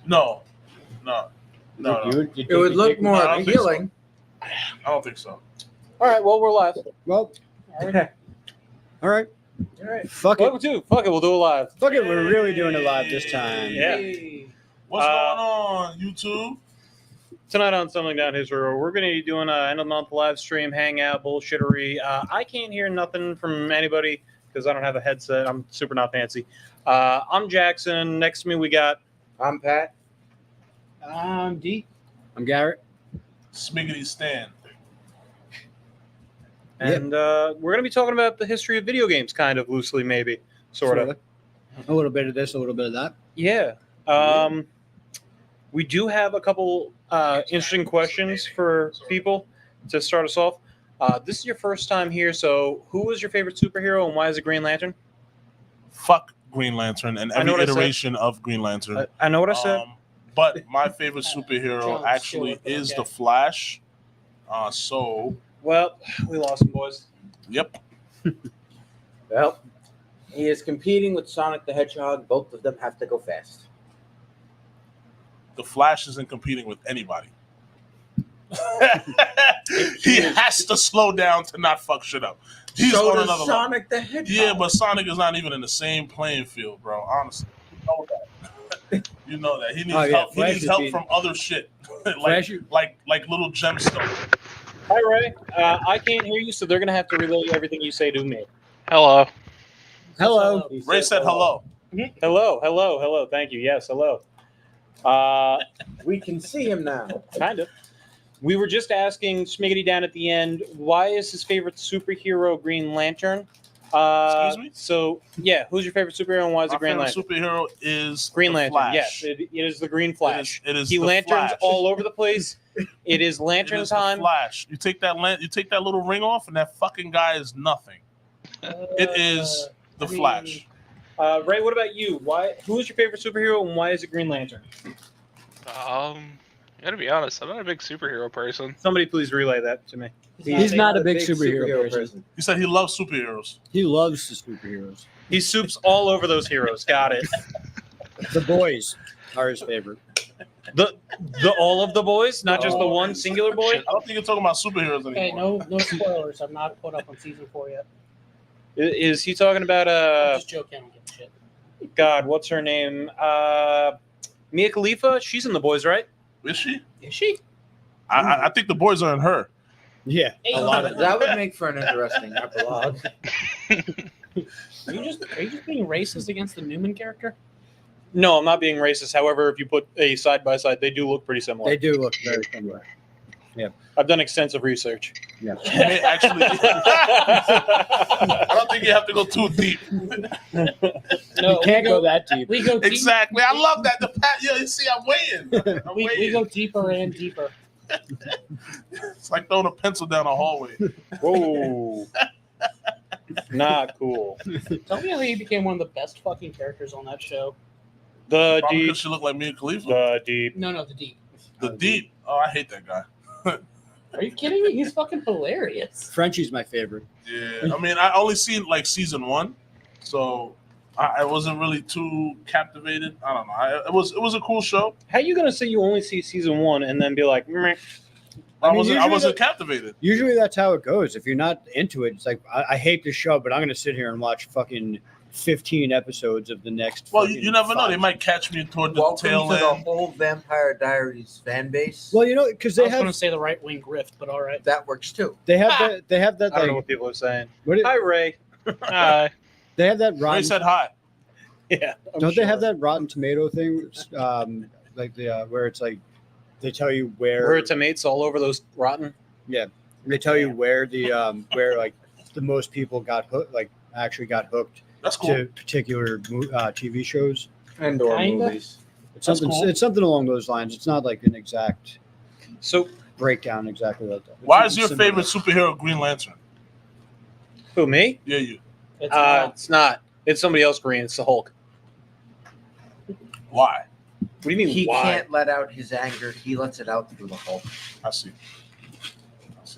No. It would look more appealing. I don't think so. All right, well, we're live. Well, All right. all right. All right. Fuck Welcome it. to Fuck It, we'll do it live. Fuck it. We're really doing it live this time. Yeah. What's going on, YouTube? Tonight on Something Down History, we're going to be doing an end of the month live stream, hangout, bullshittery. I can't hear nothing from anybody because I don't have a headset. I'm super not fancy. I'm Jackson. Next to me, we got. I'm Pat. I'm D. I'm Garrett. Smiggity Stan. And we're going to be talking about the history of video games, kind of loosely, maybe. Sort of. A little bit of this, a little bit of that. Yeah. We do have a couple interesting questions for people to start us off. This is your first time here, so who was your favorite superhero and why is it Green Lantern? Fuck Green Lantern and every iteration of Green Lantern. I know what I said. But my favorite superhero actually is the Flash. Well, we lost him, boys. Yep. Well, he is competing with Sonic the Hedgehog. Both of them have to go fast. The Flash isn't competing with anybody. He has to slow down to not fuck shit up. He's so on does another Sonic level. the Hedgehog. Yeah, but Sonic is not even in the same playing field, bro. Honestly, you know that. You know that he needs help. He needs help from other shit, like little gemstones. Hi, Ray. I can't hear you, so they're gonna have to relay everything you say to me. Hello. Hello. Ray said hello. Hello. Thank you. Yes, hello. We can see him now. Kind of. We were just asking Smiggity down at the end, why is his favorite superhero Green Lantern? Excuse me? So, yeah, who's your favorite superhero and why is it Green My Lantern? favorite superhero is Green the Lantern, Flash. yes. It is the Green Flash. It is he the lanterns Flash. all over the place. It is lantern It is time. the Flash. You take that little ring off, and that fucking guy is nothing. It is the Flash. Ray, what about you? Who is your favorite superhero and why is it Green Lantern? I gotta be honest, I'm not a big superhero person. Somebody please relay that to me. He's not a big superhero person. He said he loves superheroes. He loves the superheroes. He soups all over those heroes. Got it. The boys are his favorite. The all of the boys, not just the one singular boy. I don't think you're talking about superheroes anymore. Hey, no spoilers. I'm not caught up on season 4 yet. Is he talking about I'm just joking. I don't give a shit. God, what's her name? Mia Khalifa. She's in the boys, right? Is she? Is she? I think the boys are in her. Yeah. Hey, A lot of That would make for an interesting epilogue. Are you just being racist against the Newman character? No, I'm not being racist. However, if you put a side by side, they do look pretty similar. They do look very similar. I've done extensive research. Yeah. Actually, I don't think you have to go too deep. No, You can't go that deep. We go deep. Exactly. I love that. You see, I'm weighing. We go deeper and deeper. It's like throwing a pencil down a hallway. Whoa. Not cool. Tell me how he became one of the best fucking characters on that show. The Probably deep. because she looked like Mia Khalifa. The deep. No, the deep. The deep. Oh, I hate that guy. Are you kidding me? He's fucking hilarious. Frenchie's my favorite. Yeah. I mean, I only seen like season 1, so I wasn't really too captivated. I don't know. It was a cool show. How you gonna say you only see season 1 and then be like, meh? I mean, wasn't captivated. Usually that's how it goes. If you're not into it, it's like, I hate this show, but I'm going to sit here and watch fucking 15 episodes of the next. Well, you never know. They might catch me toward the Welcome tail to the end. whole Vampire Diaries fan base. Well, because I they was going have to say the right wing grift, but all right. That works too. they have that I don't know like, what people are saying. what Hi, Ray. Hi. they have that Ray rotten. said hi. Yeah. Don't they have that Rotten Tomato thing? Like the where it's like they tell you Where tomatoes all over those rotten. they tell you where the where like the most people got hooked, like actually got hooked That's cool. to particular TV shows. And or Kinda. movies. It's That's something. cool. It's something along those lines. It's not like an exact So, breakdown exactly like that. It's Why is something your similar. favorite superhero Green Lantern? who, me? Yeah, you. It's not. It's somebody else green. It's the Hulk. Why? What do you mean, He why? can't let out his anger. He lets it out through the Hulk. I see.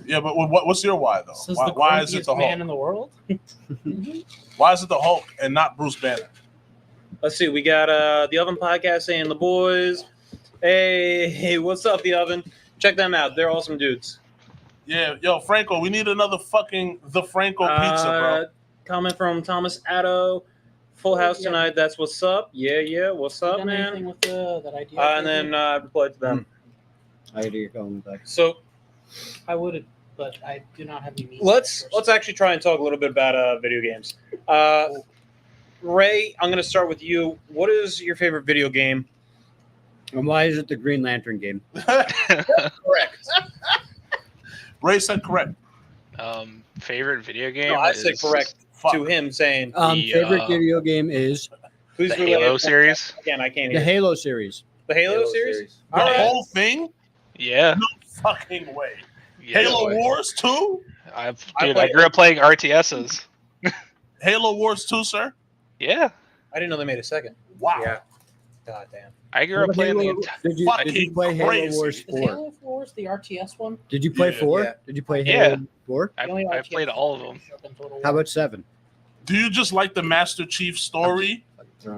Yeah, but what's your why though? This is Why is it the man Hulk? in the world? Why is it the Hulk and not Bruce Banner? Let's see. We got the Oven Podcast saying the boys. Hey, what's up, the oven? Check them out. They're awesome dudes. Yeah, yo, Franco, we need another fucking the Franco pizza, bro. Comment from Thomas Addo. Full house tonight. That's what's up. Yeah. What's You up, done man? anything with that idea? And then I replied to them. I had to get going back. So I would, but I do not have any means. let's actually try and talk a little bit about video games. Ray, I'm going to start with you. What is your favorite video game? And why is it the Green Lantern game? Correct. Ray said correct. Favorite video game? No, I said correct Fuck. to him saying Favorite video game is please The relay Halo it. series? Again, I can't the hear. Halo series. The Halo series? The All right. whole thing? Yeah. No fucking way. Yeah. Halo Wars 2? I played- grew up playing RTSs. Halo Wars 2, sir? Yeah. I didn't know they made a second. Wow. Yeah. God damn. I grew up playing the entire. Did you Fucking play Halo crazy. Wars Is 4? Halo Wars the RTS one? Did you play Yeah. 4? Yeah. Did you play Yeah. Halo 4? The only I RTS played all of them. How about 7? Do you just like the Master Chief story?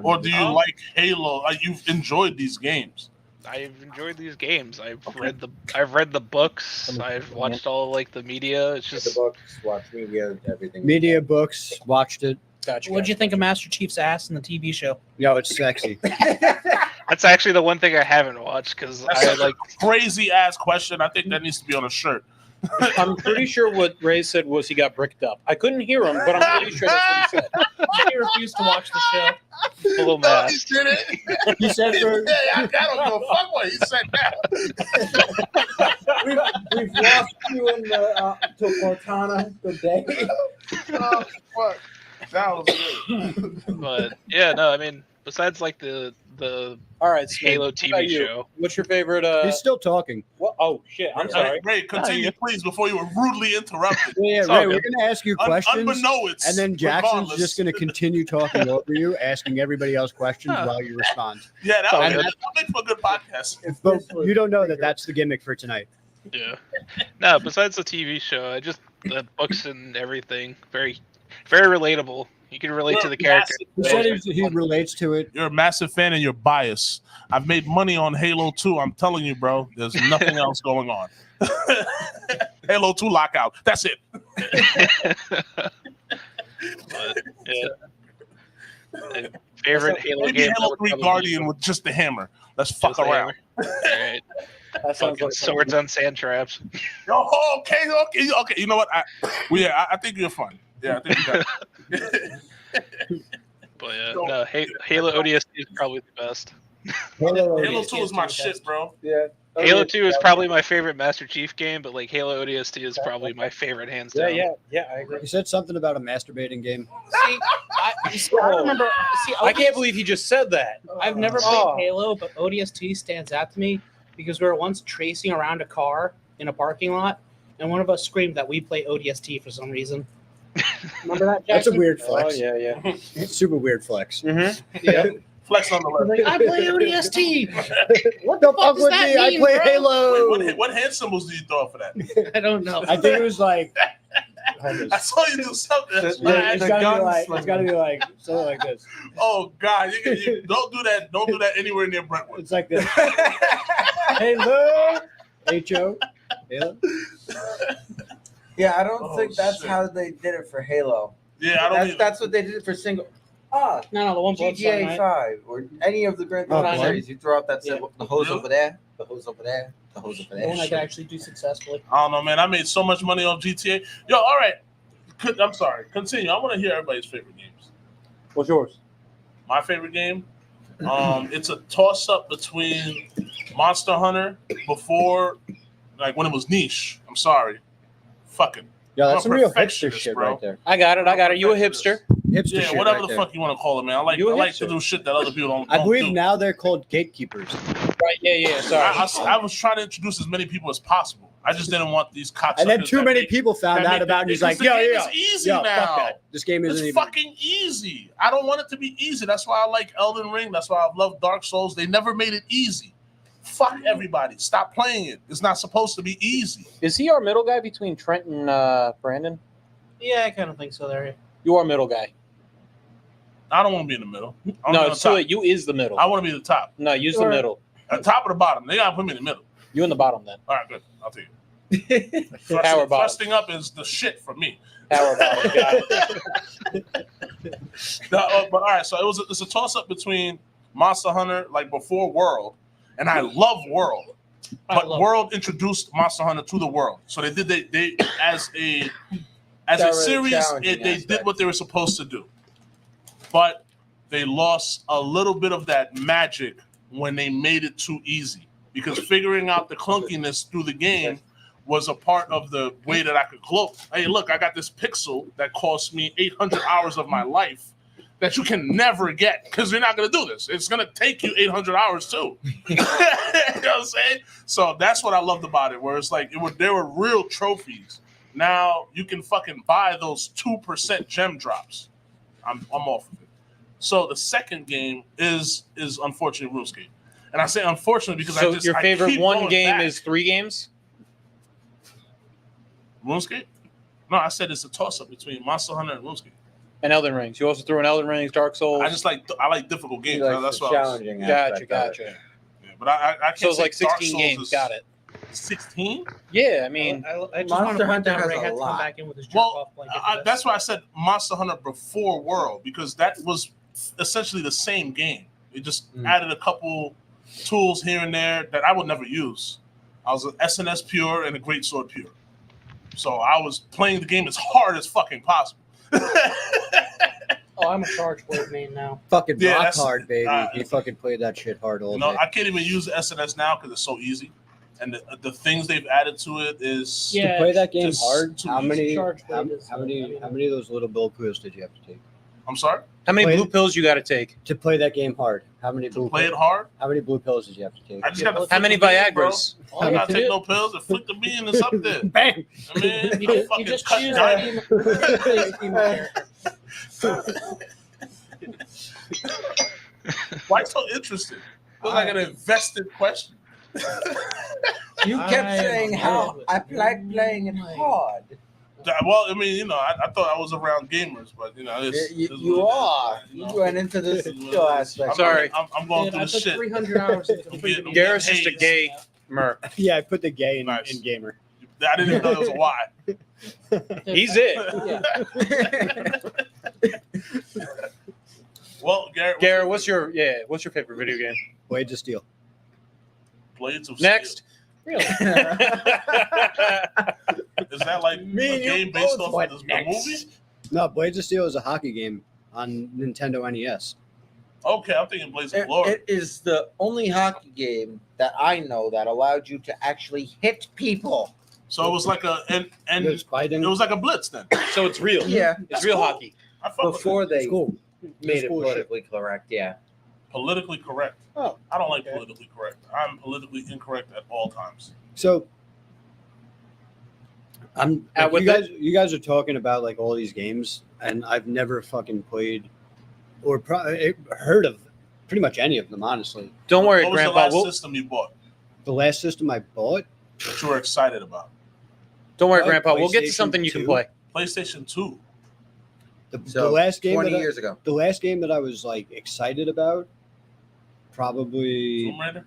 Or do you Um, like Halo? You've enjoyed these games. I've enjoyed these games. I've read the books. I've watched all like the media. It's Read just the books, watch media, everything. Media books, watched it. Gotcha. What'd you think of Master Chief's ass in the TV show? Yo, it's sexy. that's actually the one thing I haven't watched because That's I a like. crazy ass question. I think that needs to be on a shirt. I'm pretty sure what Ray said was he got bricked up. I couldn't hear him, but I'm pretty sure that's what he said. He refused to watch the show. A little mad. didn't. He said for I don't give a fuck what he said now. We've lost you in the to Cortana. Good day. Oh, fuck. That was good. But yeah, no, I mean, besides like the All right, Smith, Halo what TV about you? show. What's your favorite? he's still talking. What? Oh shit! I'm sorry. Ray, continue, please, before you were rudely interrupted. Yeah, It's all Ray, we're good. gonna ask you questions, Unbeknownst. and then Jackson's regardless. just gonna continue talking over you, asking everybody else questions Huh. while you respond. Yeah, that all was good. that makes for a good podcast. But you don't know that that's the gimmick for tonight. Yeah. No, besides the TV show, I just the books and everything very relatable. You can relate to the character. He said he relates to it. You're a massive fan and you're biased. I've made money on Halo 2. I'm telling you, bro. There's nothing else going on. Halo 2 lockout. That's it. But, yeah. My favorite Halo Maybe game. Halo 3 Guardian with just the hammer. Let's fuck around. Alright. That sounds Fucking like swords on sand traps. Oh, okay. You know what? I think you're fun. Yeah, I think you got it. But yeah, no, Halo ODST is probably the best. Halo 2 is my shit, bro. Yeah. Halo 2 is probably my favorite Master Chief game, but like Halo ODST is probably my favorite hands down. Yeah, I agree. He said something about a masturbating game. See, I remember. See, I can't believe he just said that. I've never played Halo, but ODST stands out to me because we were once tracing around a car in a parking lot, and one of us screamed that we play ODST for some reason. Remember that, That's a Jackson? weird Oh flex. yeah. It's super weird flex. Mm-hmm. Yeah. Flex on the left. Like, I play ODST. What the fuck does with that me? I mean, play bro? Halo. Wait, what hand symbols do you throw for that? I don't know. I think it was like. I saw you do something. It's gotta be like something like this. Oh God! You don't do that. Don't do that anywhere near Brentwood. It's like this. Halo. H-O. Halo. Yeah, I don't Oh, think that's shit. how they did it for Halo. Yeah, I don't. Either. That's what they did it for single. No, the one GTA right? 5 or any of the Grand Oh, Theft Auto what? series. You throw out that Yeah. symbol, the hose Yeah. over there, the hose over there, the hose over The one I there. could actually do successfully. I don't know, man. I made so much money on GTA. Yo, all right. I'm sorry. Continue. I want to hear everybody's favorite games. What's yours? My favorite game. It's a toss up between Monster Hunter before, like when it was niche. I'm sorry. Fucking. Yeah, that's I'm a some real hipster perfectionist, shit bro. right there. I got it. You a hipster? Hipster Yeah, shit whatever right the there. fuck you want to call it, man. I like You a to hipster. do shit that other people don't. I don't believe do. now they're called gatekeepers. Right. Yeah. Sorry. I was trying to introduce as many people as possible. I just didn't want these cocksuckers. And then too that many make- people found that out make- about it. And he's because like, the yo, game yo, is easy yo, now. fuck that. This game isn't It's even. fucking easy. I don't want it to be easy. That's why I like Elden Ring. That's why I love Dark Souls. They never made it easy. Fuck everybody. Stop playing it. It's not supposed to be easy. Is he our middle guy between Trent and Brandon? Yeah, I kind of think so. There. You are middle guy. I don't want to be in the middle. No, it's too late. You is the middle. I want to be the top. No, use the Sure. middle. At top or the bottom? They gotta put me in the middle. You in the bottom then. All right, good. I'll take it. Power bottom. Thrusting up is the shit for me. Power bottom. Got it. But all right, so it's a toss up between Monster Hunter, like before World, and I love World, but World introduced Monster Hunter to the world. So they as a series, they did what they were supposed to do, but they lost a little bit of that magic when they made it too easy, because figuring out the clunkiness through the game was a part of the way that I could gloat. Hey, look, I got this pixel that cost me 800 hours of my life that you can never get because you're not going to do this. It's going to take you 800 hours too. You know what I'm saying? So that's what I loved about it, where it's like there were real trophies. Now you can fucking buy those 2% gem drops. I'm off of it. So the second game is unfortunately RuneScape. And I say unfortunately because your favorite one game is 3 games? RuneScape? No, I said it's a toss-up between Monster Hunter and RuneScape. And Elden Rings. You also threw in Elden Rings, Dark Souls. I like difficult games. That's what challenging. Gotcha. Yeah, but I can't. So it's like 16 Dark games. Got it. 16? Yeah, I mean, I just want to point out Ray had to come back in with his jerk off blanket. That's why I said Monster Hunter before World, because that was essentially the same game. It just added a couple tools here and there that I would never use. I was an SNS pure and a Great Sword pure. So I was playing the game as hard as fucking possible. Oh, I'm a Charge Blade main now. Fucking rock hard, baby. You fucking played that shit hard all day. I can't even use SNS now because it's so easy. And the things they've added to it is to play that game hard. How many of Charge those little bill pills did you have to take? I'm sorry? How many blue pills you got to take to play that game hard? How many blue play it hard? How many blue pills did you have to take? I just got to How many Viagras? I gotta take no pills and flick the bean and it's up there. Bam! I mean, You just choose Why so interested? Looks like an invested question. You kept saying how I like playing it hard. Well, I mean, I thought I was around gamers, but you are. You went into this show aspect. Sorry, I'm going through the shit. 300 hours into Garrett's just a gay merc. Yeah, I put the gay in gamer. I didn't even know there was a Y. He's it. Well, Garrett, what's your favorite video game? Blades of Steel. Blades of Next. Steel. Really? Is that like a game based off of the movie? No, Blades of Steel is a hockey game on Nintendo NES. Okay, I'm thinking Blades of Glory. It is the only hockey game that I know that allowed you to actually hit people. So it was like it was like a blitz then. So it's real. Yeah, it's real hockey. Before they made it politically correct. Yeah. Politically correct. Oh, I don't like politically correct. I'm politically incorrect at all times. So, you guys are talking about like all these games, and I've never fucking played or heard of pretty much any of them, honestly. Don't worry, what was Grandpa. the last system you bought? The last system I bought that you were excited about. Don't worry, Grandpa. We'll get to something you can play. PlayStation 2. The last game 20 years ago. The last game that I was like excited about, probably Tomb Raider?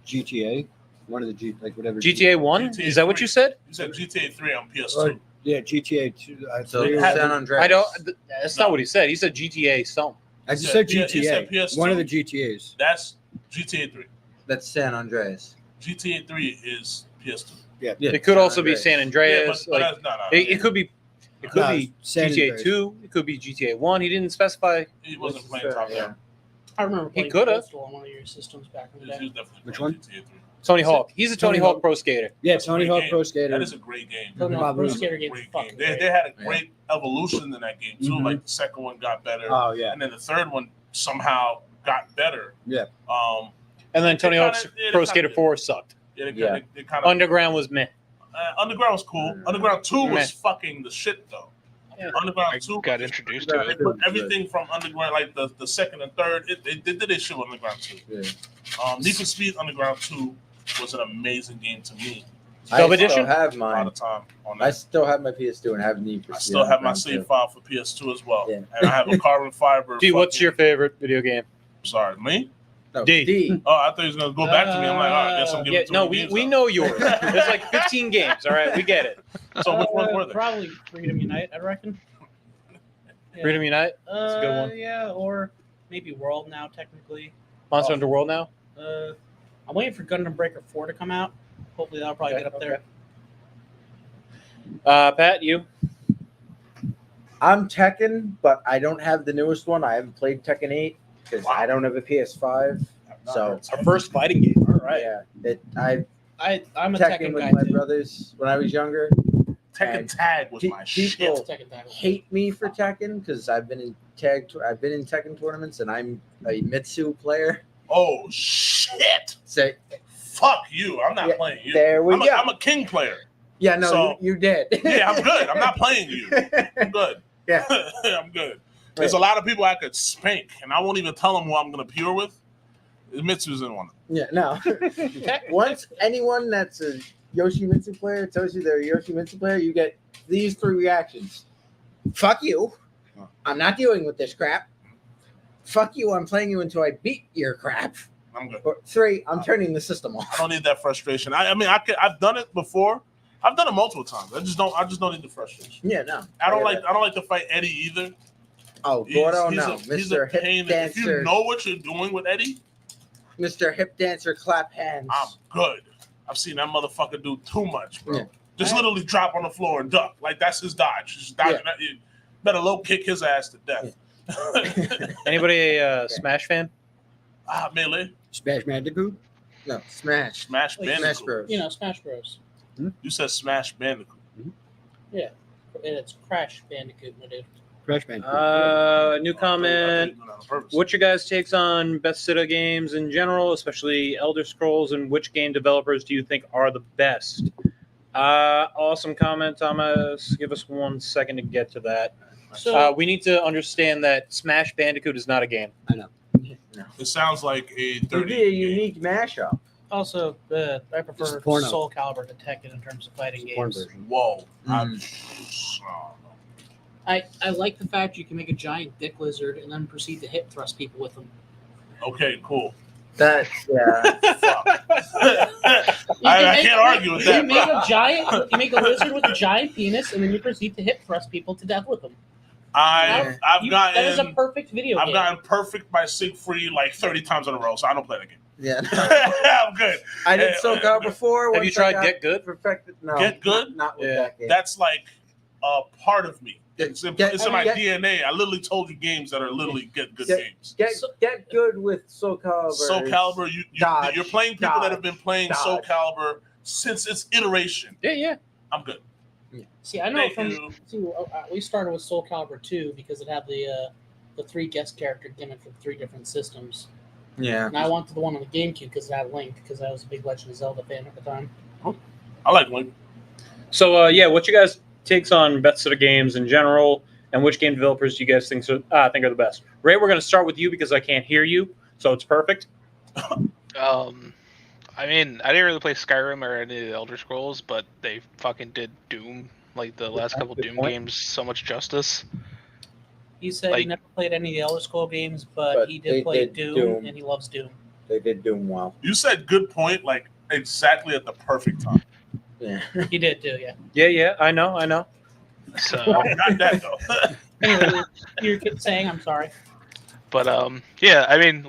GTA. One of the whatever. GTA 1? GTA Is that what you said? You said GTA 3 on PS2. Yeah, GTA 2. So San Andreas. I don't. That's not what he said. He said GTA something. I just said GTA. He said PS2. One of the GTAs. That's GTA 3. That's San Andreas. GTA 3 is PS2. Yeah. It could also be San Andreas. Yeah, It could be. It could be San GTA Andreas. 2. It could be GTA 1. He didn't specify. He wasn't playing top down. I remember playing Postal on one of your systems back in the day. Which one? GTA 3. Tony Hawk. He's a Tony Hawk pro skater. Yeah, That's a Tony great Hawk game. Pro Skater. That is a great game. Tony Hawk Pro Skater game. Great game. They had a great evolution in that game too. Mhm. Like the second one got better. Oh yeah. And then the third one somehow got better. Yeah. And then Tony Hawk's Pro Skater 4 sucked. They kind of Underground was meh. Underground was cool. Underground 2 was fucking the shit though. Yeah. Underground 2 got introduced to They it. put everything from Underground, like the second and third. They did their shit with Underground 2. Yeah. Need for Speed Underground 2 was an amazing game to me. Dub I edition? still have A lot mine. of time on I that. still have my PS2 and have Need for I Speed. still have my Underground save too. file for PS2 as well. Yeah. And I have a carbon fiber. Gee, what's your favorite video game? Sorry, me? No, D. D. Oh, I thought he was gonna go back to me. I'm like, all right, I guess I'm giving Yeah, too no, many games we out. know yours. There's like 15 games. All right, we get it. So which ones were they? Probably Freedom Unite, I reckon. Yeah. Freedom Unite. That's a good one. Yeah, or maybe World now, technically. Monster Hunter World now. I'm waiting for Gundam Breaker 4 to come out. Hopefully that'll probably Okay, get up there. Pat, you. I'm Tekken, but I don't have the newest one. I haven't played Tekken 8 because I don't have a PS5. So It's our first fighting game. All right. yeah, I'm a Tekken Tekken with guy my too. brothers when I was younger. Tekken And Tag was pe- my shit. people- Tekken Tag. Hate me for Tekken because I've been in Tekken tournaments and I'm a Mitsu player. Oh shit! Say Fuck you! I'm not Yeah, playing you. there we I'm go. I'm a king player. Yeah, no, So- you did. Yeah, I'm good. I'm not playing you. I'm good. Yeah. I'm good. There's a lot of people I could spank, and I won't even tell them who I'm gonna pure with. Mitsu's in one. Yeah, no. Once anyone that's a Yoshimitsu player tells you they're a Yoshimitsu player, you get these 3 reactions. Fuck you. I'm not dealing with this crap. Fuck you, I'm playing you until I beat your crap. I'm good. Or 3, I'm turning the system I off. don't need that frustration. I mean, I've done it before. I've done it multiple times. I just don't need the frustration. Yeah, no. I don't like to fight Eddie either. Oh, He's- Gordo, he's no. a- he's a Mr. Hip pain. If you Dancer. know what you're doing with Eddie, Mr. Hip Dancer, clap hands. I'm good. I've seen that motherfucker do too much, bro. Yeah. Just literally drop on the floor and duck. Like that's his dodge. Just dodging that. You better low kick his ass to death. Anybody a Smash fan? Melee. Smash Bandicoot. No, Smash. Smash Like, Bandicoot. Smash Bros. You know, Smash Bros. You said Smash Bandicoot. And it's Crash Bandicoot, my dude. Crash Bandicoot. New I thought you comment. were doing that on purpose. What's your guys' takes on Bethesda games in general, especially Elder Scrolls, and which game developers do you think are the best? Awesome comment, Thomas. Give us 1 second to get to that. So We need to understand that Smash Bandicoot is not a game. It sounds like a It'd 30. be a unique mashup. also, I prefer It's porno. Soul Calibur to Tekken in terms of fighting Porn games. version. Whoa. Mm. I like the fact you can make a giant dick lizard and then proceed to hip thrust people with them. Okay, cool. That's yeah. I can't argue with that. You make a lizard with a giant penis, and then you proceed to hip thrust people to death with them. I've That is a gotten perfect video I've game. gotten perfect by Siegfried like 30 times in a row, so I don't play that game. Yeah. I'm good. I did SoCal before. Have once you tried I got Get Good? Perfected. No. Get Good? Not with Yeah. that game. That's like a part of me. It's in Get- my get- DNA. I literally told you games that are literally good Get- games. Get good with Soul Calibur. Soul Calibur, Dodge, you're playing people that have dodge, been playing Soul dodge. Calibur since its iteration. Yeah. I'm good. See, I know Thank from you. we started with Soul Calibur 2 because it had the 3 guest character gimmick for 3 different systems. Yeah. And I wanted the one on the GameCube because it had Link, because I was a big Legend of Zelda fan at the time. I like Link. So, what you guys' takes on Bethesda games in general, and which game developers do you guys think are the best? Ray, we're going to start with you because I can't hear you, so it's perfect. I mean, I didn't really play Skyrim or any of the Elder Scrolls, but they fucking did Doom, like the last couple Good Doom point. games, so much justice. He said he Like- never played any of the Elder Scroll games, but But he they did play did Doom, Doom. and he loves Doom. They did Doom well. You said good point, like exactly at the perfect time. Yeah. He did too, yeah. Yeah, I know. So, Not that though. Anyway, you were saying, I'm sorry. but yeah, I mean,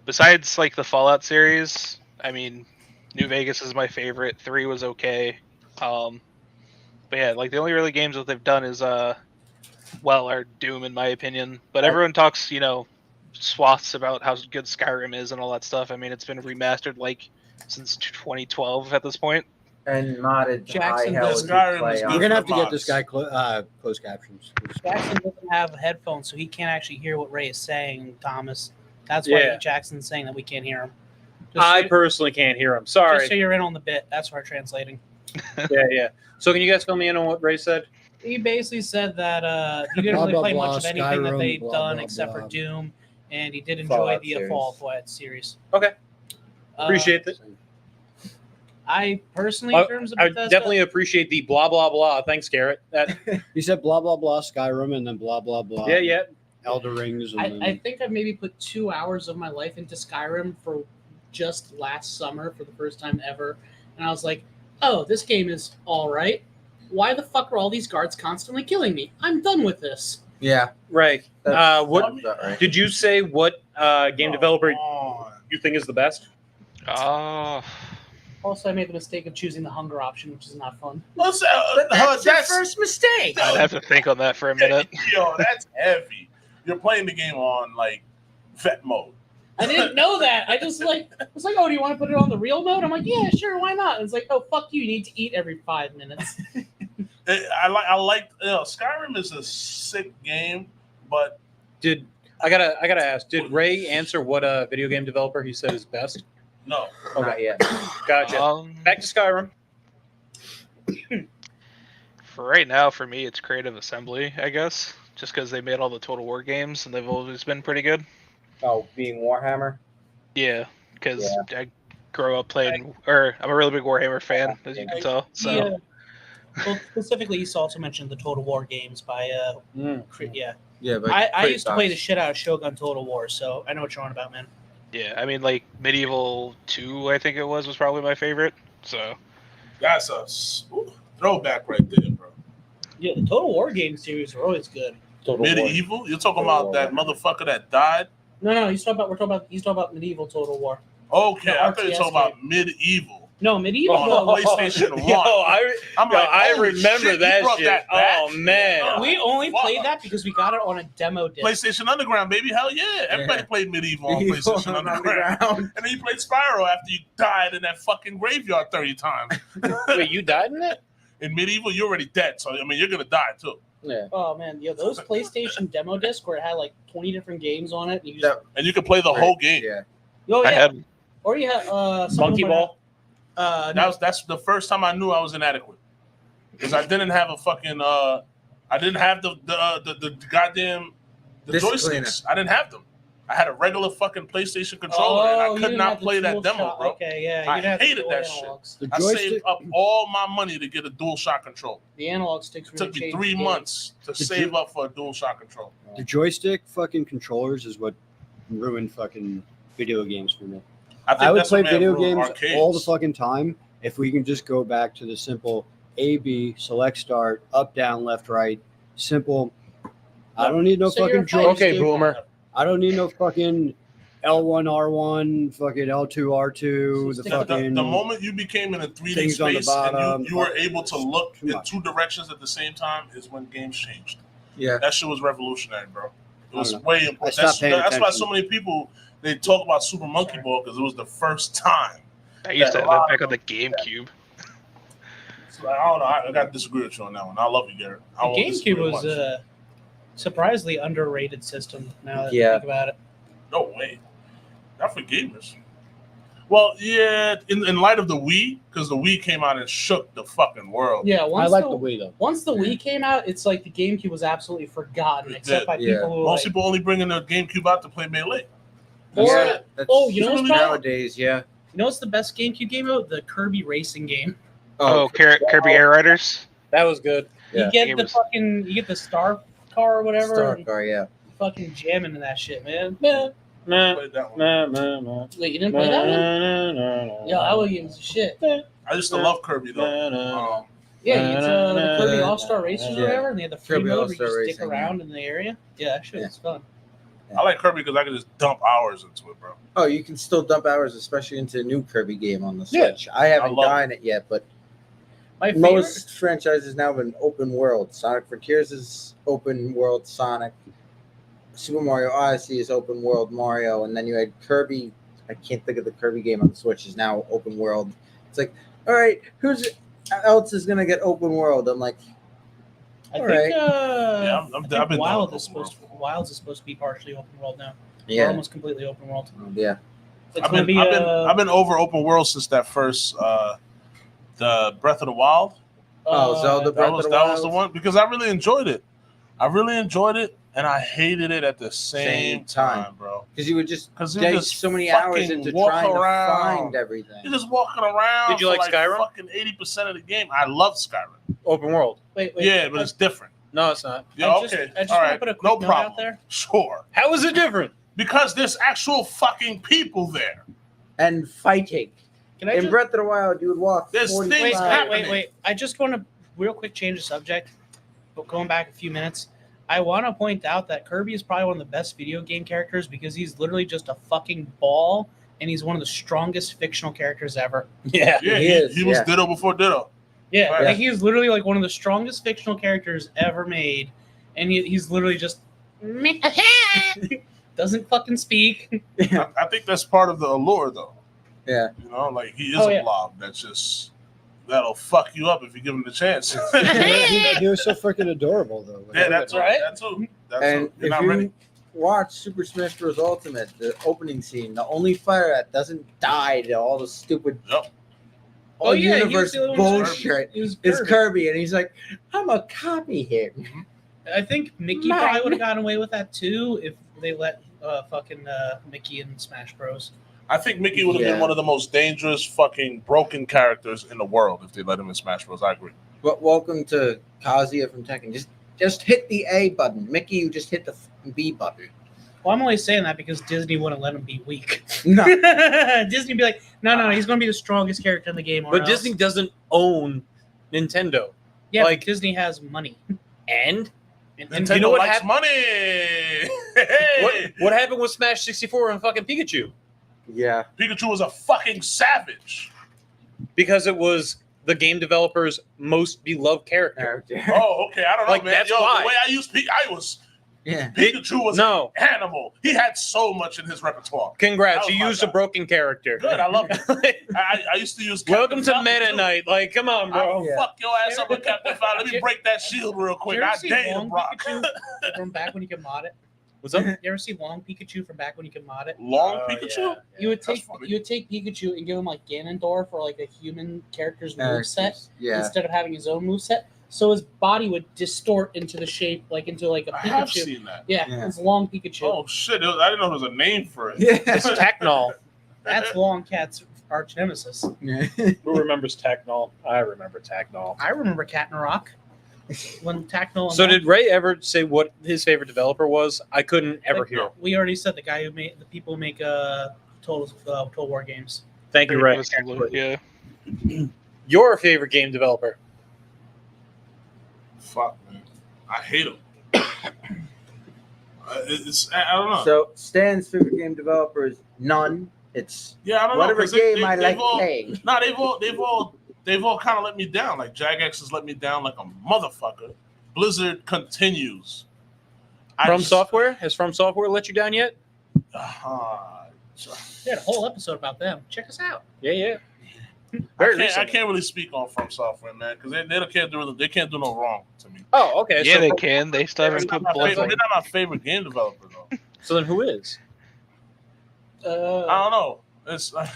besides like the Fallout series, I mean, New Vegas is my favorite. 3 was okay. But yeah, like the only really games that they've done is are Doom in my opinion. But everyone talks, swaths about how good Skyrim is and all that stuff. I mean, it's been remastered like since 2012 at this point. And modded to high Jackson hell does to Skyrim play is on. You're gonna have to get mods. this guy closed captions. Jackson doesn't have headphones, so he can't actually hear what Ray is saying, Thomas. That's why Yeah. Jackson's saying that we can't hear him. Just I so- personally can't hear him. Just Sorry. so you're in on the bit. That's why we're translating. Yeah. So can you guys fill me in on what Ray said? He basically said that he didn't Blah, really blah, play blah, much of anything that Skyrim, they've blah, done blah, except blah. for Doom, and he did enjoy Fallout the series. Fallout series. Okay. Appreciate it. I personally, in terms of I Bethesda, definitely appreciate the blah blah blah. Thanks, Garrett. That You said blah blah blah Skyrim and then blah blah blah. yeah. Elder Rings. And then... I think I maybe put 2 hours of my life into Skyrim for just last summer for the first time ever, and I was like, oh, this game is all right. Why the fuck are all these guards constantly killing me? I'm done with this. Yeah. Ray, what Sounds about right. did you say? What game developer you think is the best? Also, I made the mistake of choosing the hunger option, which is not fun. That's Your first mistake. I'd have to think on that for a minute. Yo, that's heavy. You're playing the game on like vet mode. I didn't know that. I was like, oh, do you want to put it on the real mode? I'm like, yeah, sure, why not? And it's like, oh, fuck you need to eat every 5 minutes. I like Skyrim is a sick game, but I gotta ask? Did Ray answer what video game developer he said is best? no. Not yet. Gotcha. Back to Skyrim. For right now, for me, it's Creative Assembly, I guess, just because they made all the Total War games and they've always been pretty good. Oh, being Warhammer. Yeah, because I grew up playing, or I'm a really big Warhammer fan, as you can tell. So. Yeah. Well, specifically, you also mentioned the Total War games by Yeah, but I used to play the shit out of Shogun Total War, so I know what you're on about, man. Yeah, I mean, like Medieval 2, I think it was probably my favorite. So That's a throwback right there, bro. Yeah, the Total War game series are always good. Medieval? You're talking about that motherfucker that died? No, he's talking about Medieval Total War. Okay, The I thought you were RTS talking about Medieval. No, Medieval. Oh, PlayStation 1. I holy remember shit, you that brought shit. that back. Oh man. We only Wow. played that because we got it on a demo disc. PlayStation Underground, baby. Hell yeah. Everybody played Medieval on PlayStation Underground. And then you played Spyro after you died in that fucking graveyard 30 times. Wait, you died in it? In Medieval, you're already dead. So, I mean, you're going to die too. Yeah. Oh man, those PlayStation demo discs where it had like 20 different games on it. And you just, And you can play the whole game. Yeah. oh I yeah. had Or you had Monkey Ball. That's the first time I knew I was inadequate. Because I didn't have a fucking I didn't have the goddamn Disc joysticks. cleaner. I didn't have them. I had a regular fucking PlayStation controller and I could not play that demo, bro. Okay, yeah. I you'd have the hated dual that shit. analogs. The I joystick, saved up all my money to get a DualShock controller. The analog sticks. It took me 3 months to save up for a DualShock controller. the joystick fucking controllers is what ruined fucking video games for me. I would that's play what made video it ruin games arcades. all the fucking time if we can just go back to the simple A, B, select start, up, down, left, right. Simple. I don't need no So you're fucking a fighter, joystick. Okay, boomer. I don't need no fucking L1, R1, fucking L2, R2, the The- fucking. The moment you became in a 3D things on the space bottom, and you were able to look too in much. 2 directions at the same time is when games changed. Yeah. That shit was revolutionary, bro. It was I don't know. way I important. stopped paying That's why attention. so many people they talk about Super Monkey Ball because it was the first time. I used to have a lot that back of on the GameCube. So I don't know. I got to disagree with you on that one. I love you, Garrett. I The won't disagree GameCube was much. a surprisingly underrated system. Now that Yeah. I think about it. No way. Not for gamers. Well, yeah, in light of the Wii, because the Wii came out and shook the fucking world. Yeah, I once like the, the Wii though. once the Wii came out, it's like the GameCube was absolutely forgotten, except by Yeah. people who Most like, people only bringing the GameCube out to play Melee. Or- Yeah, that's oh, you know what's probably, nowadays, yeah. you know what's the best GameCube game out? The Kirby racing game. Oh, Kirby Air Riders. That was good. Yeah. You get Game the was- fucking, you get the Star Car or whatever, Star and Car, yeah. fucking jamming in that shit, man. Man. Played that one. Wait, you didn't play that one? Yeah, that one game's shit. I used to love Kirby though. Yeah, it's the Kirby All-Star Races or Yeah. whatever, and they had the free Kirby mode where you All-Star just Racing, stick around in the area. Yeah, that shit was fun. I like Kirby because I could just dump hours into it, bro. Oh, you can still dump hours, especially into a new Kirby game on the Yeah. Switch. I haven't love gotten it yet, but My favorite, most franchises now have been open world. Sonic Frontiers is open world Sonic. Super Mario Odyssey is open world Mario, and then you had Kirby. I can't think of the Kirby game on the Switch is now open world. It's like, all right, who's else is gonna get open world? I'm like, I all think, right. Yeah, I I've think been Wild down is with supposed Wilds is supposed to be partially open world now. Or yeah, almost completely open world. yeah. It's I've gonna been, be I've been over open world since that first the Breath of the Wild. Oh, Zelda Breath That was of the that was the Wild? one because I really enjoyed it. I really enjoyed it, and I hated it at the same time, bro. Because you would just 'Cause you dig just so many hours fucking into walk trying around. to find everything. You're just walking around. Did you for like Skyrim? Fucking 80% of the game. I love Skyrim. Open world. wait. Yeah, but it's different. No, it's not. Yeah, I okay. just All want to right. put a quick No note problem. out there. Sure. How is it different? Because there's actual fucking people there. And fighting. Can I In just Breath of the Wild, you would walk There's 45 things wait, happening. wait. I just want to real quick change the subject. But going back a few minutes, I want to point out that Kirby is probably one of the best video game characters because he's literally just a fucking ball, and he's one of the strongest fictional characters ever. Yeah. Yeah, He is, he was yeah. Ditto before Ditto. Yeah, Right. like he's literally like one of the strongest fictional characters ever made, and he's literally just doesn't fucking speak. I think that's part of the allure, though. Yeah. You know, like he is Oh, a yeah. blob that'll fuck you up if you give him the chance. He was so freaking adorable, though. Yeah, that's Right? right. That too. That And too. You're if not you ready. watch Super Smash Bros. Ultimate, the opening scene, the only fighter that doesn't die to all the stupid Yep. all he was universe the only one who's- bullshit He was is Kirby. Kirby, and he's like, I'm a copy here. I think Mickey Mine. probably would have gotten away with that too if they let Mickey in Smash Bros. I think Mickey would have Yeah. been one of the most dangerous fucking broken characters in the world if they let him in Smash Bros. I agree. But welcome to Kazuya from Tekken. Just hit the A button. Mickey, you just hit the B button. Well, I'm only saying that because Disney wouldn't let him be weak. No. Disney would be like, no, he's going to be the strongest character in the game. or But else." Disney doesn't own Nintendo. yeah, like- like Disney has money. And And Nintendo you know what likes happened? money. Hey! what happened with Smash 64 and fucking Pikachu? Yeah. Pikachu was a fucking savage. Because it was the game developer's most beloved character. Oh, okay. I don't know, Like, man. that's Yo, why. the way I used Yeah. Pikachu was No. an animal. He had so much in his repertoire. Congrats, Oh you my used a God. broken character. Good, I love it. I used to use. Welcome to Captain Falcon, Meta too. Night. Like, come on, bro. Yeah. Fuck your ass up with Captain Falcon. Let me break that shield real quick. You ever I see dare you, Long Brock. Pikachu from back when you could mod it? What's up? You ever see Long Pikachu from back when you could mod it? Long Oh, Pikachu? yeah. You would That's take funny. Pikachu and give him like Ganondorf or like a human character's moveset Yeah. instead of having his own moveset. So his body would distort into the shape, like into like a I have Pikachu. seen that. Yeah, Yeah. it's Long Pikachu. Oh shit! I didn't know there was a name for it. It's Yeah. Technol. That's Long Cat's arch nemesis. Who remembers Technol? I remember Technol. I remember Cat in a Rock when Tacnol. So did Ray ever say what his favorite developer was? I couldn't ever hear. We already said the guy who made the people who make Total War games. Thank you, Ray. Yeah. Your favorite game developer? Fuck, man. I hate him. I don't know. So Stan's favorite game developer is none. It's Yeah, I don't whatever know. 'cause game I they've like all, playing. Nah, they've all kind of let me down. Like Jagex has let me down like a motherfucker. Blizzard continues. From Software? Has From Software let you down yet? We had a whole episode about them. Check us out. Yeah. I Very can't recently. really speak on From Software, man, because they can't do no wrong to me. Oh, okay. Yeah, so, they can. They still They're haven't not, put my favorite, Bloodborne. they're not my favorite game developer though. so then who is? I don't know. It's I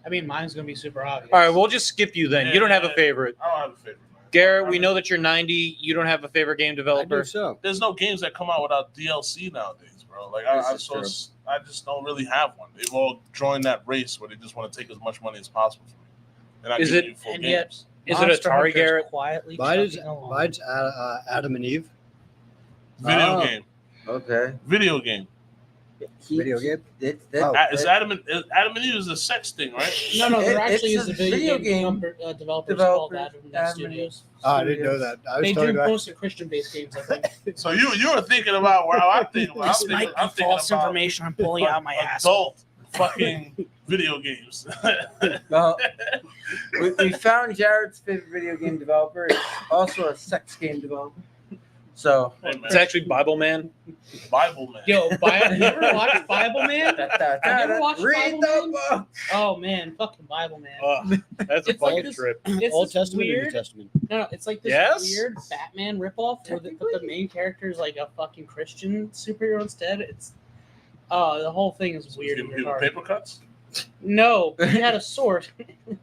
I mean, mine's gonna be super obvious. All right, we'll just skip you then. You don't have a favorite. don't have a favorite, man. Garrett, we know that you're 90. You don't have a favorite game I developer. do so. There's no games that come out without DLC nowadays, bro. Like This is true. I just don't really have one. They've all joined that race where they just want to take as much money as possible from me. And I Is give it- you full and games. yet- Is Monster it Atari, Hunter's Garrett? Quietly Mine's, chugging along. mine's Adam and Eve. Video Oh. game. Okay. Video game. Video game? Oh, Is Adam and Eve is a sex thing, right? No, there It- actually it's is a a video video game game developers called developer, Adam and Adam Studios. Oh, I didn't know that. I was They talking do about. mostly Christian-based games, I think. So you were thinking about where I'm thinking about. I'm thinking about information I'm pulling out my ass. adult fucking video games. Well, we found Jared's favorite video game developer. It's also a sex game developer. So, Hey, man. It's actually Bible Man. Bible man. Yo, have you ever watched Bible Man? Have you ever watched read Bible the Man? book. Oh man, fucking Bible Man. That's a It's like fucking this- trip. It's Old this Testament or New weird. Testament? No, it's like this Yes? weird Batman ripoff where the main character is like a fucking Christian superhero instead. It's the whole thing is weird Giving and people retarded. paper cuts. No, he had a sword.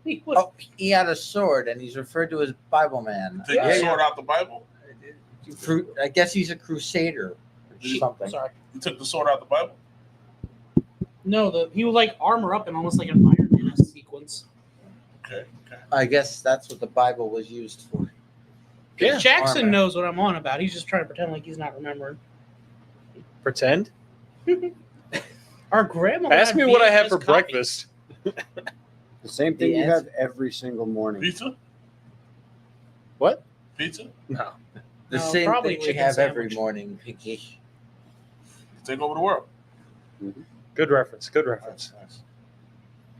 He was- Oh, he had a sword, and he's referred to as Bible Man. Take the sword out the Bible. I guess he's a crusader or something. Sorry. You took the sword out the Bible. No, he would like armor up in almost like an Iron Man sequence. Okay. I guess that's what the Bible was used for. Yeah. Jackson Armor. knows what I'm on about. He's just trying to pretend like he's not remembering. Pretend. Our grandma. Ask had me what I had VHS for copies. breakfast. The same thing The you answer- have every single morning. Pizza? What? Pizza? No. The No, same probably thing we chicken have every sandwich. morning, Pinky. Take over the world. Good reference. Good reference. Nice.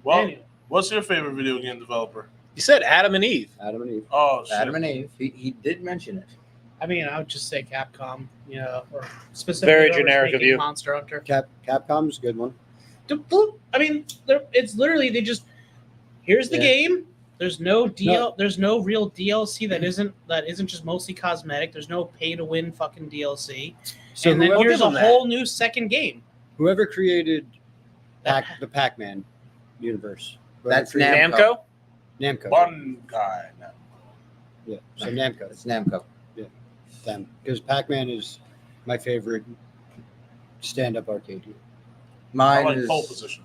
Well, Anyway, what's your favorite video game developer? You said Adam and Eve. Adam and Eve. Oh, shit. Adam and Eve. He did mention it. I mean, I would just say Capcom, or specifically Very whoever's generic of making you. Monster Hunter. Capcom's a good one. I mean, it's literally they just here's the Yeah. game. There's no There's no real DLC that isn't just mostly cosmetic. There's no pay to win fucking DLC. So and then whoever, here's a them that. whole new second game. whoever created That- the Pac-Man universe. Whoever That's created- Namco. Namco. One guy. No. Yeah. So Namco. It's Namco. Them. Because Pac-Man is my favorite stand-up arcade game. I Mine like is pole position.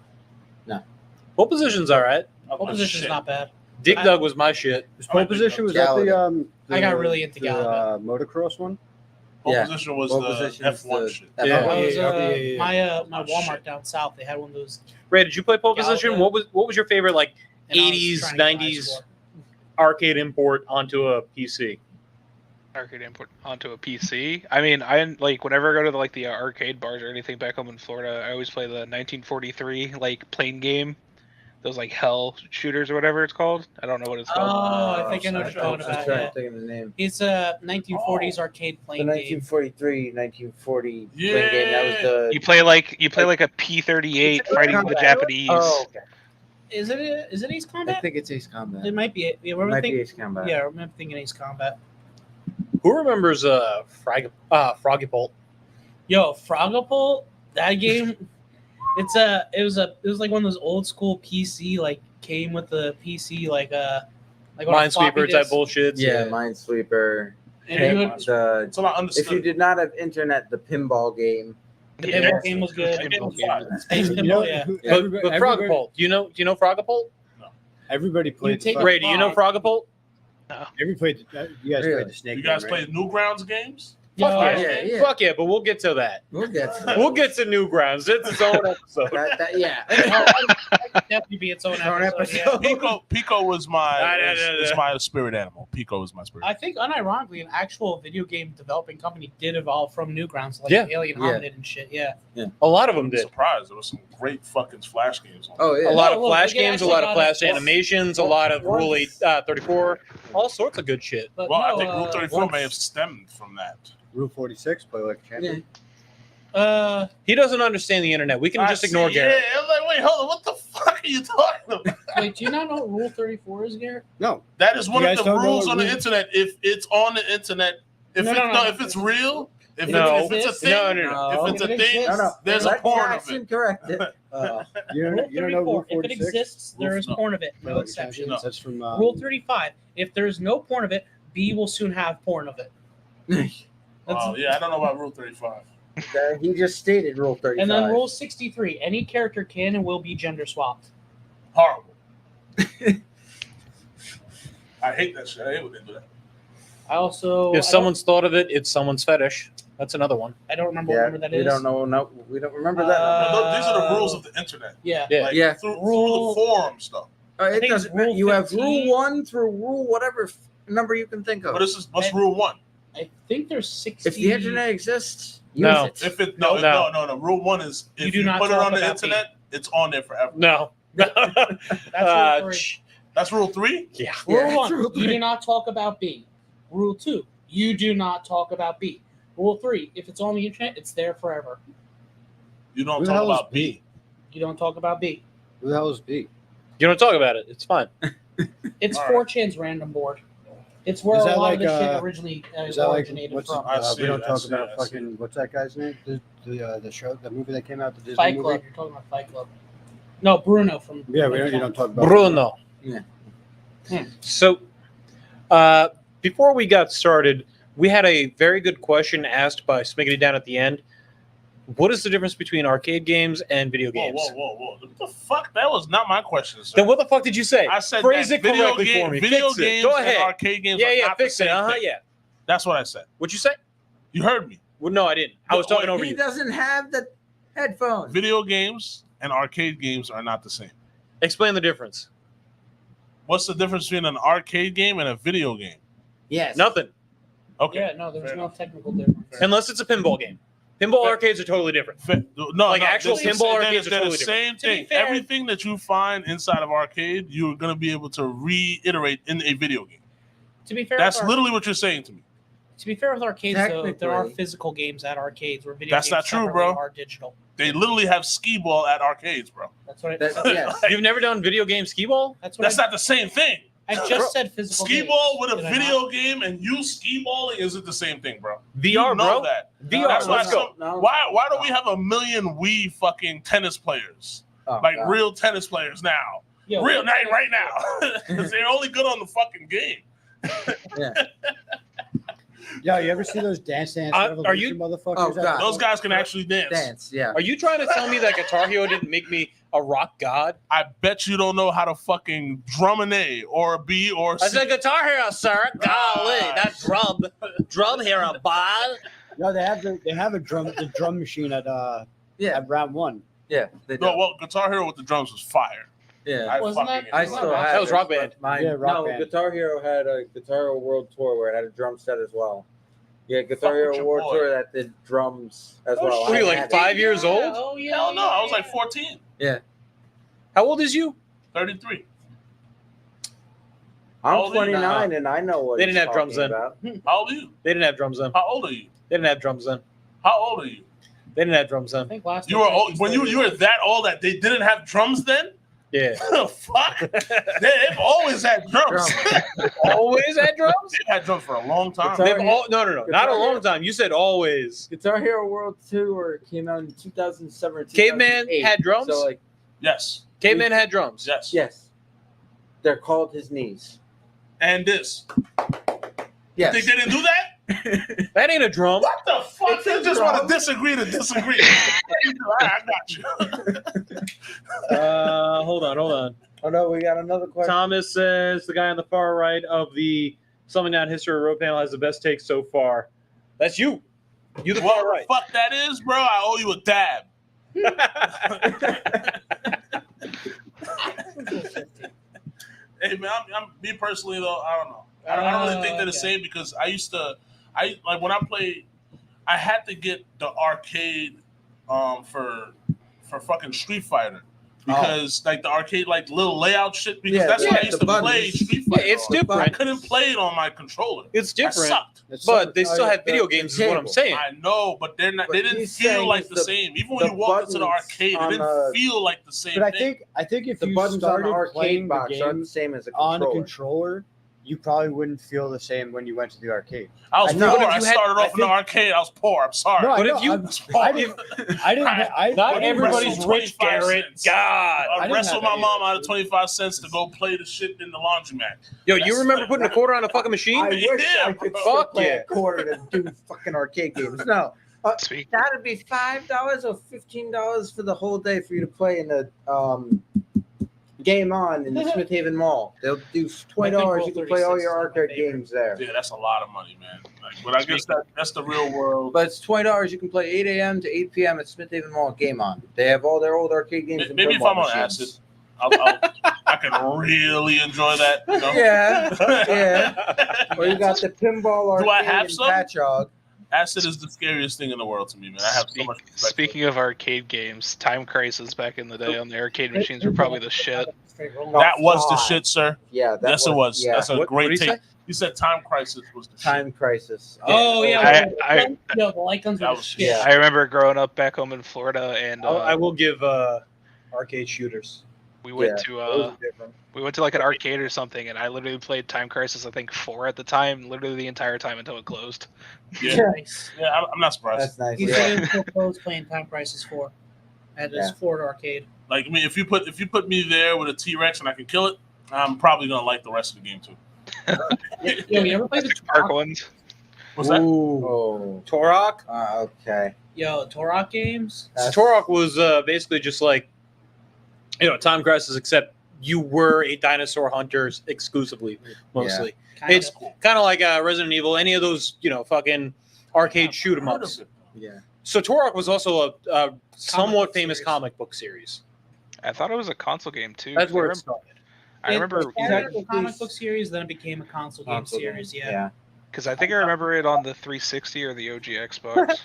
Pole position's all right. Pole position's not bad. Dig I- Dug was my shit. His I pole like position was Galaga. that I got really into the Galaga. motocross one. Pole Yeah. position was Pole the position's F1 the- shit. F1. Yeah. That was, yeah. my Oh, Walmart shit. down south. They had one of those. Ray, did you play pole Galaga. position? What was your favorite like and I was 80s, trying to get high 90s score. arcade import onto a PC? Arcade input onto a PC. I mean, I like whenever I go to the arcade bars or anything back home in Florida, I always play the 1943 plane game. Those hell shooters or whatever it's called. I don't know what it's called. Oh, I think I know what you're talking I was about. trying Yeah. to think of the name. It's a 1940s arcade The playing game. 1943, 1940 Yeah. playing game. That was the. You play like a P-38 fighting the Japanese. Oh, okay. Is it Ace I Combat? think it's Ace Combat. It might be. Yeah, It we're might be thinking. Ace Combat. Yeah, I remember thinking Ace Combat. Who remembers Froggy Bolt? Yo, Frogapult, that game. It was like one of those old school PC came with the PC on a floppy Minesweeper type disk. bullshit. Yeah, Minesweeper. And you would- The, It's a lot if you understood. did not have internet, the pinball game. the Yeah. pinball game was good. Pinball game. Space You Pinball, know, yeah. But Frogapult, do you know Frogapult? Everybody played. take the, Ray, do you know Frogapult? every played. You guys Really? played the snake. You guys game, play right? Newgrounds games? Fuck Yo, yeah. yeah. Fuck yeah, but we'll get to that. We'll get to that. We'll get to Newgrounds. It's its own episode. Yeah. That could definitely be its own Its own episode. Yeah. Pico was my No. is my spirit animal. Pico is my spirit. I think, unironically, an actual video game developing company did evolve from Newgrounds, Yeah. Alien Yeah. Hominid and shit. Yeah. A lot of them I'm did. surprised. There was some great fucking Flash games on. Oh yeah. A lot No, of look, Flash we can games, a actually lot of got Flash it. animations, a lot of Rule 34, all sorts of good shit. But Well, no, I think Rule 34 once- may have stemmed from that. Rule 46. Play like a champion. He doesn't understand the internet. We can just ignore Garrett. Yeah, I'm like, wait, hold on. What the fuck are you talking about? Wait, do you not know what Rule 34 is, Garrett? No. That is one You of guys the don't know rules what on the rule- internet. If it's on the internet, if it's real, if No. it's a thing, No. if it's a If it thing, exists, No. there's a Let porn of Jackson it. correct it. You Rule don't know Rule 34. If it 46? exists, there is No. porn of it. Play No like a exceptions. champion? That's from Rule 35. If there is no porn of it, B will soon have porn of it. Oh yeah, I don't know about Rule 35. He just stated Rule 35. And then Rule 63. Any character can and will be gender swapped. Horrible. I hate that shit. I hate when they do that. I also. If someone's thought of it, it's someone's fetish. That's another one. I don't remember Yeah, what number that is. we don't know. No, we don't remember that. But these are the rules of the internet. Yeah. Yeah. Like, Yeah. through Rule- the forum stuff. It think it's doesn't matter. Rule You have 15. Rule 1 through Rule whatever number you can think of. But this is what's And- Rule 1. I think there's 60. If the internet exists, use No. it. If it No. no. Rule 1 is You if do you not put it talk on the about internet, it's on there forever. No. That's Rule 3. That's Rule 3. Yeah. Rule Yeah, 1, Rule you 3. do not talk about B. Rule 2, you do not talk about B. Rule 3, if it's on the internet, it's there forever. You don't Who the talk hell is about B. You don't talk about B. Who the hell is B? You don't talk about it. It's fine. It's All 4chan's random board. It's where Is a that lot like, of this shit uh, originally Is that like originated what's from. I see we don't it, I talk see about it, I see fucking what's that guy's name? The show, the movie that came out, the Disney Fight movie. Club. You're talking about Fight Club. No, Bruno from. Yeah, you don't talk about Bruno. Yeah. So, before we got started, we had a very good question asked by Smiggity down at the end. What is the difference between arcade games and video Whoa, games? whoa. What the fuck? That was not my question, sir. Then what the fuck did you say? I said Phrase that it correctly for me. Video Fix it. games Go and ahead. arcade games Yeah, are yeah, not the fix it. same thing. Yeah. That's what I said. What'd you say? You heard me. Well, no, I didn't. I was talking over He you. doesn't have the headphones. Video games and arcade games are not the same. Explain the difference. What's the difference between an arcade game and a video game? Yes. Nothing. Okay. Yeah, no, there's Fair no enough. technical difference. Unless it's a pinball game. Pinball arcades are totally different. No, Like actual this is- pinball they're- arcades are they're totally the same To be thing. fair- Everything that you find inside of arcade, you're gonna be able to reiterate in a video game. To be fair, That's with literally what you're saying to me. to be fair with arcades, though, there are Technically- physical games at arcades where video That's games not true, separately bro. are digital. They literally have skee ball at arcades, bro. That's what I. That, yes. You've never done video game skee ball? That's what That's I, not the same thing. I just said physical. Skee games. ball with a Did I video not? game and you skee balling isn't the same thing, bro. VR, You know bro. that. VR. That's why Let's go. Why do we have a million Wii fucking tennis players? Oh, Like God. real tennis players now. Yo, Real night right now. Because they're only good on the fucking game. Yeah, you ever see those Dance Dance Are Revolution you- motherfuckers? Oh, God. Those guys can actually dance. Dance. Yeah. Are you trying to tell me that Guitar Hero didn't make me a rock god? I bet you don't know how to fucking drum an A or a B or a I C. said Guitar Hero, sir. Golly, that drum hero, bod. No, they have the drum machine at Yeah. at round one. Yeah. They do. No, well, Guitar Hero with the drums was fire. Yeah. Wasn't fucking that- I enjoyed still it. have That was it, Rock but Band. mine- Yeah, Rock No, Band. Guitar Hero had a Guitar Hero World Tour where it had a drum set as well. Yeah, Guitar Fuck with Hero your World boy. Tour that did drums as Oh, well. shit. Were you I like had it. 5 years old? Oh yeah. Hell no, yeah, I was like yeah. 14, How old is you? 33. I'm How old are you 29 and I know what They he's didn't have drums talking then. about. How old are you? They didn't have drums then. How old are you? They didn't have drums then. How old are you? They didn't have drums I then. think last You I were checked, old, he's when you were that old that they didn't have drums then? Yeah. Fuck. They've always had drums. Always had drums? They've had drums for a long time. Guitar- They've all no, not a Guitar long Hero. time. You said always. Guitar Hero World Tour came out in 2007 or Caveman 2008. had drums? So like, Yes. Caveman had drums. Yes. yes. They're called his knees. And this. Yes. They didn't do that? That ain't a drum. What the fuck? It's You a just drum. want to disagree to disagree. All right, I got you. Hold on. Oh no, we got another question. Thomas says the guy on the far right of the Summing Down History Road panel has the best take so far. That's you. You the What far the right. fuck that is, bro? I owe you a dab. Hey man, I'm me personally though. I don't know. I don't really think they're the Okay. same because I like when I played, I had to get the arcade for fucking Street Fighter because like the arcade like little layout shit because Yeah, that's what I the used to play buttons. Street Yeah, Fighter. it's on. I different. couldn't play it on my controller. It's I different, sucked. but they still Oh, have video the games. Is what I'm table. saying. I know, but they're not. But They didn't he's feel saying like is the the- same. Even when the you walked into the buttons arcade, it on didn't the- feel like the same But I thing. think if The you buttons on started the arcade playing the box aren't the game same as a on a controller. controller, you probably wouldn't feel the same when you went to the arcade. I was I know, poor. but if I you had- started I off in the arcade. I was poor. I'm sorry. No, I But if know, you- I didn't. I Not When you everybody's wrestle rich, 25 Garrett. cents. God. I I didn't wrestled have my that mom either, out of dude. 25 cents to go play the shit in the laundromat. Yo, That's- you remember putting a quarter on a fucking machine? I wish Yeah, I could bro. still Fuck play yeah. a quarter to do fucking arcade games. No, Sweet. that'd be $5 or $15 for the whole day for you to play in the Game On in the Smith Haven Mall. They'll do $20. You can play all your arcade games there. Yeah, that's a lot of money, man. Like, but I guess that's the real world. But it's $20. You can play 8 a.m. to 8 p.m. at Smith Haven Mall Game On. They have all their old arcade games. and Maybe if pinball I'm on machines. acid, I can really enjoy that. You know? Yeah, yeah. Or you got the pinball arcade Do I have in some? Patchogue. Acid is the scariest thing in the world to me, man. I have so much respect for it. Speaking of arcade games, Time Crisis back in the day on the arcade machines were probably the shit. Straight rolling. That was the God. shit, sir. Yeah, that Yes, it was. Yeah, That's a What great did he take. say? You said Time Crisis was the shit. Time Crisis. Oh yeah, I- yo, the light guns That were the was- shit. yeah. I remember growing up back home in Florida, and I will give arcade shooters. we went Yeah, to those are different. we went to like an arcade or something, and I literally played Time Crisis. I think 4 at the time, literally the entire time until it closed. Yeah, Nice. yeah. I'm not surprised. That's nice. He's Yeah. getting so close playing Time Crisis 4 at his Yeah. Ford arcade. Like, I mean, if you put me there with a T-Rex and I can kill it, I'm probably gonna like the rest of the game too. Yo, you ever played the Dark Turok? ones. What's that? Oh, Turok? okay. Yo, Turok games? That's- Turok was basically just like, Time Crisis, except you were a dinosaur hunter exclusively, mostly. Kinda. It's kind of like Resident Evil, any of those, arcade shoot 'em Heard ups. of it. Yeah. So Turok was also a somewhat book famous series. comic book series. I thought it was a console game too. That's 'cause where it started. I remember It started as a Yeah. comic book series, then it became a console game Console game. series. Yeah. because I think I remember it on the 360 or the OG Xbox.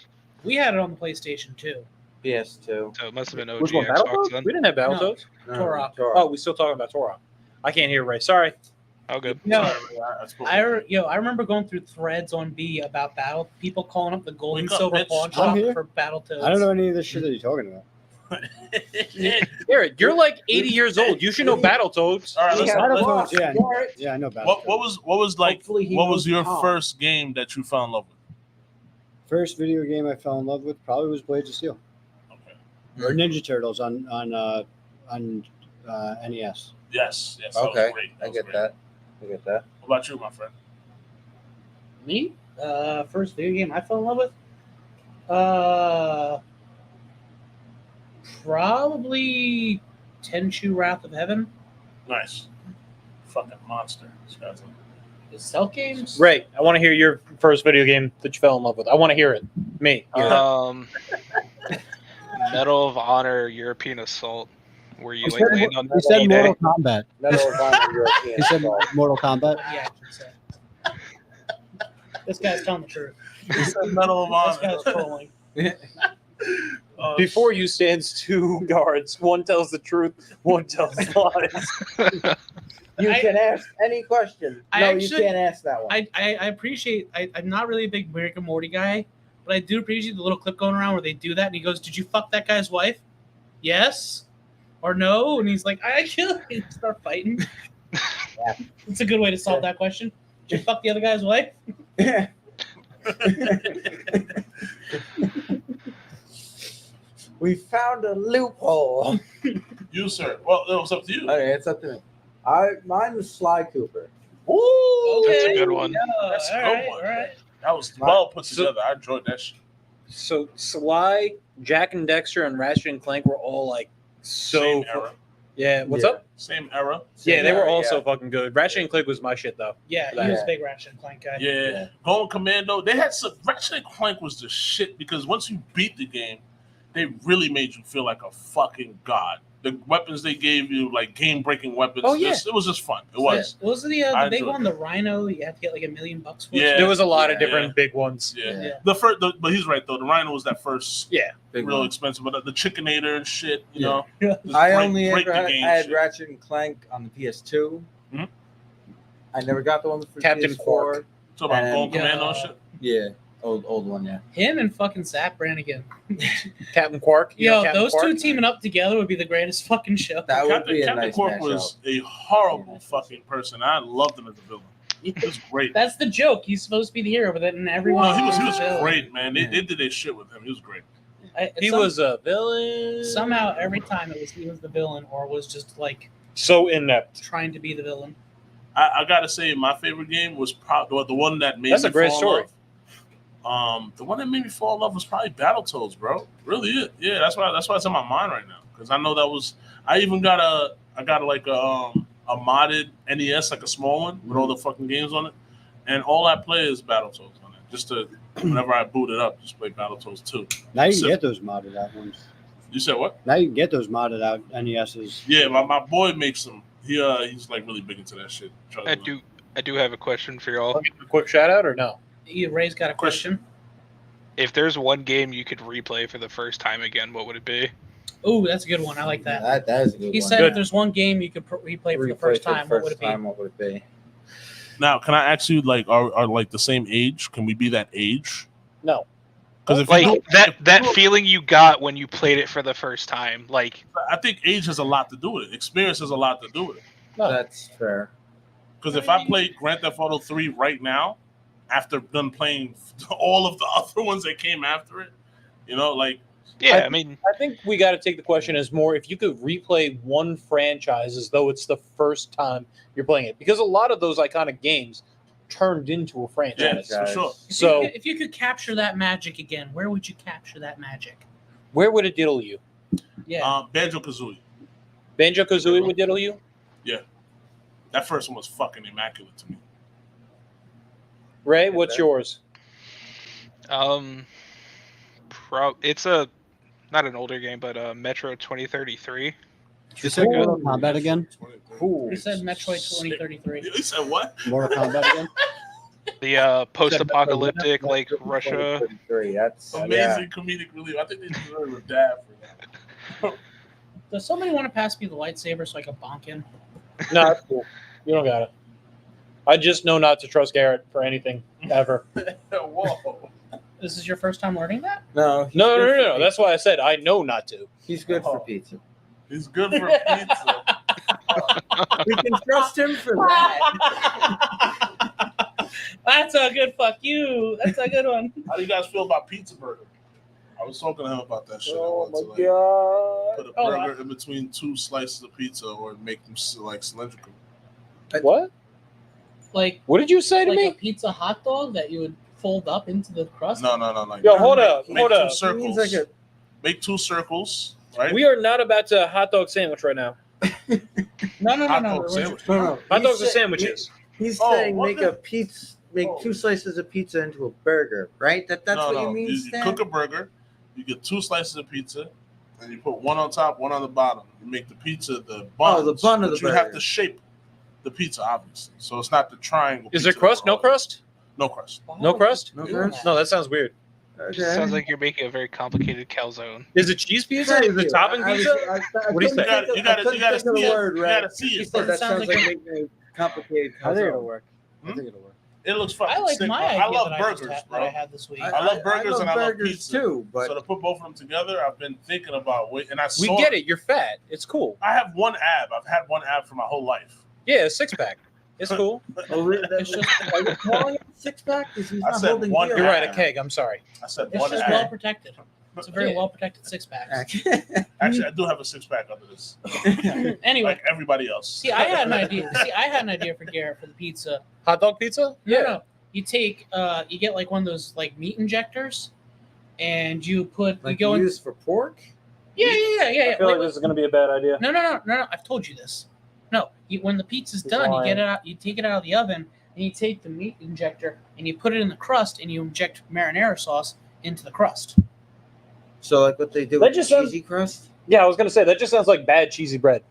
We had it on the PlayStation too. PS2. So it must have been OG Which one? Xbox Battletoads? then. We didn't have Battletoads. Turok. Oh, we still talking about Turok. I can't hear right. Sorry. Oh, good. No, I spoke- I remember going through threads on B about people calling up the gold and Wake up, silver bitch. pawn I'm shop here. for Battletoads. I don't know any of this shit that you're talking about. Garrett, you're like 80 years old. You should know Battletoads. All right, let's, Yeah. let's- Battletoads, yeah, I know Battletoads. what was like? Hopefully he What knows was your Tom. first game that you fell in love with? First video game I fell in love with probably was Blades of Steel Okay. or Ninja Turtles on NES. Yes. That was Okay, great. I was get great. that. I get that. What about you, my friend? Me? First video game I fell in love with? Probably Tenchu Wrath of Heaven. Nice. Fucking monster. This guy's a- The stealth games. Ray, I want to hear your first video game that you fell in love with. I want to hear it. Me. Hear it. Medal of Honor European Assault, where you He like said, land on he said D-Day. Mortal Kombat. Medal of Honor European. He said Assault. Mortal Kombat. What he actually said. This guy's telling the truth. He said Medal of This Honor. guy's trolling. Before you stands two guards. One tells the truth, one tells lies. You I- can ask any question. I No, actually- you can't ask that one. I appreciate. I'm not really a big Rick and Morty guy, but I do appreciate the little clip going around where they do that, and he goes, "Did you fuck that guy's wife? Yes or no?" And he's like, "I killed him." And start fighting. It's a good way to solve that question. Did you fuck the other guy's wife? We found a loophole. You, sir. Well, it was up to you. Okay, it's up to me. Mine was Sly Cooper. Ooh, That's a good one. That's a all good right, one. all right. That was well put So- together. I enjoyed that shit. So Sly, Jack and Dexter, and Ratchet and Clank were all like so. Same era. Yeah. What's Yeah. up? Same era. Yeah, they were all Yeah. so fucking good. Ratchet and Clank was my shit though. Yeah, he Yeah. was a big Ratchet and Clank guy. Yeah. Yeah. Going Commando. They had some. Ratchet and Clank was the shit because once you beat the game, they really made you feel like a fucking god. The weapons they gave you, like game-breaking weapons. Oh, yeah. It was just fun. It was. Was it I the big enjoyed one, the Rhino? You had to get like $1 million for. Yeah. There was a lot of Yeah. different big ones. Yeah. Yeah. The first, but he's right though. The Rhino was that first Yeah. Big real one. expensive, but the Chickinator and shit. You Yeah. know. Yeah. Just I break- only break ever the had, game I had shit. Ratchet and Clank on the PS2. Mhm. I never got the one for Captain PS4. Quark. Talk about And- Going Commando and Yeah. shit. Yeah, old one. Yeah. Him and fucking Zach Brannigan. Captain Quark. You know Yo, Captain those Quark? two teaming up together would be the greatest fucking show. That would Captain, be a Captain nice Quark matchup. was a horrible fucking person. I loved him as a villain. He was great. That's the joke. He's supposed to be the hero, but then everyone. No, he was the villain. great, man. They did their shit with him. He was great. He was a villain. somehow every time he was the villain or was just like so inept. trying to be the villain. I gotta say, my favorite game was probably the one that made That's me a great fall story. in love. The one that made me fall in love was probably Battletoads, bro. Really, it. Yeah, that's why it's in my mind right now because I know that was. I even got a modded NES, like a small one with all the fucking games on it, and all I play is Battletoads on it. Just to whenever I boot it up, just play Battletoads 2. Now you can So- get those modded out ones. You said what? Now you can get those modded out NESs. Yeah, my boy makes them. He's like really big into that shit. I do have a question for y'all. I'll give you a quick shout out or no? Ray's got a question. If there's one game you could replay for the first time again, what would it be? Oh, that's a good one. I like that. That is a good He one. said Good. if there's one game you could replay for the Replay first for the time, what would it first be? time, what would it be? Now, can I ask you, like, are like the same age? Can we be that age? No. Because if Like you do, that feeling you got when you played it for the first time. Like, I think age has a lot to do with it. Experience has a lot to do with it. No. That's fair. Because if I play Grand Theft Auto 3 right now, after done playing all of the other ones that came after it, you know, like, yeah, I mean, I think we got to take the question as more if you could replay one franchise as though it's the first time you're playing it, because a lot of those iconic games turned into a franchise. Yeah, for sure. So if you could capture that magic again, where would you capture that magic? where would it diddle you? Yeah. Banjo Kazooie. Banjo Kazooie would diddle you. That first one was fucking immaculate to me. Ray, what's yours? It's a not an older game, but Metro 2033. You said Mortal Kombat again? He said Metroid 2033. He said what? Mortal Kombat again? The post-apocalyptic like Russia. 33. That's Amazing comedic relief. I think they deserve a dab for that. Does somebody want to pass me the lightsaber so I can bonk him? No, that's cool. You don't got it. I just know not to trust Garrett for anything ever. Whoa. This is your first time learning that? No. he's No. good for That's why I said I know not to. pizza. He's good for pizza. He's good for pizza. We can trust him for that. That's a good fuck you. That's a good one. How do you guys feel about Pizza Burger? I was talking to him about that shit. Oh I my wanted to, god. put a burger in between two slices of pizza or make them like cylindrical. What? Like What did you say to like me? a pizza hot dog that you would fold up into the crust? No. Like, Yo, hold up. Make two He means circles. like a Make two circles, right? We are not about to hot dog sandwich right now. No. Hot dog sandwich. no. Hot He dogs are said- sandwiches. He's Oh, saying what make the- a pizza, make Oh. 2 slices of pizza into a burger, right? That's what you mean, You Stan? cook a burger, you get 2 slices of pizza, and you put one on top, one on the bottom. You make the pizza the bun. the bun of the but you have burger. to shape the pizza, obviously. So it's not the triangle. Is there pizza crust? No overall. crust? No crust. No crust? No Doing crust? No, that sounds weird. Okay. Sounds like you're making a very complicated calzone. Is it cheese pizza? Thank Is it you. topping I was- pizza? I What do you couldn't think? think of- You gotta I couldn't think of the word, You right? gotta see He it. said that Sounds sounds like like making a complicated I think it'll calzone. work. Hmm? I think it'll work. It looks fucking I like sick, my bro. idea I love that I burgers, just had, bro. that I had this week. I love burgers and I love burgers pizza. too, but So to put both of them together, I've been thinking about and I We saw get it. You're fat. It's cool. I have one ab. I've had one ab for my whole life. Yeah, a 6-pack. It's cool. It's just, are you calling it a 6-pack? Because he's I not said holding one. beer. You're right, a keg. I'm sorry. I said it's one just ab. well protected. It's a very Yeah. well protected 6-pack. Actually, I do have a 6-pack under this, Anyway, like everybody else. see, I had an idea for Garrett for the pizza. Hot dog pizza? No. You take, you get like one of those like meat injectors, and you put, Like you go in. used for pork? Yeah. I feel like this is going to be a bad idea. No. I've told you this. No, when the pizza's He's done, lying. you get it out. You take it out of the oven, and you take the meat injector and you put it in the crust, and you inject marinara sauce into the crust. So like what they do That with just cheesy crust? Yeah, I was going to say, that just sounds like bad cheesy bread.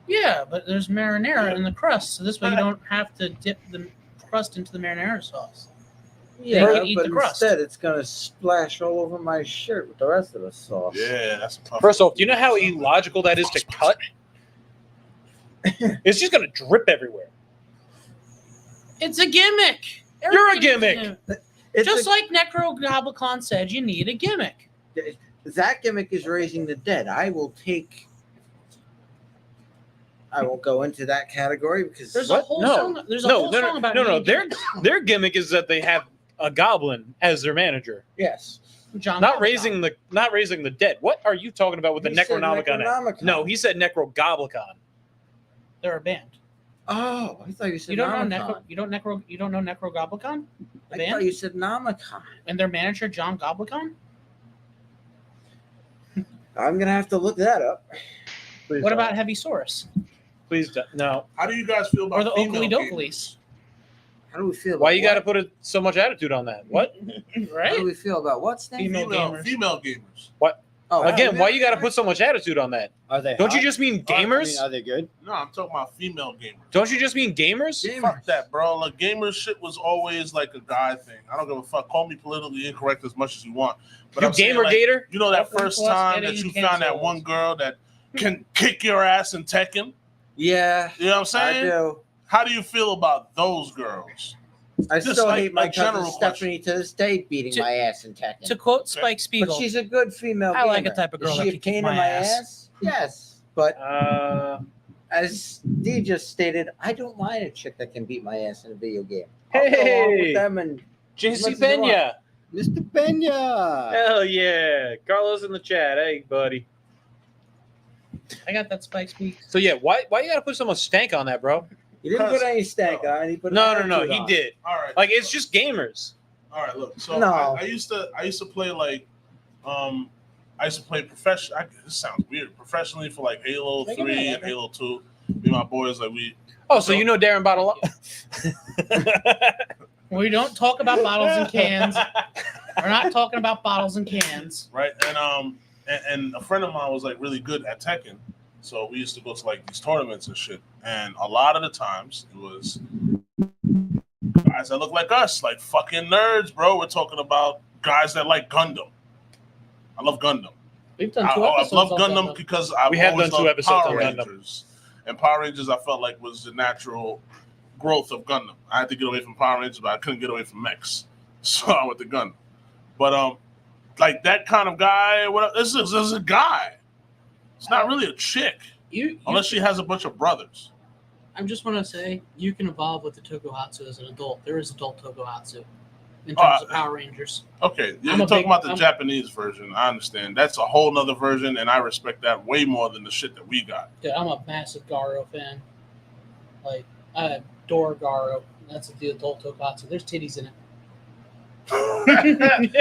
Yeah, but there's marinara in the crust, so this way you don't have to dip the crust into the marinara sauce. Yeah, you can eat but the crust. instead it's gonna splash all over my shirt with the rest of the sauce. Yeah, that's a tough. First off, do you know how illogical that is to cut? It's just going to drip everywhere. It's a gimmick. You're a Everything's gimmick. It's Just like Necro Goblicon said, you need a gimmick. that gimmick is raising the dead. I won't go into that category because There's What? a whole No. song. There's a whole song about needing Their gimmick is that they have a goblin as their manager, yes, John not Goblicon. raising the dead. What are you talking about with the He said Necronomicon? Necronomicon. No, he said Necrogoblicon. They're a band. Oh, I thought you said You don't know Nomicon. You don't know Necro Goblicon? The I band? thought you said Nomicon. And their manager John Goblicon? I'm gonna have to look that up. Please What don't. about Heavy Saurus? Please don't. No. How do you guys feel about Or the female Oakley gamers? Dokleys? How do we feel? Why about you got to what? put so much attitude on that? What? How do Right? we feel about what's name? Female gamers. Female gamers. Oh, Again, female why you got to gamers? put so much attitude on that? Are they? Don't you hot? just mean I mean, gamers? are they good? No, I'm talking about female gamers. Don't you just mean gamers? Gamers. Fuck that, bro. Like gamer shit was always like a guy thing. I don't give a fuck. Call me politically incorrect as much as you want. But You I'm saying, gamer like, gator? you know that Welcome first to us, time getting that you canceled. found that one girl that can kick your ass in Tekken? Yeah, You know what I'm I saying? do. How do you feel about those girls? I Just still like hate my a general cousin Stephanie to this day beating To- my ass in Tekken. To quote Spike But Spiegel, she's a good female. I like gamer. a type of girl Is that she can a kick pain my in my ass. ass? Yes, but as Dee just stated, I don't mind a chick that can beat my ass in a video game. I'll go along Hey! with them and JC Much as you want. Pena. Mr. Pena. Hell yeah. Carlos in the chat. Hey, buddy. I got that Spike Spiegel. So, yeah, why you got to put so much stank on that, bro? he didn't put any stank on. He put No, attitude he on. did. All right. Like, it's just gamers. All right, look. So No. I used to play like I used to play this sounds weird, professionally for like Halo 3 and Halo 2. Me and my boys, like we. Oh, so you know Darren Bottle? We don't talk about bottles and cans. We're not talking about bottles and cans. Right, and a friend of mine was like really good at Tekken, so we used to go to like these tournaments and shit. And a lot of the times it was guys that look like us, like fucking nerds, bro. We're talking about guys that like Gundam. I love Gundam. We've done 2 I've episodes. loved on Gundam because I've We have always done 2 loved episodes Power on Gundam. Rangers. And Power Rangers, I felt like was the natural growth of Gundam. I had to get away from Power Rangers, but I couldn't get away from mechs, so I went to Gundam. But like that kind of guy, this is a guy. It's not really a chick, unless she has a bunch of brothers. I just want to say, you can evolve with the Tokuhatsu as an adult. There is adult Tokuhatsu in Oh, terms of Power Rangers. Okay, you're I'm a talking big- about the I'm- Japanese version. I understand. That's a whole nother version, and I respect that way more than the shit that we got. Dude, I'm a massive Garo fan. Like, I adore Garo. That's the adult Tokusatsu. There's titties in it.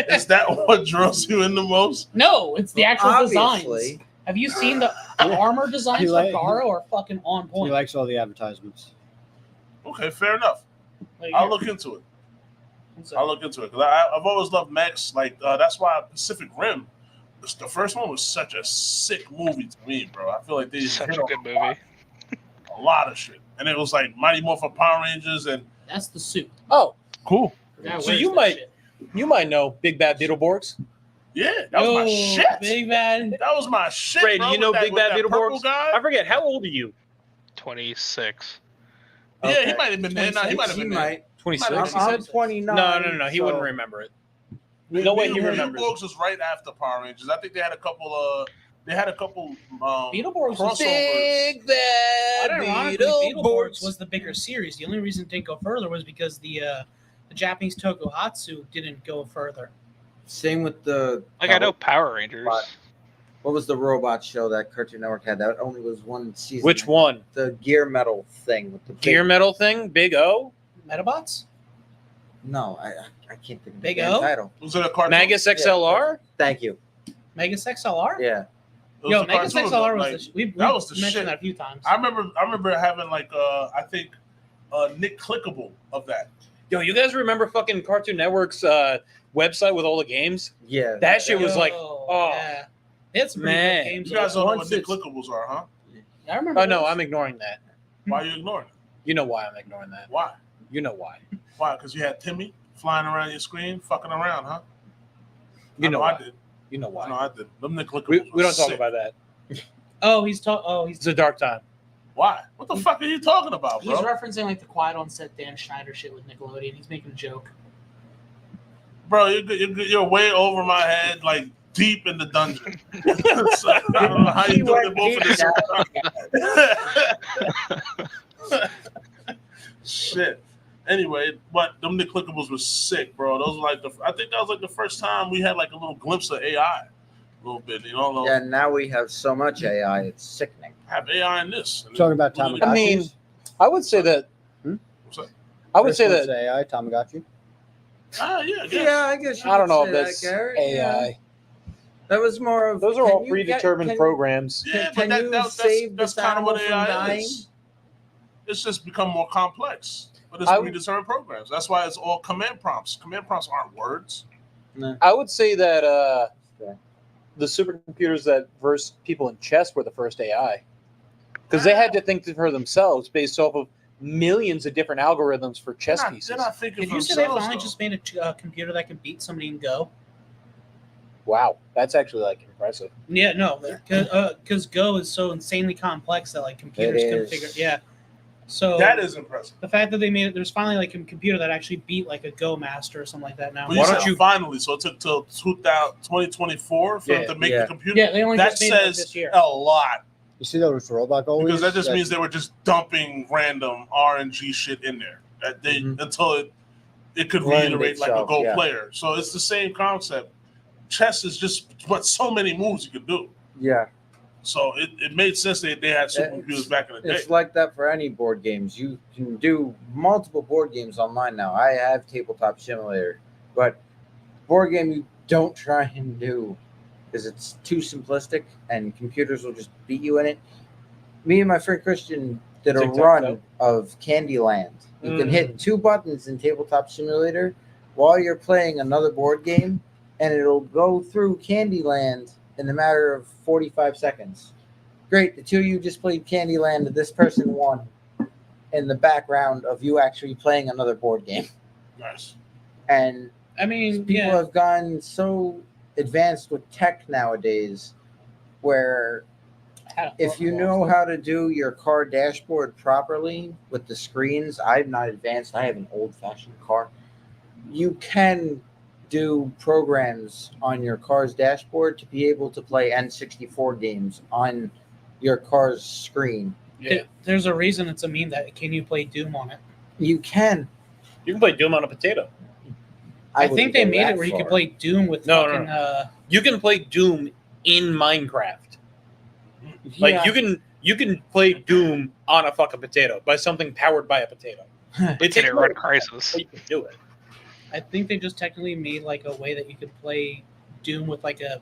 Is that what draws you in the most? No, it's the actual designs. Obviously. Have you seen the armor designs He for like- Garo are fucking on He point. likes all the advertisements. Okay, fair enough. Like, I'll here, look into it. what's I'll that? look into it because I've always loved mechs. Like that's why Pacific Rim, the first one was such a sick movie to me, bro. I feel like they Such hit a on good movie. a lot of shit, and it was like Mighty Morphin Power Rangers and That's the suit. Oh, cool. Guy So wears you that might- shit. you might know Big Bad Beetleborgs. Yeah, that was my Yo, shit. Big Bad. That was my shit. Ray, do bro, you know with Big with Bad that purple Beetleborgs? guy? I forget. How old are you? 26. Yeah, Okay. he might have been there. Nah, he might have He been there. might. 26. I'm- He I'm said? 29. No. He so- wouldn't remember it. No way he remembers. Beetleborgs was right after Power Rangers. I think they had a couple. Beetleborgs was crossovers. Bad Ironically, Beetleborgs was the bigger series. The only reason it didn't go further was because the Japanese Tokuhatsu didn't go further. Same with the. Like I know Power Rangers. What was the robot show that Cartoon Network had? That only was one season. Which one? The Gear Metal thing with the big- Gear Metal thing? Big O? Metabots? No, I can't think of Big the damn O? title. Was it a cartoon? Magus XLR? Thank you. Megas XLR? Yeah. It was Yo, a Megas cartoon, XLR was like, the we that was the mentioned shit. that a few times. I remember having like I think Nick Clickable of that. Yo, you guys remember fucking Cartoon Network's website with all the games? Yeah. That shit was Yo, like, oh, yeah. They had some pretty man. good games. You guys don't know what Once Nick it's- Clickables are, huh? I remember. Oh no, those. I'm ignoring that. Why are you ignoring it? You know why I'm ignoring that. Why? You know why. Why? Because you had Timmy flying around your screen, fucking around, huh? You I know I why. did. You know I know why. I did. Them Nick Clickables. We were don't talk sick. about that. He's It's a dark time. Why? What the fuck are you talking about, he's bro? referencing like the Quiet on Set Dan Schneider shit with Nickelodeon. He's making a joke. Bro, you're way over my head, like deep in the dungeon. So, I don't know how you do it both at the same time. Shit. Anyway, but them Nick Clickables was sick, bro. Those were like I think that was like the first time we had like a little glimpse of AI. A little bit, you know. Yeah, now we have so much AI, it's sickening. Have AI in this. And Talking about really- Tamagotchis. I mean, I would say that. What's that? I would First say one's that. AI Tamagotchi. Yeah, I guess. Yeah, I guess. You I don't could know say if that, that's Garrett. AI. Yeah. That was more of. Those are can all you predetermined can- programs. Yeah, Can but you that's save that's this kind of what animal from AI dying? is. It's just become more complex, but it's I- predetermined programs. That's why it's all command prompts. Command prompts aren't words. I would say that Yeah. the supercomputers that versed people in chess were the first AI, because they had to think for themselves based off of millions of different algorithms for chess pieces. They're not thinking Did for you say they themselves, finally though. just made a computer that can beat somebody in Go? Wow, that's actually like impressive. Yeah, no, because Go is so insanely complex that like computers It couldn't is. figure. Yeah, so That is impressive. the fact that they made it, there's finally like a computer that actually beat like a Go master or something like that now. But Why you don't said you- finally? So it took till 2024 for them Yeah, to make yeah. the computer. Yeah, they only That just made it like says this year. a lot You see those robot goalies? because that just means they were just dumping random RNG shit in there that they Mhm. until it could Learned reiterate like a itself, Go yeah. player. So it's the same concept. Chess is just but so many moves you could do. Yeah, So it made sense that they had supercomputers back in the day. it's like that for any board games. You can do multiple board games online now. I have Tabletop Simulator, but board game you don't try and do because it's too simplistic and computers will just beat you in it. me and my friend Christian did a TikTok, run though. of Candyland. You can Mm. hit 2 buttons in Tabletop Simulator while you're playing another board game, and it'll go through Candyland in a matter of 45 seconds. Great, the two of you just played Candyland, and this person won in the background of you actually playing another board game. Nice. And I mean, people have gone so advanced with tech nowadays where if you know how to do your car dashboard properly with the screens, I'm not advanced. I have an old-fashioned car. You can do programs on your car's dashboard to be able to play N64 games on your car's screen. Yeah. There's a reason it's a meme that can you play Doom on it? You can. You can play Doom on a potato. I think wouldn't they go made that it where you could far. play Doom with No, fucking. You can play Doom in Minecraft. Like Yeah. you can play Doom on a fucking potato by something powered by a potato. It Can takes it run Crisis? You can do it. I think they just technically made like a way that you could play Doom with like a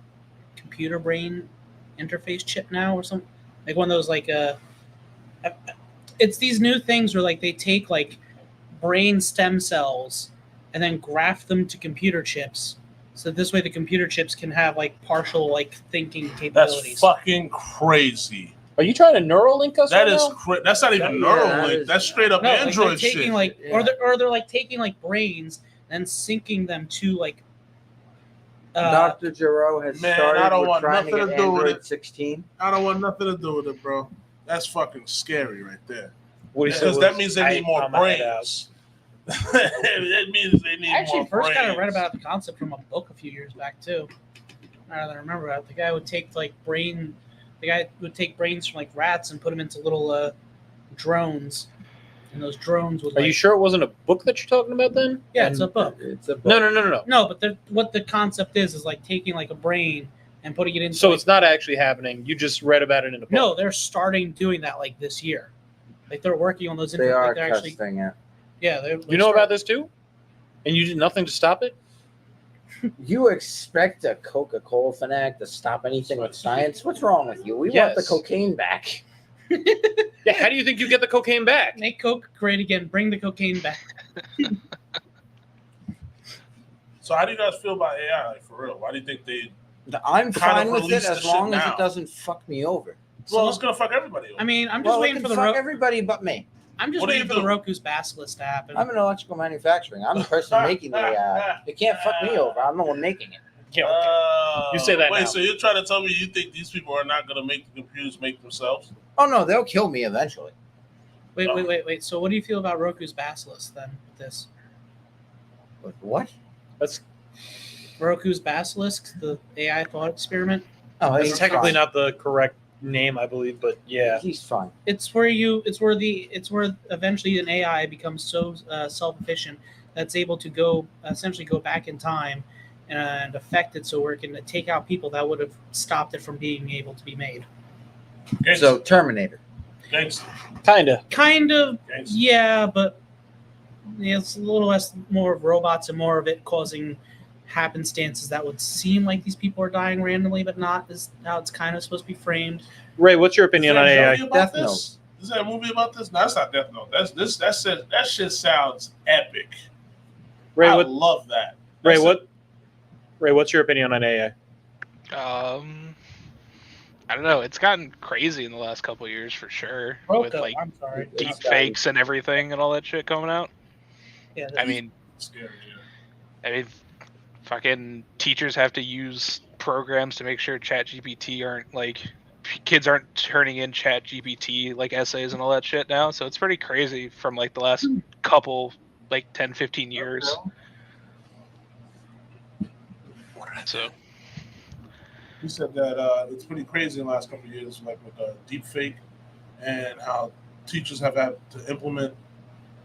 computer brain interface chip now or something. Like one of those like it's these new things where like they take like brain stem cells and then graft them to computer chips. So this way the computer chips can have like partial like thinking That's capabilities. fucking crazy. Are you trying to Neuralink us? That right is now? that's not even Yeah, Neuralink. that is- That's straight up No, like they're Android taking shit. like Yeah. or they're like taking like brains and syncing them to like Dr. Giro has Man, I started don't with want trying to nothing get to do with Android it. 16. I don't want nothing to do with it, bro. That's fucking scary right there. What he said Because was, that means they I need more found my head out. brains. That means they need I actually more first brains. kind of read about the concept from a book a few years back too. Now that I remember it, the guy would take brains from like rats and put them into little drones, and those drones would. Are you sure it wasn't a book that you're talking about then? Yeah, it's a book. It's a book. No. No, but what the concept is like taking like a brain and putting it into. So like, it's not actually happening. You just read about it in a book. no, they're starting doing that like this year. Like they're working on those. They are they're actually. testing it. Yeah, they're. You know about this too? And you did nothing to stop it? You expect a Coca-Cola fanatic to stop anything with science? What's wrong with you? We want the Yes. cocaine back. Yeah, how do you think you get the cocaine back? Make Coke great again. Bring the cocaine back. So how do you guys feel about AI? Like, for real? Why do you think they? I'm Kind fine of with it release the as shit long as now. it doesn't fuck me over. Well, it's gonna fuck everybody. Over. I mean, I'm just Well, it waiting can for the fuck everybody but me. I'm just What do waiting you for the do? Roku's Basilisk to happen. I'm in electrical manufacturing. I'm the person making the AI. It can't fuck me over. I'm the one making it. Yeah, okay. You say that Wait, now. so you're trying to tell me you think these people are not gonna make the computers make themselves? Oh no, they'll kill me eventually. Wait. So what do you feel about Roku's Basilisk then? With this But what? That's Roku's Basilisk, the AI thought experiment. Oh, that's technically not the correct name, I believe, but yeah. He's fine. It's where eventually an AI becomes so self-efficient that's able to essentially go back in time and affect it, so it can take out people that would have stopped it from being able to be made. So Terminator. Gangster. Kinda. Kind of, Gangster. yeah, but it's a little less more of robots and more of it causing happenstances that would seem like these people are dying randomly, but not is how it's kind of supposed to be framed. Ray, what's your opinion on Is there a AI? movie about Death this? Is there a movie about this? No, that's not Death Note. That shit sounds epic. Ray, I what? love that. Ray, That's what? Ray, what's your opinion on AI? I don't know. It's gotten crazy in the last couple of years for sure, with Roku, like I'm sorry. deep It's fakes and everything and all that shit coming out. Yeah, I mean, Scary, yeah. fucking teachers have to use programs to make sure ChatGPT aren't like kids aren't turning in ChatGPT like essays and all that shit now. So it's pretty crazy from like the last couple like 10, 15 years. So He said that it's pretty crazy in the last couple of years, like with deep fake and how teachers have had to implement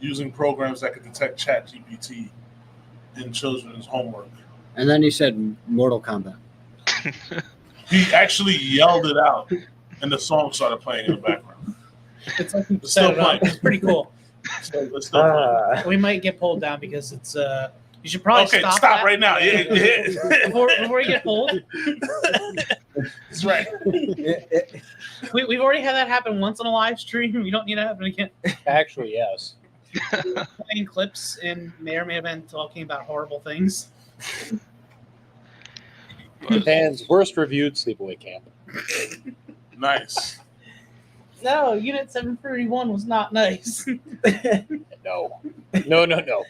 using programs that could detect ChatGPT in children's homework. And then he said Mortal Kombat. He actually yelled it out, and the song started playing in the background. it's like we It's still set it up. playing. It's pretty cool. So it's still playing. We might get pulled down because it's you should probably Okay, stop stop that right now. Yeah. before you get pulled. That's right. We've already had that happen once on a live stream. We don't need to happen again. Actually, yes. Playing clips and may or may have been talking about horrible things. Japan's worst reviewed sleepaway camp. Nice. No, Unit 731 was not nice. No. No. No.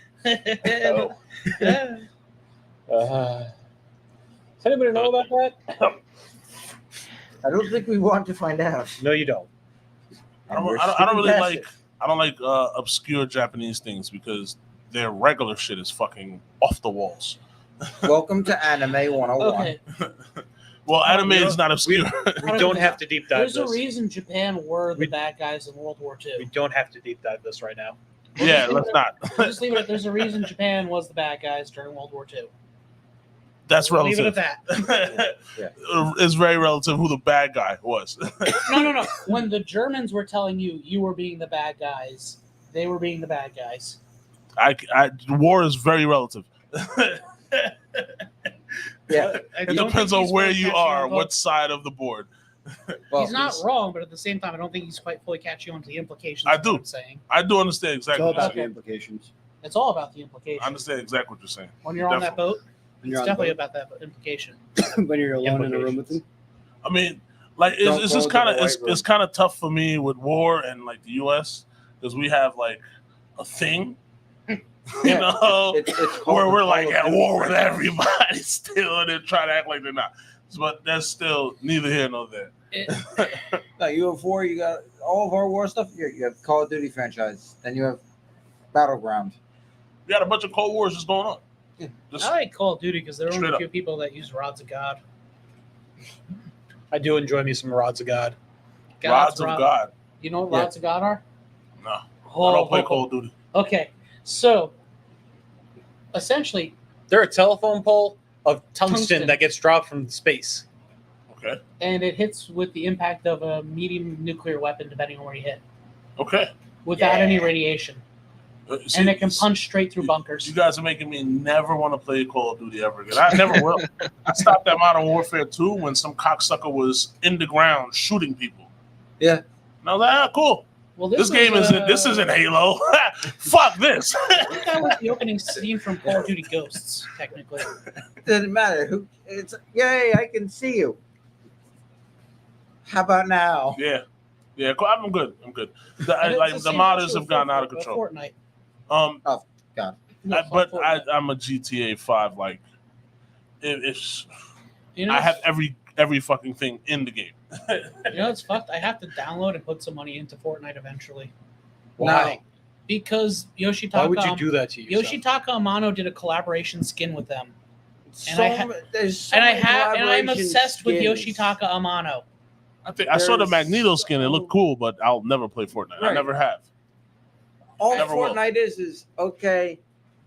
Does anybody know about that? I don't think we want to find out. No, you don't. I don't like obscure Japanese things because their regular shit is fucking off the walls. Welcome to Anime 101. Okay, Well, anime is not obscure. We don't have to deep dive there's this. a reason Japan were the bad guys in World War We II. don't have to deep dive this right now. Yeah, let's not. We'll just leave it at there's a reason Japan was the bad guys during World War II. That's Leave it relative. at that. It's very relative who the bad guy was. No. When the Germans were telling you were being the bad guys, they were being the bad guys. War is very relative. Yeah. I It don't depends think on he's where quite you catching are, on, what side of the board. Well, he's not wrong, but at the same time, I don't think he's quite fully catching on to the implications. I of do. what I'm saying. I do understand It's exactly all what you're about the saying. implications. It's all about the implications. I understand exactly what you're saying. When you're on that boat, When it's you're on the definitely boat. about that implication. When you're alone in a room with them. I mean, like Don't it's just go to kind of the it's, white room. it's kind of tough for me with war and like the U.S. because we have like a thing, you know, it's where we're called like the at Call of war Duty with franchise. everybody still, and then try to act like they're not. But that's still neither here nor there. No, you have war. You got all of our war stuff. You have Call of Duty franchise. Then you have Battleground. We got a bunch of Cold Wars just going on. Yeah. Just, I like Call of Duty because there are only Straight a up. few people that use rods of God. I do enjoy me some Rods of God. rods of God. You know what Yeah. rods of God are? No, I Oh, don't play Call of Duty. Okay, so essentially, They're a telephone pole of tungsten Tungsten. that gets dropped from space. Okay. and it hits with the impact of a medium nuclear weapon, depending on where you hit, Okay. without Yeah. any radiation, See, and it can punch straight through bunkers. You guys are making me never want to play Call of Duty ever again. I never will. I stopped at Modern Warfare 2 when some cocksucker was in the ground shooting people. Yeah. And I was like, ah, cool. Well, This game isn't. This isn't Halo. Fuck this. That was the opening scene from Call of Duty Ghosts, technically. It doesn't matter who. It's yay! I can see you. How about now? Yeah. I'm good. I'm good. And it's Like the the same modders also have gotten out of for control. Fortnite. I'm a GTA 5. Like, if You know, I have every fucking thing in the game. you know it's fucked. I have to download and put some money into Fortnite eventually Why? because Yoshitaka. Why would you do that to yourself? Yoshitaka Amano did a collaboration skin with them, So, I ha- there's so and many I'm collaboration obsessed with skins. Yoshitaka Amano. I saw the There's Magneto skin. It looked cool, but I'll never play Fortnite. I Right. never have. All Never will. Fortnite is okay.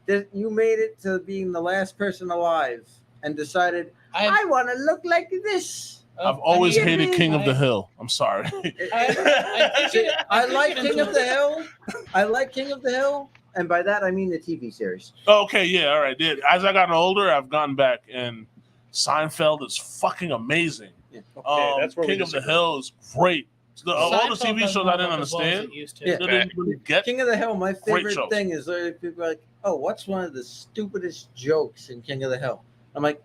That you made it to being the last person alive and decided I want to look like this. I've always I mean, hated King of the I- Hill. I'm sorry. I like King of the Hill. I like King of the Hill, and by that I mean the TV series. Okay, yeah, all right. As I gotten older, I've gone back, and Seinfeld is fucking amazing. Okay, that's where we King of the disagree. Hill is great. All the Seinfeld TV doesn't shows I hold didn't up as well as understand. it used to. Yeah. Didn't really get. King of the Hill. My favorite shows. thing is people are like, "Oh, what's one of the stupidest jokes in King of the Hill?" I'm like,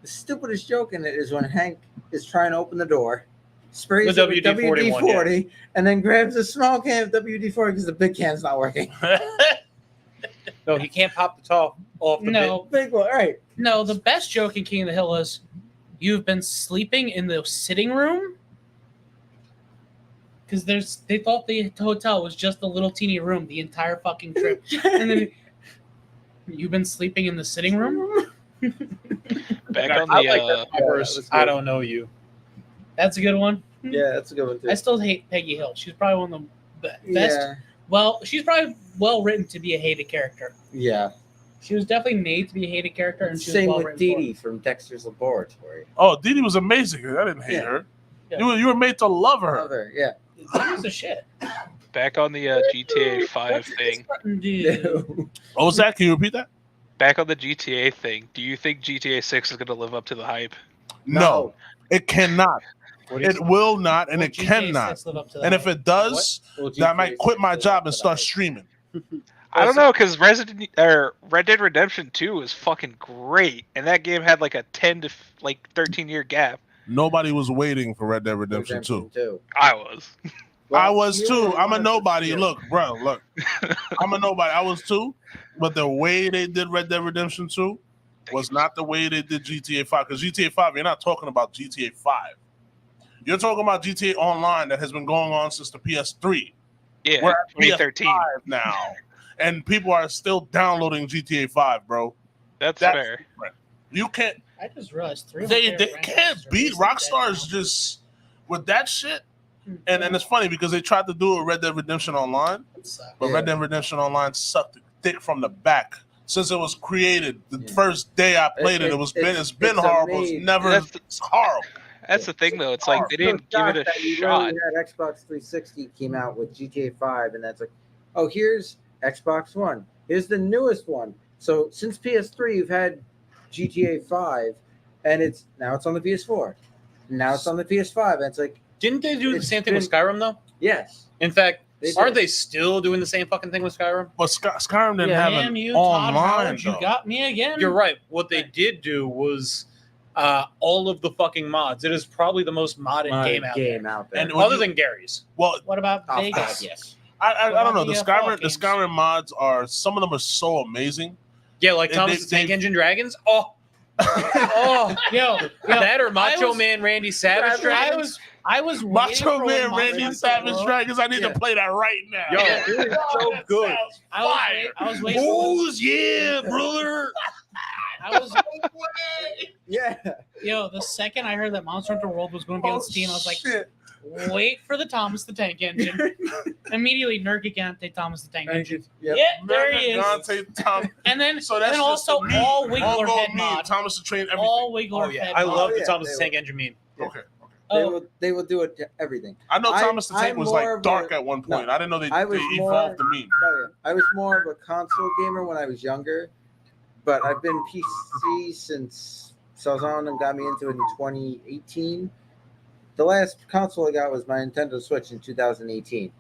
the stupidest joke in it is when Hank is trying to open the door, sprays The it with WD-40 one, WD-40, and then grabs a small can of WD-40 because the big can's not working. No, he can't pop the top off the No, Big one, all right? no. The best joke in King of the Hill is, "You've been sleeping in the sitting room." Because they thought the hotel was just a little teeny room the entire fucking trip, and then you've been sleeping in the sitting room. Back bit. on I the like that that verse. was I good. don't know you. That's a good one. Yeah, that's a good one too. I still hate Peggy Hill. She's probably one of the best. Yeah, Well, she's probably well written to be a hated character. yeah. She was definitely made to be a hated character, and she was Same well with written. Dee Dee from Dexter's Laboratory. Oh, Dee Dee was amazing. I didn't hate Yeah. her. Yeah. You were made to love her. Love her, yeah. That was a shit. back on the GTA 5 What's this thing. button do? What was that? Can you repeat that? Back on the GTA thing. Do you think GTA 6 is going to live up to the hype? No. It cannot. It will not, and Will it GTA cannot. 6 live up to that? And if it does, then I might quit my job and start streaming. I don't know, because Red Dead Redemption 2 was fucking great, and that game had like a 10 to 13 year gap. Nobody was waiting for Red Dead Redemption 2. I was. I was you too. were I'm a one of the nobody. few. Look, bro, look. I'm a nobody. I was too. But the way they did Red Dead Redemption 2 was not the way they did GTA 5. Because GTA 5, you're not talking about GTA 5. You're talking about GTA Online that has been going on since the PS3. Yeah, We're at 2013. PS5 now. And people are still downloading GTA 5. Bro. That's fair. Different. You can't. I just realized three. They can't beat Rockstar's just with that shit. And it's funny because they tried to do a Red Dead Redemption Online, but Red Dead Redemption Online sucked dick from the back. Since it was created, the first day I played it, it's been horrible. amazing. It's never it's horrible. That's the thing, though. It's like they didn't give it a shot. Had Xbox 360 came out with GTA 5, and that's like, oh, here's Xbox One. Here's the newest one. So since PS3, you've had GTA 5, and it's on the PS4. Now it's on the PS5, and it's like, Didn't they do the It's same thing with Skyrim though? yes. In fact, They aren't did. they still doing the same fucking thing with Skyrim? But Skyrim didn't have Damn an you, Todd online. Howard, you though. got me again. You're right. What they did do was all of the fucking mods. It is probably the most modded game out there. And Other than Gary's. well, What about Oh, Vegas? God, yes. I don't know. about The the Fallout Skyrim games? mods are some of them are so amazing. Yeah, like They- Thomas they- the Tank they- Engine Dragons. Oh, oh, Yo, that or Macho was- Man Randy Savage Dragons. I was waiting Macho for Man, when Randy Monster Savage World- Dragons. I need to play that right now. Yo, Yeah. it is so That good. sounds I was, fire. wait, I was waiting. For, Booze, yeah, brother. I was Yeah. yo. The second I heard that Monster Hunter World was going to be on Steam, I was like, shit. wait for the Thomas the Tank Engine. Immediately, Nergigante Thomas the Tank Engine. Yep. Yeah, there he is. Nergigante Tom. And then, So and that's then just also a meme. all Wiggler All head meme. mod. Thomas the Train. Everything. All Wiggler Oh yeah, head I mod. love the yeah, Thomas they the Tank Engine meme. Okay. They will do it to everything. I know I'm- Thomas the Tank I'm was more like of dark a- at one point. I didn't know they I was evolved the meme. I was more of a console gamer when I was younger, but I've been PC since Salzon got me into it in 2018. The last console I got was my Nintendo Switch in 2018.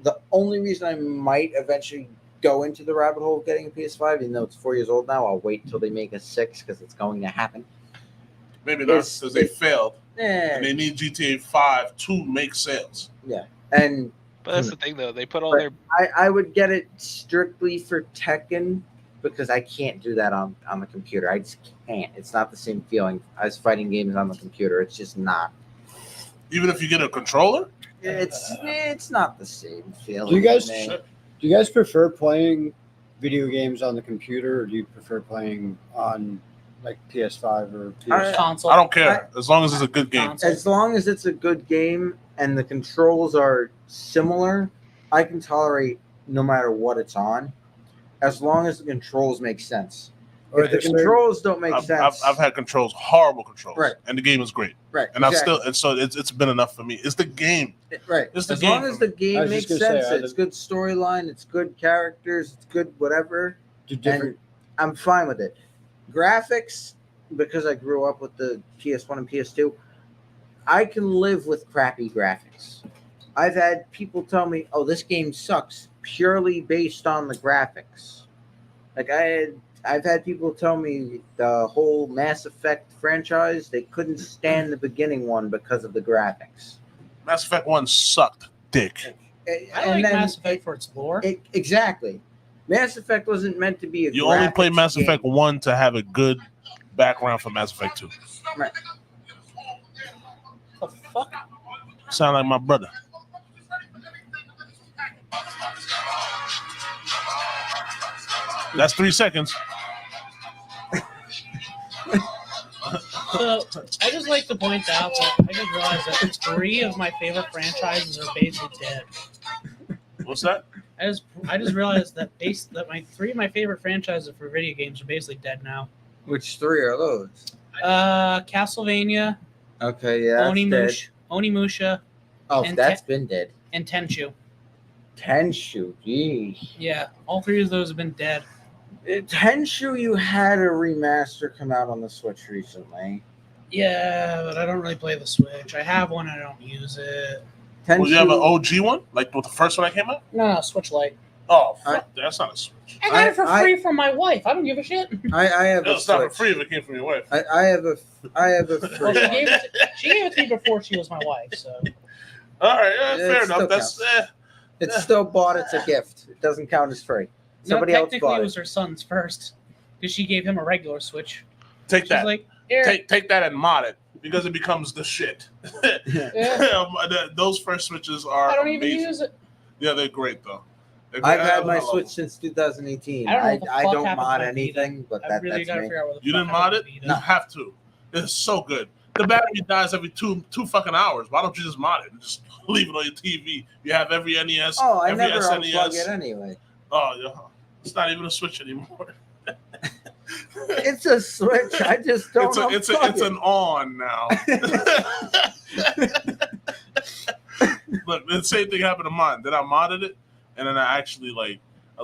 The only reason I might eventually go into the rabbit hole of getting a PS5, even though it's 4 years old now, I'll wait until they make a 6 because it's going to happen. Maybe not It's- because they failed and Eh, they need GTA 5 to make sales. and But that's the thing, though. They put all their I would get it strictly for Tekken because I can't do that on the computer. I just can't. It's not the same feeling as fighting games on the computer. It's just not. Even if you get a controller, It's not the same feeling. Do you guys man. do you guys prefer playing video games on the computer, or do you prefer playing on like PS5 or PS? Console. I don't care as long as it's a good game. Console. As long as it's a good game and the controls are similar, I can tolerate no matter what it's on, as long as the controls make sense. Or If the there's certain- controls don't make sense, I've had controls, horrible controls, Right. and the game is great. right, And I've exactly. still, and so it's been enough for me. It's the game. Right. It's the As game long for as the me. I game was makes just gonna sense, say, it's good storyline, it's good characters, it's good whatever, do different. and I'm fine with it. Graphics, because I grew up with the PS1 and PS2, I can live with crappy graphics. I've had people tell me, "Oh, this game sucks," purely based on the graphics. Like I've had people tell me the whole Mass Effect franchise, they couldn't stand the beginning one because of the graphics. Mass Effect 1 sucked dick. I like Mass Effect for its lore. Exactly. Mass Effect wasn't meant to be a You only play graphics Mass game. Effect 1 to have a good background for Mass Effect 2. Right. The fuck? Sound like my brother. That's 3 seconds. So I just like to point out that I just realized that 3 of my favorite franchises are basically dead. What's that? I just realized that my 3 of my favorite franchises for video games are basically dead now. Which 3 are those? Castlevania, Okay, yeah. That's dead. Onimusha, Oh, and that's been dead. and Tenchu. Tenshu, gee. Yeah, all 3 of those have been dead. Tenshu, you had a remaster come out on the Switch recently. Yeah, but I don't really play the Switch. I have one, I don't use it. Well, you have an OG one, like with the first one that came out. No, Switch Lite. Oh, fuck, that's not a Switch. I got it for free from my wife. I don't give a shit. I have a It's not for Switch. free if it came from your wife. I have a Well, free she one. gave it to me before she was my wife. So All right, Yeah, fair it still enough. That's It's still bought. It's a gift. It doesn't count as free. no, Somebody else technically bought it it. was her son's first because she gave him a regular Switch. take She's that. like, here. Take that and mod it because it becomes the shit. Yeah. Those first switches are I don't even amazing. use it. Yeah, they're great though. They're I've great. had my I love Switch them. since 2018. I don't know I, what the I fuck don't happened mod to my anything, but I really that's gotta me. figure out what the You fuck didn't mod it? happened to You Vita. have to. It's so good. The battery dies every two fucking hours. Why don't you just mod it and just leave it on your TV? You have every NES, Oh, I every never SNES. unplug it anyway. Oh, yeah. It's not even a Switch anymore. It's a Switch. I just don't it's unplug it. an on now. Look, the same thing happened to mine. Then I modded it, and then I actually I was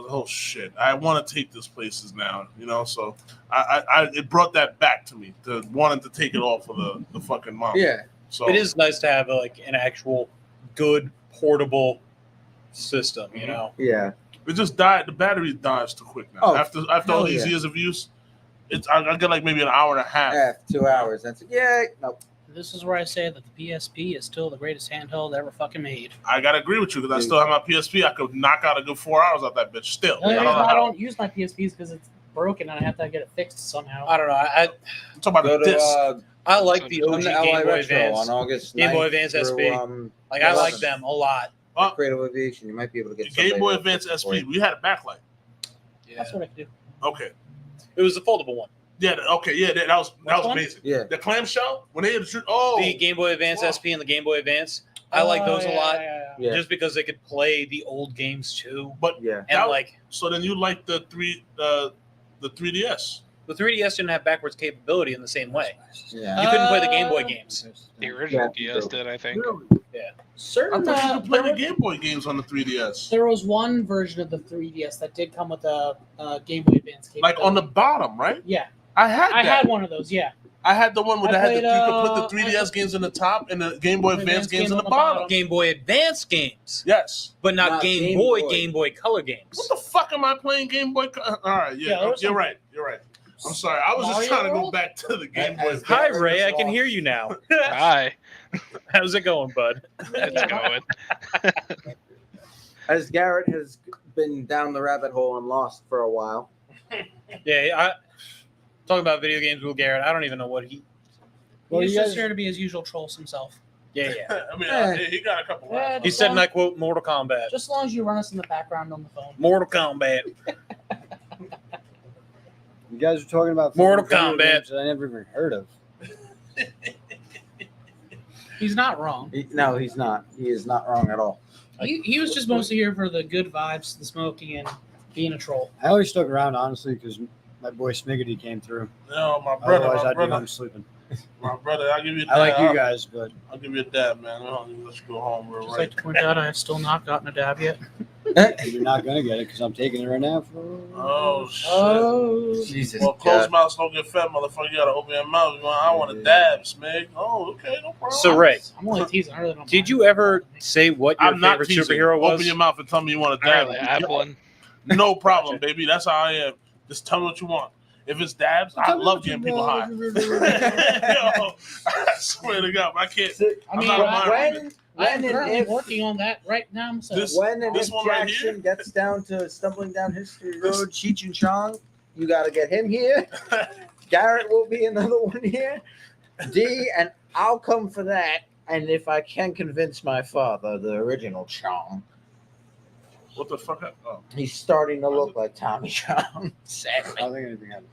like, oh shit, I want to take this places now, So I it brought that back to me, to wanting to take it off of the fucking mom. Yeah. So It is nice to have like an actual good portable system, you know. Yeah. it just died. The battery dies too quick now. Oh, After hell all these yeah. years of use, I get like maybe an hour and a half. Yeah, 2 hours. That's nope. This is where I say that the PSP is still the greatest handheld ever fucking made. I gotta agree with you because I still have my PSP. I could knock out a good 4 hours out that bitch still. The only I don't reason know I how. don't use my PSP is because it's broken and I have to get it fixed somehow. I don't know. I'm talking about Go the to disc. I like the come OG to Game LA Boy Retro Advance. on August 9th Game Boy Advance through, SP. Like I like 11th. them a lot. Creative Aviation. You might be able to get Game somebody Boy to Advance fix it for SP. you. We had a backlight. Yeah. That's what I can do. Okay. It was the foldable one. Yeah. Okay. Yeah. That was one? amazing. Yeah. The clamshell when they had to shoot. The Game Boy Advance Wow. SP and the Game Boy Advance. I like those a lot. Yeah. Just because they could play the old games too. But Yeah. And That- like so then you like the 3DS. the 3DS didn't have backwards capability in the same way. Yeah. You couldn't play the Game Boy games. The original Yeah, DS did, I think. Really? I Certain thought you could play there, the Game Boy games on the 3DS. there was one version of the 3DS that did come with a Game Boy Advance capability. Like on the bottom, right? Yeah, I had that. I had one of those. Yeah, I had the one where I they had played, you could put the I 3DS games in the top and the Game Boy Advance games in the bottom. Game Boy Advance games, Yes. but not Not Game Game Boy, Boy. Game Boy Color games. What the fuck am I playing Game Boy? All right, Yeah, yeah, there was you're some- right. You're right. I'm sorry. I was just Mario trying to go World? back to the Game Boy. Hi Advance. Ray, I can hear you now. Hi, How's it going, bud? it's going. As Garrett has been down the rabbit hole and lost for a while. Yeah, talking about video games with Garrett. I don't even know what he. Well, he's you just guys- here to be his usual troll himself. Yeah. I mean, he got a couple. Yeah, He said, and I quote, "Mortal Kombat." Just as long as you run us in the background on the phone. Mortal Kombat. You guys are talking about Mortal video Kombat. games that I never even heard of. He's not wrong. No, he's not. He is not wrong at all. He was just mostly here for the good vibes, the smoking, and being a troll. I always stuck around honestly because my boy Smiggity came through. No, my brother. Otherwise, My I'd be brother. home sleeping. My brother. I'll give you. A I like dab. you guys, but I'll give you a dab, man. Let's go home. We're Just right. like to point out, I have still not gotten a dab yet. you're not gonna get it because I'm taking it right now. Oh shit. Oh, Jesus. Well, closed mouths don't get fed, motherfucker. You gotta open your mouth. I want a dab, Smig. Oh, okay, no problem. So Ray, I'm only teasing. I really don't did mind. you ever say what your I'm not favorite teasing. superhero was? Open your mouth and tell me you want a I dab. really have one. No problem, baby. That's how I am. Just tell me what you want. If it's dabs, I love getting people high. Yo, I swear to God, I can't. I mean, I'm not a mind I'm when currently and if working on that right now myself. This- when and this if one right Jackson here? gets down to stumbling down history road, Cheech and Chong, you got to get him here. Garrett will be another one here. D, and I'll come for that. And if I can convince my father, the original Chong, What the fuck? Oh. he's starting to look like Tommy Chong. I Sadly. don't think anything happened.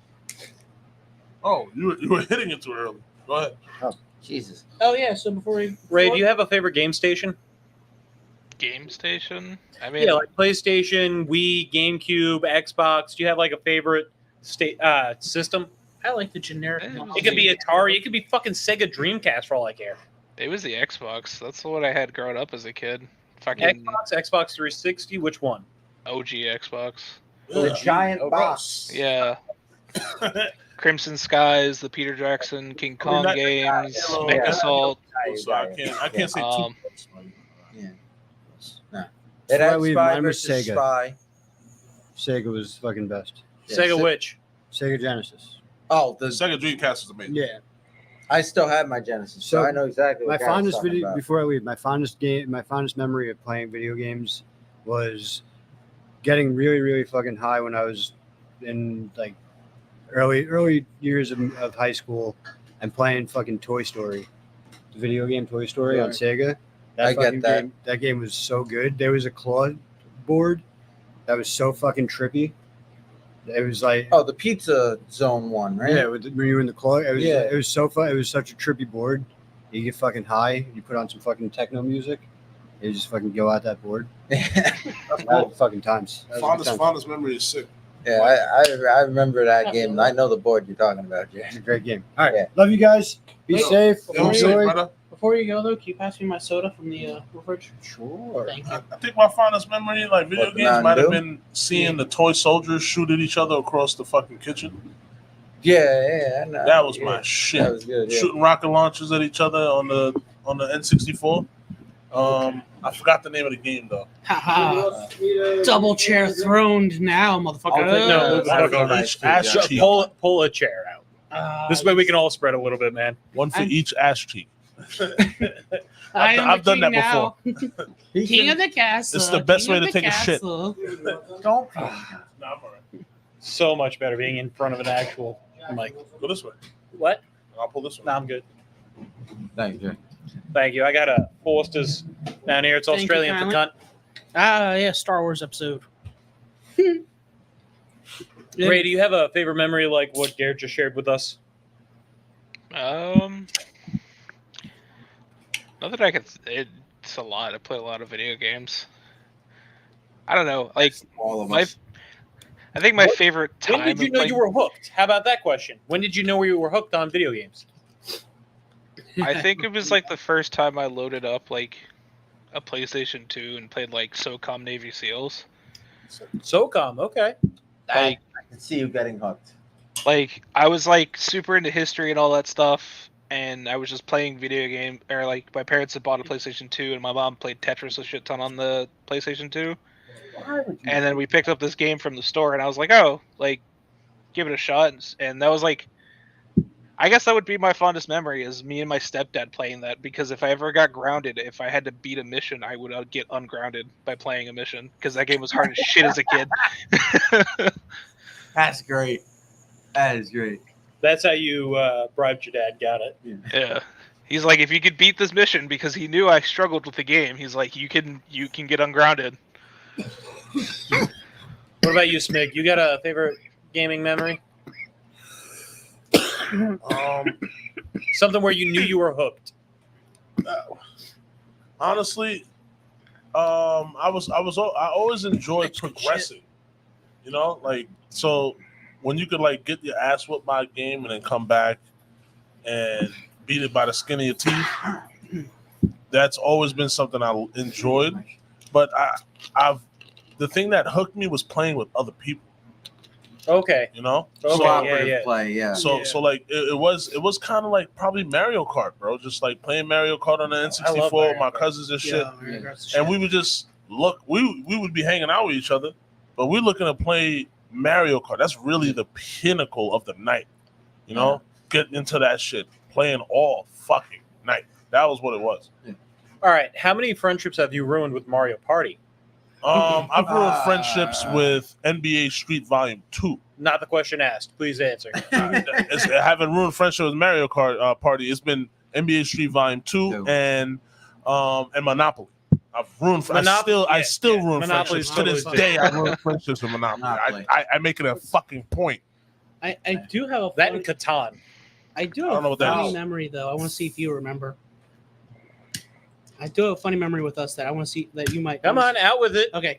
Oh, you were hitting it too early. Go ahead. Jesus. Oh yeah. So before we Ray, do you have a favorite game station? Game Station. I mean, Yeah, like PlayStation, Wii, GameCube, Xbox. Do you have like a favorite system? I like the generic. It ones. It could be Atari. It could be fucking Sega Dreamcast for all I care. it was the Xbox. That's what I had growing up as a kid. Fucking Xbox 360. Which one? OG Xbox. The giant Oh, box. Yeah. Crimson Skies, the Peter Jackson King Kong that- games, Halo, Mech yeah. Assault. So I can't say too Um, much. Yeah. No. Before It had I leave, Spy mine was versus Sega. Spy. Sega was fucking best. Yeah, Sega Se- which? Sega Genesis. Oh, the Sega Dreamcast is amazing. Yeah. I still have my Genesis, so So, I know exactly My what Garrett's fondest talking video about. before I leave, my fondest memory of playing video games was getting really, really fucking high when I was in like early years of high school and playing fucking Toy Story, the video game Toy Story on Right. Sega. I get fucking that. game. That game was so good. There was a claw board that was so fucking trippy. It was like Oh, the Pizza Zone one, right? yeah, when you were in the claw, it was Yeah. it was so fun. It was such a trippy board. You get fucking high. You put on some fucking techno music. You just fucking go out that board. Fucking times. That was a good time. Fondest memory is sick. Yeah, I remember that game. I know the board you're talking about, Jay. It's a great game. All right, Yeah. love you guys. Be Wait. safe. Yo, Enjoy. sick, brother. Before you go though, can you pass me my soda from the refrigerator? Sure. Thank you. I think my fondest memory, like video What, games, Mountain might have Dew? been seeing the toy soldiers shoot at each other across the fucking kitchen. Yeah, I know. That was Yeah. my That shit. was good. Yeah. Shooting rocket launchers at each other on the N64. I forgot the name of the game though. Haha. Double chair throned now, motherfucker. I'll take No, that. fuck on Nice each too, ass yeah. cheek. Pull a chair out. This way we can all spread a little bit, man. One for I'm- each ass cheek. I am I've the done that king now. He King can- of the castle. It's the best king way of to the take a shit. castle. Don't. Nah, I'm alright. So much better being in front of an actual mic. Go this way. What? I'll pull this one. No, I'm good. Thank you. Thank you. I got a Foster's down here. It's Thank you Australian for kindly. cunt. Yeah, Star Wars episode. Ray, do you have a favorite memory like what Garrett just shared with us? Not that I could. It's a lot. I play a lot of video games. I don't know. Like All of my, us. I think my favorite time. When did you of know playing- you were hooked? How about that question? When did you know you were hooked on video games? I think it was like the first time I loaded up like a PlayStation 2 and played like SOCOM Navy SEALs. SOCOM, okay. Like, I can see you getting hooked. like I was like super into history and all that stuff, and I was just playing video game, or like my parents had bought a PlayStation 2 and my mom played Tetris a shit ton on the PlayStation 2. And then we picked up this game from the store and I was like, oh, like give it a shot. And that was like, I guess that would be my fondest memory, is me and my stepdad playing that, because if I ever got grounded, if I had to beat a mission, I would get ungrounded by playing a mission, because that game was hard as shit as a kid. That's great. That is great. That's how you bribed your dad. Got it. Yeah. He's like, if you could beat this mission, because he knew I struggled with the game, he's like, you can get ungrounded. What about you, Smig? You got a favorite gaming memory? Something where you knew you were hooked. Honestly, I always enjoyed progressing. You know, like, so when you could like get your ass whooped by a game and then come back and beat it by the skin of your teeth, that's always been something I enjoyed. But the thing that hooked me was playing with other people. Okay. You know, Okay, so, yeah. Play, yeah. So like it was kind of like probably Mario Kart, bro. Just like playing Mario Kart on the I love N64 Mario with my Kart. cousins and shit. Yeah, And we would just we would be hanging out with each other, but we're looking to play Mario Kart. That's really the pinnacle of the night. You know, getting into that shit, playing all fucking night. That was what it was. All right. How many friendships have you ruined with Mario Party? I've ruined friendships with NBA Street Volume 2. Not the question asked. Please answer. I haven't ruined friendship with Mario Kart Party. It's been NBA Street Volume 2 and Monopoly. I've ruined. I still ruin Monopoly's friendships to this totally day. I ruin friendships with Monopoly. I make it a fucking point. I do have a That funny, and Catan. I do I don't have know a what that funny is. memory though. I want to see if you remember. I do have a funny memory with us that I want to see that you might. Come on, out with it. Okay.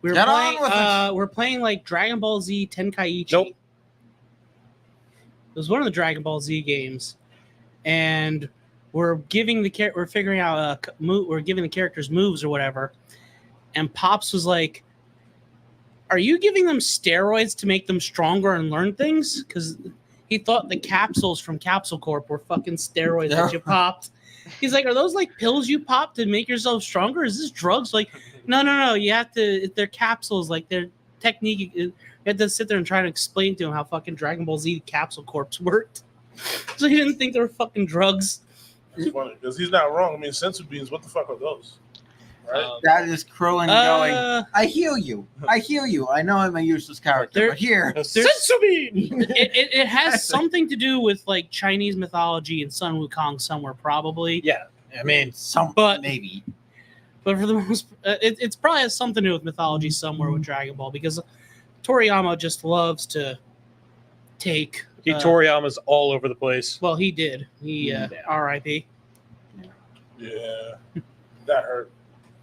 We were Get on playing. with it. We're playing like Dragon Ball Z Tenkaichi. Nope. It was one of the Dragon Ball Z games, and we're figuring out we're giving the characters moves or whatever, and Pops was like, "Are you giving them steroids to make them stronger and learn things?" Because he thought the capsules from Capsule Corp were fucking steroids that you popped. He's like, are those like pills you pop to make yourself stronger? Is this drugs? Like, no. You have to. They're capsules. Like their technique. You had to sit there and try to explain to him how fucking Dragon Ball Z Capsule Corps worked. So he didn't think they were fucking drugs. It's funny because he's not wrong. I mean, sensu beans. What the fuck are those? Right? That is Krillin going, I heal you. I know I'm a useless character, but here. It has something to do with like Chinese mythology and Sun Wukong somewhere, probably. Yeah, I mean, Maybe. But for the most, it's probably has something to do with mythology somewhere with Dragon Ball because Toriyama just loves to take. Toriyama's all over the place. Well, he did. He R.I.P. Yeah, that hurt.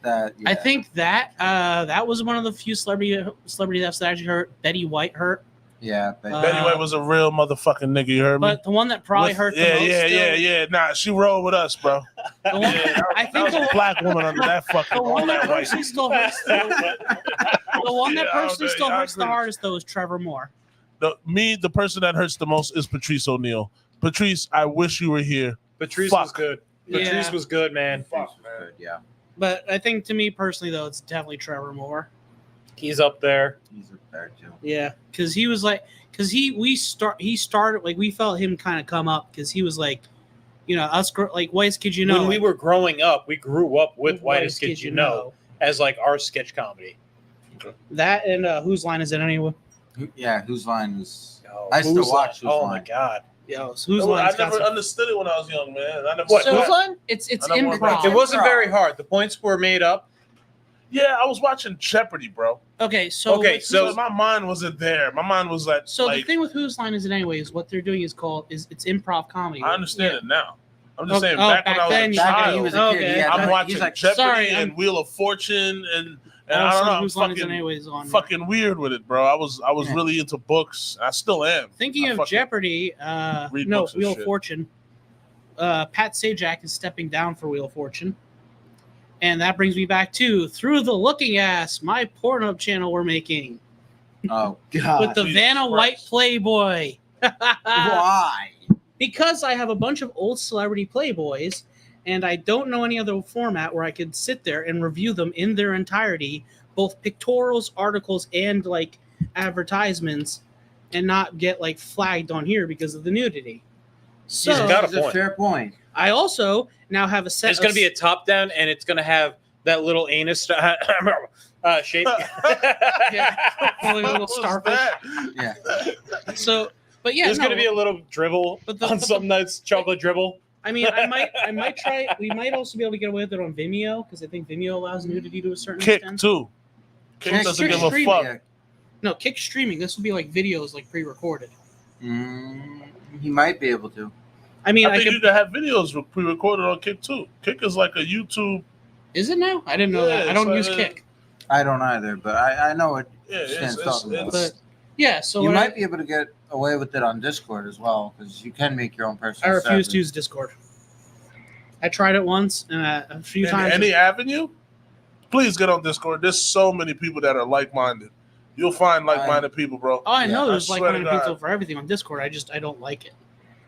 I think that was one of the few celebrity deaths that actually hurt. Betty White hurt. Yeah, Betty White was a real motherfucking nigga. You heard me? But the one that probably hurt the most. Yeah. Nah, she rolled with us, bro. I think that was a black woman under that fucking. The one that white. personally still hurts. The one that personally still hurts the hardest though is Trevor Moore. The person that hurts the most is Patrice O'Neal. Patrice, I wish you were here. Patrice was good. Patrice was good, man. Fuck, man. Yeah. But I think to me personally though, it's definitely Trevor Moore. He's up there. He's up there too. Yeah, because he was like, he started like we felt him kind of come up because he was like, you know, us like Whitest Kid You Know. When we were growing up, we grew up with Whitest Kid You Know as like our sketch comedy. That and Whose Line Is It Anyway? Yeah, Whose Line was. I still watch Whose Line. Oh my god. Yeah, Whose Line? I never understood it when I was young, man. What? So, Whose Line? It's never improv. It wasn't very hard. The points were made up. Yeah, I was watching Jeopardy, bro. Okay, so My mind wasn't there. My mind was like. So the thing with Whose Line Is It Anyway is what they're doing is it's improv comedy. I understand it now. I'm just saying back when I was a child, he was a kid, I'm watching Jeopardy sorry, and Wheel of Fortune and I Also, don't know. I'm Whose Line Is It Anyway is on. fucking weird with it, bro. I was really into books. I still am. Thinking of Jeopardy, read no, books and Wheel of shit. Fortune. Pat Sajak is stepping down for Wheel of Fortune. And that brings me back to Through the Looking Ass, my Pornhub channel we're making. Oh, God. With the Jesus Vanna Christ. White Playboy. Why? Because I have a bunch of old celebrity Playboys, and I don't know any other format where I could sit there and review them in their entirety, both pictorials, articles, and like advertisements, and not get like flagged on here because of the nudity. So He's got a That's a point. fair point. I also now have a set. It's going to be a top down, and it's going to have that little anus shape. Yeah, a little What was starfish. that? Yeah. So, but yeah, There's going to be a little dribble But on some nights, chocolate dribble. I mean, I might try. We might also be able to get away with it on Vimeo because I think Vimeo allows nudity to a certain Kick extent. too. Kick Kick doesn't give a streaming. fuck. Yeah. No, Kick streaming. This will be like videos, like pre-recorded. He might be able to. I mean, I think you can have videos pre-recorded on Kick too. Kick is like a YouTube. Is it now? I didn't know that. I don't use Kick. I don't either, but I know it Yeah, stands talking about. But yeah, so You what might be able to get away with it on Discord as well, because you can make your own I personal refuse to server. use Discord. I tried it once and a few times. Any avenue, please get on Discord. There's so many people that are like-minded. You'll find like-minded people, bro. Oh, I know Yeah, there's I like swear to minded people God. for everything on Discord. I don't like it.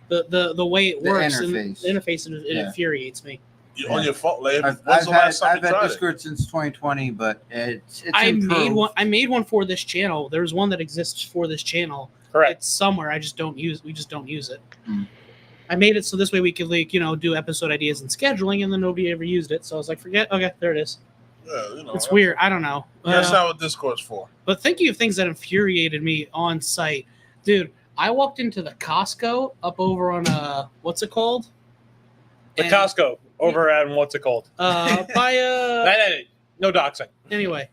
The way it The works and interface. the interface it Yeah. infuriates me. On your phone. Like, I've when's the last time had you tried it? Discord since 2020, but it's I improved. made one for this channel. There's one that exists for this channel. Correct. It's somewhere. We just don't use it. Mm. I made it so this way we could do episode ideas and scheduling, and then nobody ever used it. So I was like, forget. Okay, there it is. Yeah, It's weird. I don't know. That's not what Discord's for. But thinking of things that infuriated me on site, dude. I walked into the Costco up over on what's it called? The And, Costco over at what's it called? by No doxing. anyway.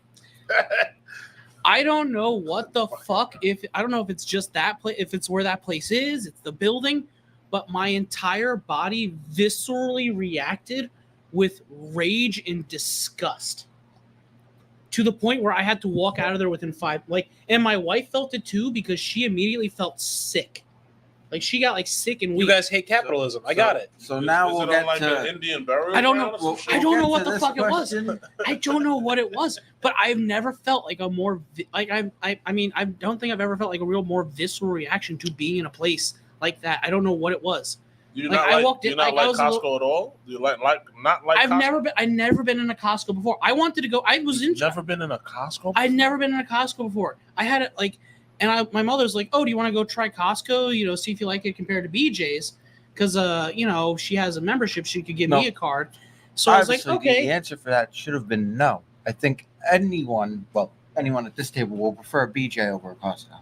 I don't know what the fuck I don't know if it's just that place, if it's where that place is, it's the building, but my entire body viscerally reacted with rage and disgust. To the point where I had to walk out of there within 5 and my wife felt it too because she immediately felt sick. Like she got like sick and weak. You guys hate capitalism. I got it. So now Is we'll it get on like an to. Indian burial I don't know. ground or some I shit? don't know get what to the this fuck it was. question. I don't know what it was, but I've never felt like a more I mean I don't think I've ever felt like a real more visceral reaction to being in a place like that. I don't know what it was. Do you Like, not I like, walked do in, you not like, I like was a Costco little- at all? Do you like not like Costco? I've never been in a Costco before. I wanted to go. I was in. Never been in a Costco? I'd never been in a Costco before. I had it like, and my mother's like, "Oh, do you want to go try Costco? You know, see if you like it compared to BJ's, because you know, she has a membership. She could give me a card." So I was like, Obviously, "Okay." The answer for that should have been no. I think anyone at this table will prefer a BJ over a Costco.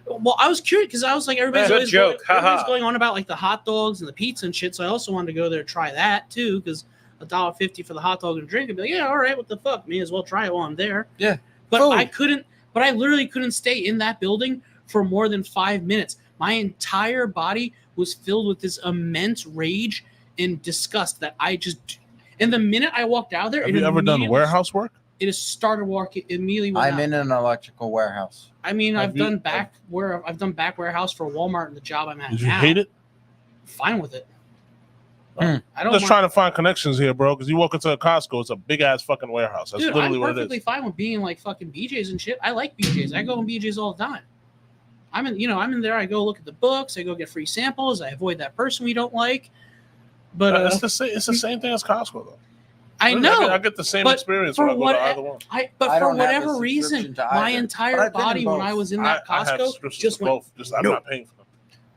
Well, I was curious because I was like, everybody's Good always joke. everybody's Haha. going on about like the hot dogs and the pizza and shit. So I also wanted to go there and try that too, because $1.50 for the hot dog and drink. I'd be like, yeah, all right, what the fuck? May as well try it while I'm there. Yeah. But Food. I literally couldn't stay in that building for more than 5 minutes. My entire body was filled with this immense rage and disgust that I just. And the minute I walked out there, Have you ever done warehouse work? It has started walking immediately. I'm in an electrical warehouse. I mean, Have I've you- done back warehouse for Walmart and the job I'm at Did you now. hate it? Fine with it. Hmm. I don't. Just mind- trying to find connections here, bro. Because you walk into a Costco, it's a big ass fucking warehouse. That's Dude, literally I'm what it perfectly is. fine with being like fucking BJ's and shit. I like BJ's. I go in BJ's all the time. I'm in there. I go look at the books. I go get free samples. I avoid that person we don't like. But It's the same thing as Costco, though. I know. I get the same but experience for when I go what- to either one. I for don't have a whatever reason, subscription to my either, but entire I've been in body when both. I was in that I have Costco subscriptions just to went. both. Just I'm not paying for them.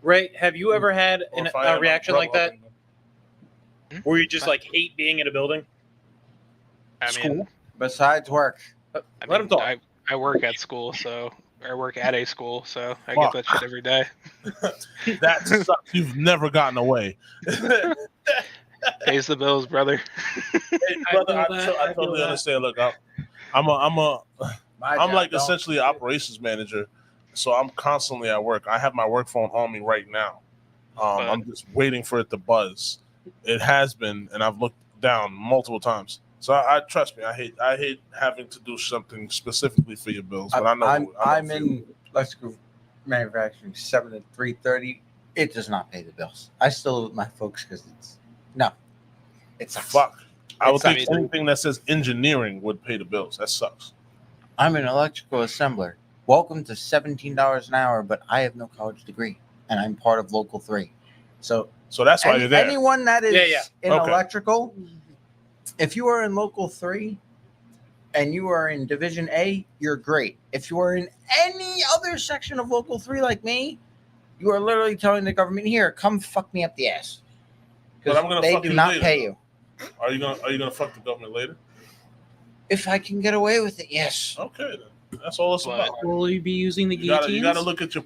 Ray, have you ever had Or if I am, a reaction I'm like that where you just like hate being in a building? I School? mean, Besides work. Let him talk. I work at school, so I work at a school, so I Fuck. get that shit every day. That sucks. You've never gotten away. Pays the bills, brother. Brother, I I feel totally that. understand. Look, I'm like essentially an operations manager, so I'm constantly at work. I have my work phone on me right now. I'm just waiting for it to buzz. It has been, and I've looked down multiple times. So I trust me. I hate having to do something specifically for your bills. But I know I'm in electrical manufacturing 7 to 3:30. It does not pay the bills. I still live with my folks because it sucks. Fuck. I would It think sucks. anything that says engineering would pay the bills. That sucks. I'm an electrical assembler. Welcome to $17 an hour, but I have no college degree, and I'm part of Local 3. So that's why you're there. anyone that is in Okay. electrical, if you are in Local 3 and you are in Division A, you're great. If you are in any other section of Local 3 like me, you are literally telling the government, here, come fuck me up the ass. But I'm gonna they fuck do you not later. pay you. Are you gonna fuck the government later? If I can get away with it, yes. Okay, then. That's all it's But- about. Will you be using the You gotta guiillotines? look at your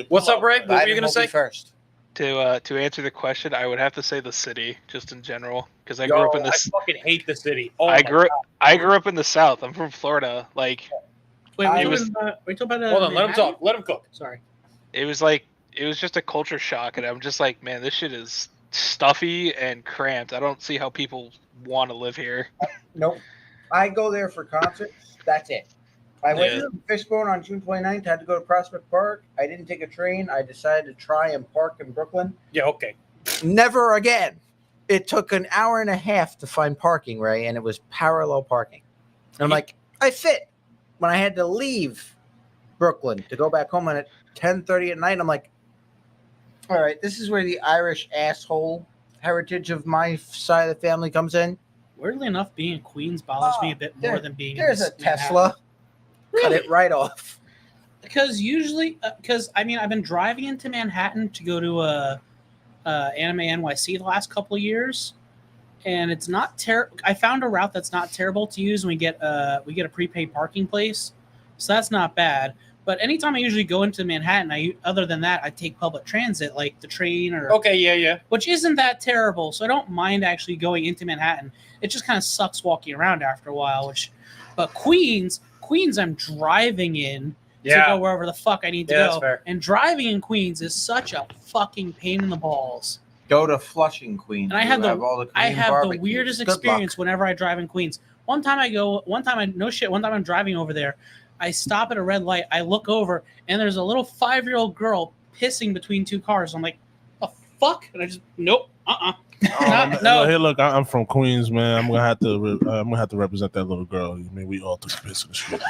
What's up, pull-out Ray? plan. What were you Biden gonna will be say? first? To answer the question, I would have to say the city, just in general, because I Yo, grew up in I this. fucking hate the city. Oh I my grew I grew up in the South. I'm from Florida. Like Wait, I we're was- talking about Hold on, let him Manhattan? talk. Let him cook. Sorry. it was just a culture shock, and I'm just like, man, this shit is stuffy and cramped. I don't see how people want to live here. Nope. I go there for concerts. That's it. I went Yeah. to Fishbone on June 29th, had to go to Prospect Park. I didn't take a train. I decided to try and park in Brooklyn. Yeah, okay. Never again. It took an hour and a half to find parking, Ray, and it was parallel parking. And I'm like, I fit. When I had to leave Brooklyn to go back home at 10:30 at night, I'm like, all right, this is where the Irish asshole heritage of my side of the family comes in. Weirdly enough, being in Queens bothers me a bit more than being There's in a Tesla. Cut it right off. Because usually, I mean, I've been driving into Manhattan to go to Anime NYC the last couple of years, and it's not terrible. I found a route that's not terrible to use, and we get a prepaid parking place, so that's not bad. But anytime I usually go into Manhattan, other than that, I take public transit, like the train or Okay, yeah. which isn't that terrible. So I don't mind actually going into Manhattan. It just kind of sucks walking around after a while. But Queens, I'm driving in to go wherever the fuck I need to Yeah, that's go. fair. And driving in Queens is such a fucking pain in the balls. Go to Flushing, Queens. And I You have the all the I Korean have barbecues. the weirdest Good luck. experience whenever I drive in Queens. One time I'm driving over there. I stop at a red light. I look over, and there's a little 5-year-old girl pissing between two cars. I'm like, the fuck? And I just, nope, no. Hey, look, I'm from Queens, man. I'm gonna have to represent that little girl. I mean, we all took a piss in the street.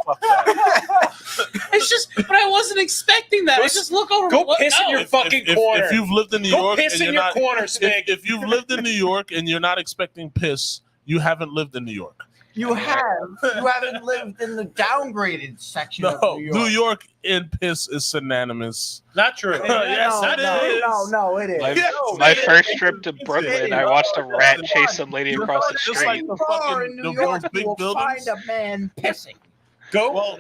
Fuck that. It's just, but I wasn't expecting that. I just look over. Go what? piss in No. your fucking corner. If you've lived in New Go York, piss and in you're your not, corner, Smig. if you've lived in New York and you're not expecting piss, you haven't lived in New York. You haven't lived in the downgraded section of New York. New York and piss is synonymous. Not true. Yes, it is. No, it is. My first trip to Brooklyn, I watched a rat chase some lady across the Just street. like the Bar fucking in New those York, big you will buildings. find a man pissing. Go. Well,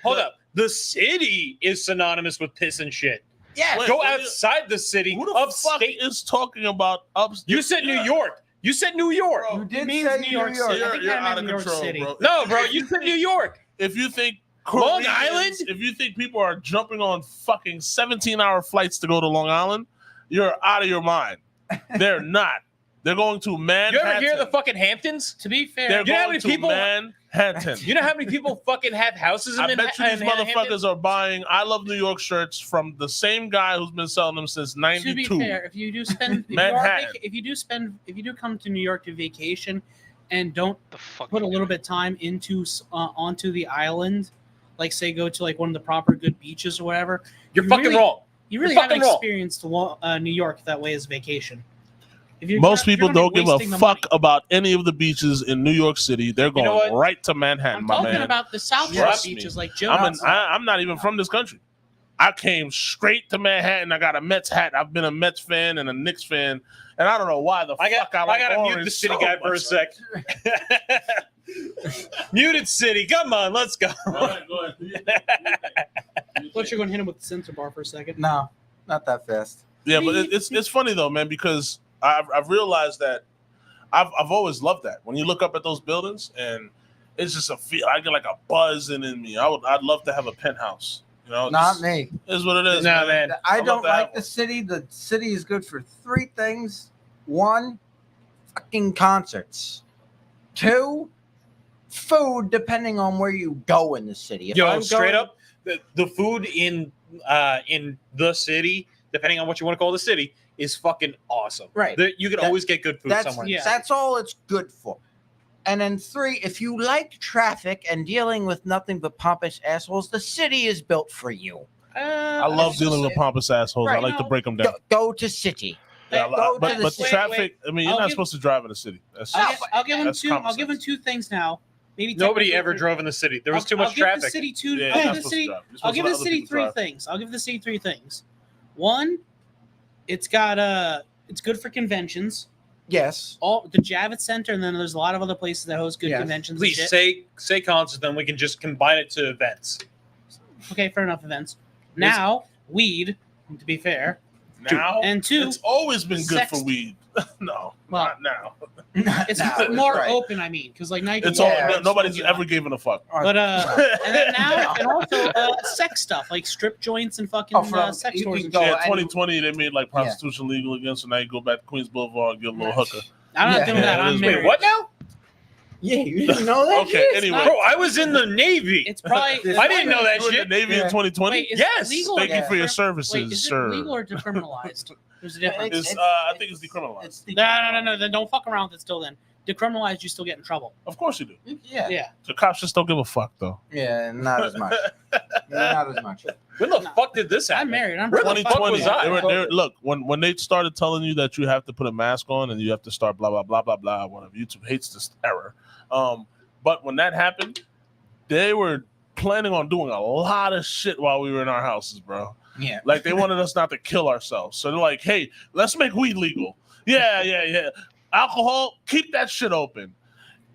Hold up. The city is synonymous with piss and shit. Yes. Wait, Go what outside the city. Who the fuck Upstate. is talking about upstate? You said New York. You said New York. You did means say New York City. I think You're that meant out of New York control, City. bro. No, bro. You said New York. If you think Long Koreans- Island? if you think people are jumping on fucking 17-hour flights to go to Long Island, you're out of your mind. They're not. They're going to You Manhattan. ever hear the fucking Hamptons? To be fair, They're You know how going many to people- Manhattan. You know how many people fucking have houses in I bet you these Manhattan? motherfuckers are buying I Love New York shirts from the same guy who's been selling them since to be '92. fair, if you do spend, Manhattan. if you do come to New York to vacation, and don't The fuck put a you little doing? bit time into onto the island, like say go to like one of the proper good beaches or whatever, You're you fucking really- wrong. you really You're haven't fucking wrong. experienced New York that way as vacation. If you're Most gonna- if people you're gonna don't be give a wasting the fuck money. about any of the beaches in New York City. They're going know what? right to Manhattan, I'm my talking man. about the South Trust Shore me. beaches, like Joe. I'm not even from this country. I came straight to Manhattan. I got a Mets hat. I've been a Mets fan and a Knicks fan, and I don't know why the I fuck I gotta mute orange the city so guy for a much. sec. Muted city. Come on, let's go. Go ahead. Thought you were going to hit him with the censor bar for a second. No, not that fast. Yeah, but it's funny though, man, because I've realized that I've always loved that. When you look up at those buildings, and it's just a feel. I get like a buzz in me. I'd love to have a penthouse. You know, Not it's- me. Is what it is. Nah, man. I I'd don't love to have like the city. The city is good for three things. One, fucking concerts. Two, food, depending on where you go in the city. If Yo, I'm straight going- up, the food in the city, depending on what you want to call the city, is fucking awesome. Right. You can That- always get good food That's somewhere. Yeah. that's all it's good for. And then three, if you like traffic and dealing with nothing but pompous assholes, the city is built for you. I love dealing with pompous assholes. I Right, like to no. break them down. Go to city. Yeah, go but to the but city. traffic. I mean, you're I'll not give- supposed to drive in the city. That's I'll give him that's two. common I'll give him sense. two things now. Maybe Nobody technically ever three. drove in the city. There was I'll- too much I'll give traffic. the city two. Yeah, I'll you're not give the supposed to city. drive. You're I'll supposed give to the let other city people three drive. things. I'll give the city three things. One, it's got it's good for conventions. Yes. All the Javits Center, and then there's a lot of other places that host good Yes. conventions. Please and shit. say concerts, then we can just combine it to events. Okay, fair enough. Events. Now, weed. To be fair, Now, and two, it's always been good sex- for weed. No, Well, not now. it's No, more right. open. I mean, because like now you can It's walk all. around Nobody's smoking ever pot. given a fuck. But and then now and also sex stuff like strip joints and fucking sex you stores. can And go shit. Yeah, any- 2020 they made like prostitution legal again, so now you go back to Queens Boulevard and get a little hooker. I'm not Yeah. doing that. Yeah, it I'm is married. Wait, what now? Yeah, you didn't know that. Okay, shit? anyway. Bro, I was in the Navy. It's probably. I didn't know that You were in shit. the Navy Yeah. in 2020. Wait, is Yes, it legal? Thank or you for your decrim- services, Wait, is sir. it legal or decriminalized? There's a difference. It's, I think it's decriminalized. It's No. Then don't fuck around with it still then. Decriminalized, you still get in trouble. Of course you do. Yeah. Yeah. The cops just don't give a fuck though. Yeah, not as much. Not as much. When the No. fuck did this happen? I'm married. I'm Where the fuck 2020. was I? Look, when they started telling you that you have to put a mask on and you have to start blah blah blah blah blah. One of YouTube hates this error. But when that happened, they were planning on doing a lot of shit while we were in our houses, bro. Yeah. Like they wanted us not to kill ourselves. So they're like, hey, let's make weed legal. Yeah. Alcohol, keep that shit open.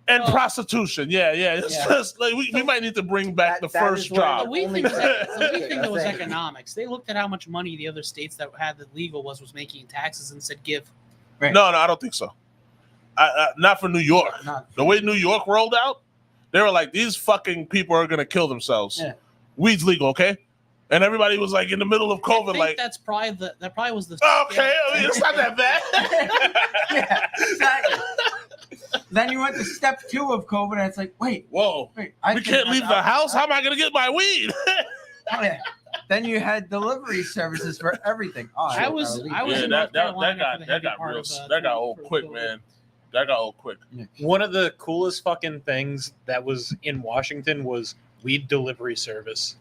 And Oh. prostitution. Yeah. It's Yeah. just like we might need to bring back That- the that first is where job. The weed Only thing, that- the weed thing that was thing. economics. They looked at how much money the other states that had the legal was making in taxes and said give. No, I don't think so. Not for New York. Not, The way New York rolled out, they were like, these fucking people are gonna kill themselves. Yeah. Weed's legal, okay? And everybody was like in the middle of I COVID, think like, that's probably that probably was the. okay, I mean, it's not that bad. yeah, exactly. Then you went to step 2 of COVID, and it's like, wait, Whoa. I We can- can't leave the house. How am I gonna get my weed? Oh, yeah. Then you had delivery services for everything. Oh, I was in Yeah, North that Carolina for the got heavy got part real. of, That got 20 old for quick, COVID. man. That got old quick. One of the coolest fucking things that was in Washington was weed delivery service.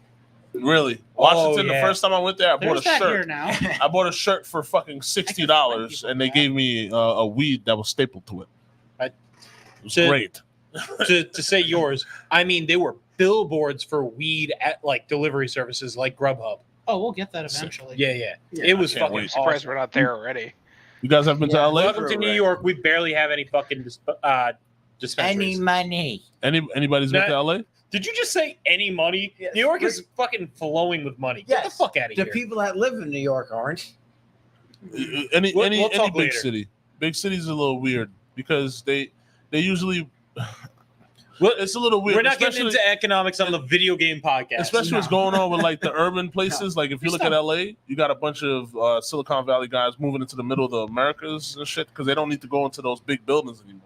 Really? Oh, Washington, yeah. the first time I went there, I bought There's a that here shirt. now. I bought a shirt for fucking $60, and they gave me a weed that was stapled to it. It was great. To say yours, I mean, they were billboards for weed at like delivery services like Grubhub. Oh, we'll get that eventually. Yeah. It was can't fucking wait. I'm surprised awesome. we're not there already. You guys have been to LA? Welcome to New York. We barely have any fucking dispensaries. Any money. Anybody's been to LA? Did you just say any money? Yes. New York is fucking flowing with money. Get the Yes. fuck out of The here. people that live in New York aren't. Any We'll talk big later. city. Big cities are a little weird because they usually. Well, it's a little weird. We're not getting especially- into economics on the video game podcast. Especially what's going on with like the urban places. Like if you look at LA, you got a bunch of Silicon Valley guys moving into the middle of the Americas and shit because they don't need to go into those big buildings anymore.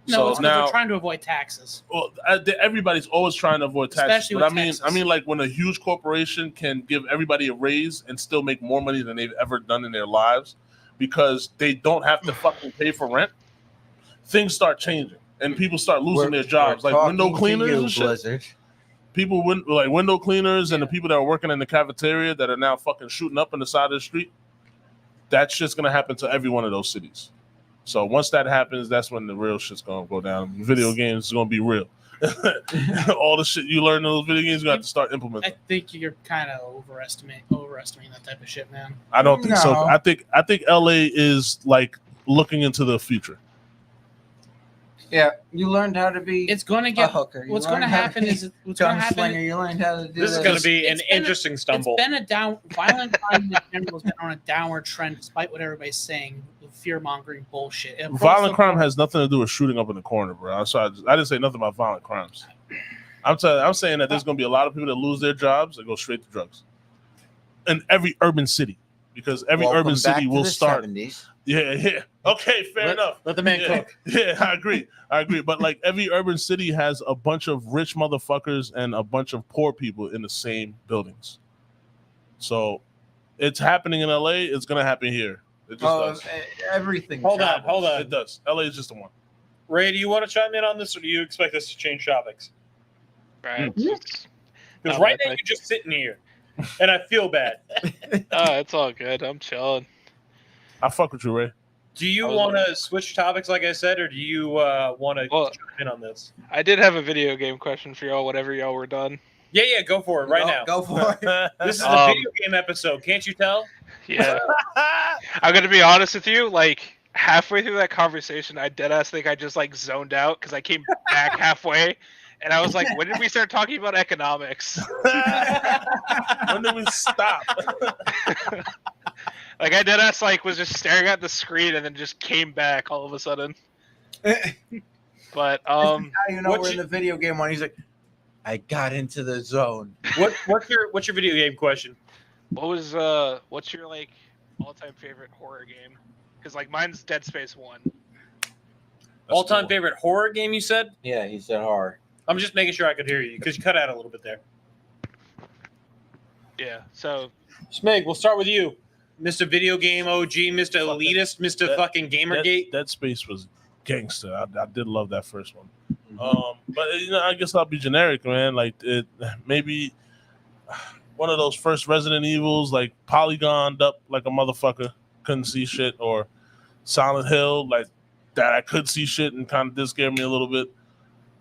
No, so it's because now they're trying to avoid taxes. well, everybody's always trying to avoid taxes. Especially But with Texas. I mean, like when a huge corporation can give everybody a raise and still make more money than they've ever done in their lives because they don't have to fucking pay for rent, things start changing and people start losing their jobs, like window cleaners and shit. Blizzard. People like window cleaners and the people that are working in the cafeteria that are now fucking shooting up on the side of the street. That shit's gonna happen to every one of those cities. So once that happens, that's when the real shit's gonna go down. Video games is gonna be real. All the shit you learn in those video games, you got to start implementing. I think you're kind of overestimating that type of shit, man. I don't think so. No. I think LA is like looking into the future. Yeah, you learned how to be It's going to a get. hooker. You What's going to learned how happen be is what's going to happen. gunslinger. You learned how to do This is going to be an It's been a- interesting stumble. It's been a violent crime in general has been on a downward trend, despite what everybody's saying, with fear mongering bullshit. And across Violent the crime board- has nothing to do with shooting up in the corner, bro. So I didn't say nothing about violent crimes. I'm saying that there's going to be a lot of people that lose their jobs and go straight to drugs in every urban city because every urban city will start. 70s. Yeah. Okay, fair enough. Let the man cook. Yeah, I agree. But like every urban city has a bunch of rich motherfuckers and a bunch of poor people in the same buildings. So it's happening in LA. It's gonna happen here. It just does. Everything. Hold on. It does. LA is just the one. Ray, do you want to chime in on this, or do you expect us to change topics? Right. Because No, right I now think- you're just sitting here, and I feel bad. Oh, it's all good. I'm chilling. I fuck with you, Ray. Do you I was want to switch topics, like I said, or do you want to Well- chime in on this? I did have a video game question for y'all. Whenever y'all were done. Yeah, go for it right now. Go for it. This is a Um, video game episode. Can't you tell? Yeah. I'm gonna be honest with you. Like halfway through that conversation, I deadass think I just like zoned out because I came back halfway, and I was like, "When did we start talking about economics?" When did we stop? Like I deadass like was just staring at the screen and then just came back all of a sudden. But How you know What we're you- in the video game one? He's like, I got into the zone. What's your video game question? what's your like all-time favorite horror game? Because like mine's Dead Space 1. All time favorite horror game? You said. Yeah, he said horror. I'm just making sure I could hear you because you cut out a little bit there. Yeah. So Smeg, we'll start with you, Mr. Video Game OG, Mr. Elitist, Mr. That- fucking Gamergate. Dead Space was gangster. I did love that first one. Mm-hmm. But I guess I'll be generic, man. Like it maybe one of those first Resident Evils, like polygoned up like a motherfucker, couldn't see shit, or Silent Hill, like that I could see shit and kind of did scare me a little bit.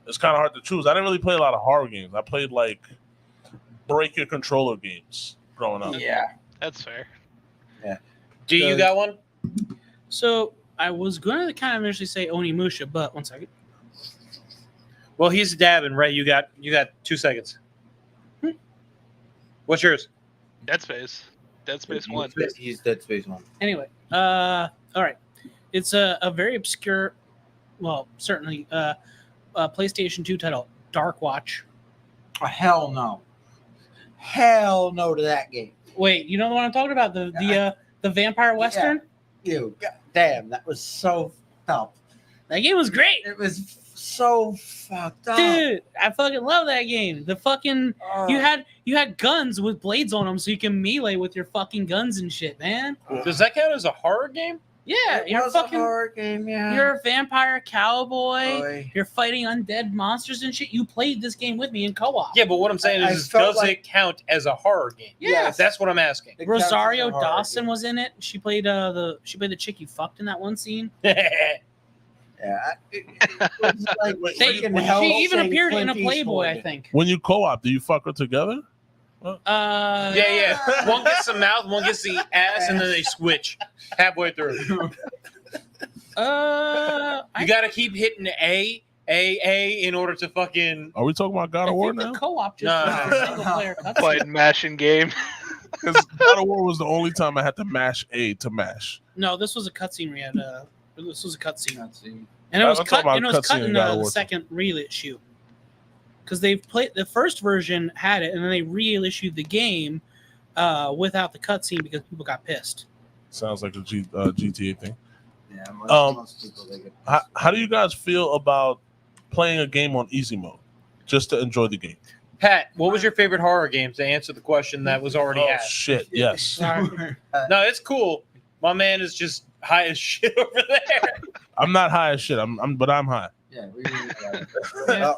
It's kind of hard to choose. I didn't really play a lot of horror games. I played like break your controller games growing up. Yeah. that's fair. Do you got one? So I was going to kind of initially say Onimusha, but 1 second. Well, he's dabbing, right? You got 2 seconds. What's yours? Dead Space. Dead Space 1. He's Dead Space 1. Anyway, all right. It's a very obscure, well, certainly PlayStation 2 title, Dark Watch. Oh, hell no. Hell no to that game. Wait, you know the one I'm talking about? The vampire western? Ew, God damn, that was so up. That game was great. It was so fucked up. Dude, I fucking love that game. The fucking Oh. you had guns with blades on them so you can melee with your fucking guns and shit, man. Does that count as a horror game? Yeah, It you're was fucking. a horror game. Yeah. You're a vampire cowboy. Boy. You're fighting undead monsters and shit. You played this game with me in co-op. Yeah, but what I'm saying I is, felt does like- it count as a horror game? Yeah. Yes. That's what I'm asking. It counts as a Rosario horror Dawson game. was in it. She played the chick you fucked in that one scene. Yeah. It was like freaking She hell even saying appeared in a Clint Playboy, I Eastwood. think. When you co-op, do you fuck her together? Yeah. One gets the mouth, one gets the ass, and then they switch halfway through. You got to keep hitting A in order to fucking. Are we talking about God I of War think now? the co-op just No. was a single player cutscene. Button mashing game. Because God of War was the only time I had to mash A to mash. No, this was a cutscene. We had this was a cutscene, Cutscene. and it was I'm cut. talking And it about was cut cutscene in in God of the War. second reissue. Because they've played the first version had it, and then they reissued the game without the cutscene because people got pissed. Sounds like a GTA thing. Yeah, Um, most people they get. How do you guys feel about playing a game on easy mode just to enjoy the game? Pat, what was your favorite horror game? To answer the question that was already Oh asked. shit! Yes. Sorry. No, it's cool. My man is just high as shit over there. I'm not high as shit. But I'm high. Yeah, Yeah.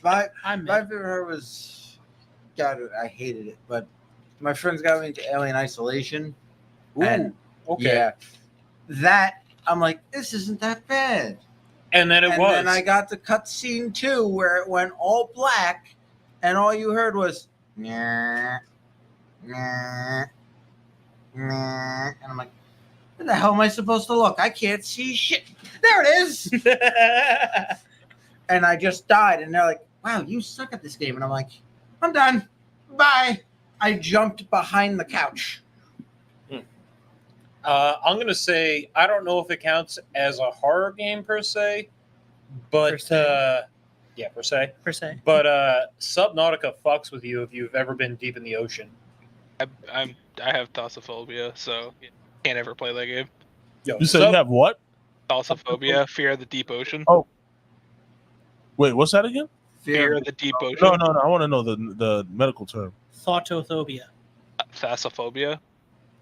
my I my meant favorite horror was, God, I hated it, but my friends got me into Alien Isolation. And Okay. yeah, that I'm like, this isn't that bad. And then it And was. then I got the cutscene too, where it went all black, and all you heard was, "Nyeh, nyeh, nyeh," and I'm like, where the hell am I supposed to look? I can't see shit. There it is. And I just died, and they're like, wow, you suck at this game. And I'm like, I'm done. Bye. I jumped behind the couch. I'm gonna say I don't know if it counts as a horror game per se, but Per se. yeah, per se. per se. But Subnautica fucks with you if you've ever been deep in the ocean. I have thalassophobia, so can't ever play that game. Yo, You said you have what? Thalassophobia, fear of the deep ocean. Oh. Wait, what's that again? Fear of the deep ocean. No. I want to know the medical term Thoughtophobia. Thalassophobia.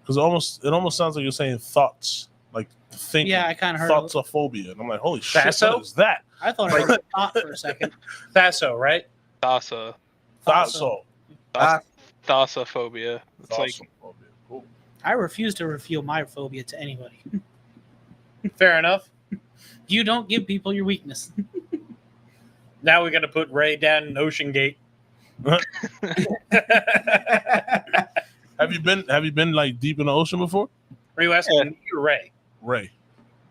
because it almost sounds like you're saying thoughts, like thinking. Yeah, I kind of heard. Thoughtsophobia, and I'm like, holy shit, Thasso? what is that? I thought I heard thought for a second. Thasso, right? Thassa. Thotso. Thalassophobia. It's like Thotsophobia. Cool. I refuse to reveal my phobia to anybody. Fair enough. You don't give people your weakness. Now we're gonna put Ray down in Ocean Gate. Have you been like deep in the ocean before? Are you asking me or Ray? Ray.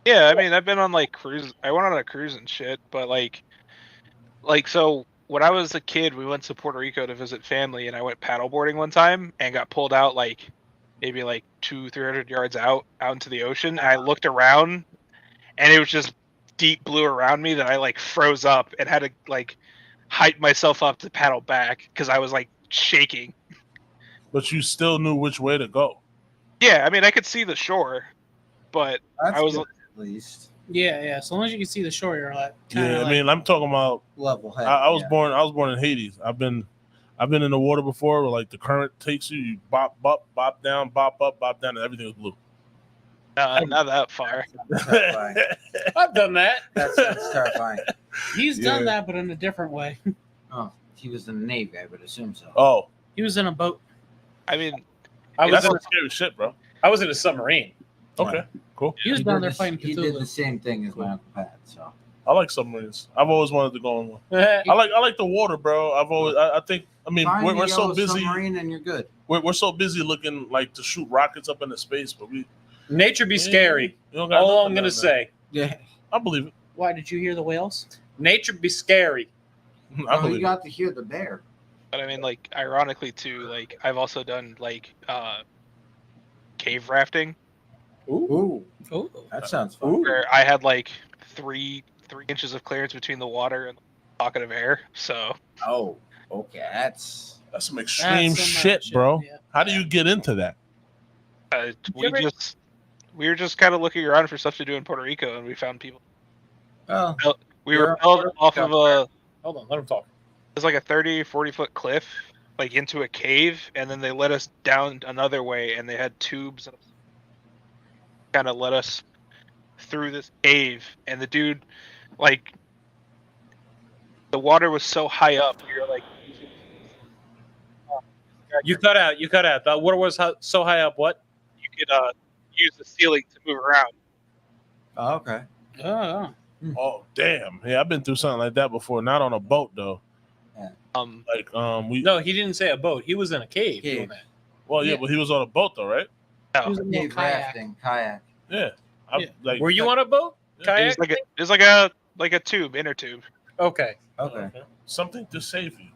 yeah, I mean I've been on like cruise. I went on a cruise and shit, but like so when I was a kid, we went to Puerto Rico to visit family, and I went paddleboarding one time and got pulled out like maybe like 200-300 yards out into the ocean. And I looked around, and it was just deep blue around me that I like froze up and had to like hype myself up to paddle back because I was like shaking. But you still knew which way to go. Yeah, I mean I could see the shore, but That's I was good, at least Yeah. As long as you can see the shore, you're like. Yeah, I mean, I'm talking about. level head. I was born in Haiti. I've been in the water before, where like the current takes you. You bop down, bop up, bop down, and everything is blue. not that far. terrifying. I've done that. That's terrifying. He's done Yeah. that, but in a different way. Oh, he was in the Navy, I would assume so. Oh, He was in a boat. I mean, I was that's in, some scary shit, bro. I was in a submarine. Okay, cool. He was He down did there the- fighting He did the Cthulhu. same thing as my Uncle Pat. So I like submarines. I've always wanted to go on one. I I like the water, bro. I think. I mean, find we're the so yellow busy. submarine and you're good. We're so busy looking like to shoot rockets up into space, but we. Nature be scary. You don't got All I'm nothing gonna down there. say. Yeah. I believe it. Why did you hear the whales? Nature be scary. I Oh, believe you got to hear the bear. but I mean, like, ironically too, like I've also done like cave rafting Ooh, Oh, that sounds fun. where I had like three inches of clearance between the water and the pocket of air. So Oh, okay. That's That's some extreme some shit, bro. yeah. How do you get into that? we were just kind of looking around for stuff to do in Puerto Rico, and we found people. well. We were held off of Hold on, let him talk. it was like a 30-40 foot cliff, like into a cave, and then they led us down another way, and they had tubes. kind of led us through this cave, and the dude, like, the water was so high up, we were like, You cut out. You cut out. The water was so high up. What? you could use the ceiling to move around. Oh, okay. Oh, Oh damn! Yeah, I've been through something like that before. Not on a boat though. Like we. No, he didn't say a boat. He was in a cave doing that. Well, yeah, Yeah. but he was on a boat though, right? it No, was a little Cave kayak. rafting, kayak. Yeah. Yeah. Like, Were you on a boat? Kayak? there's like a tube, inner tube. Okay. Okay. something to save you?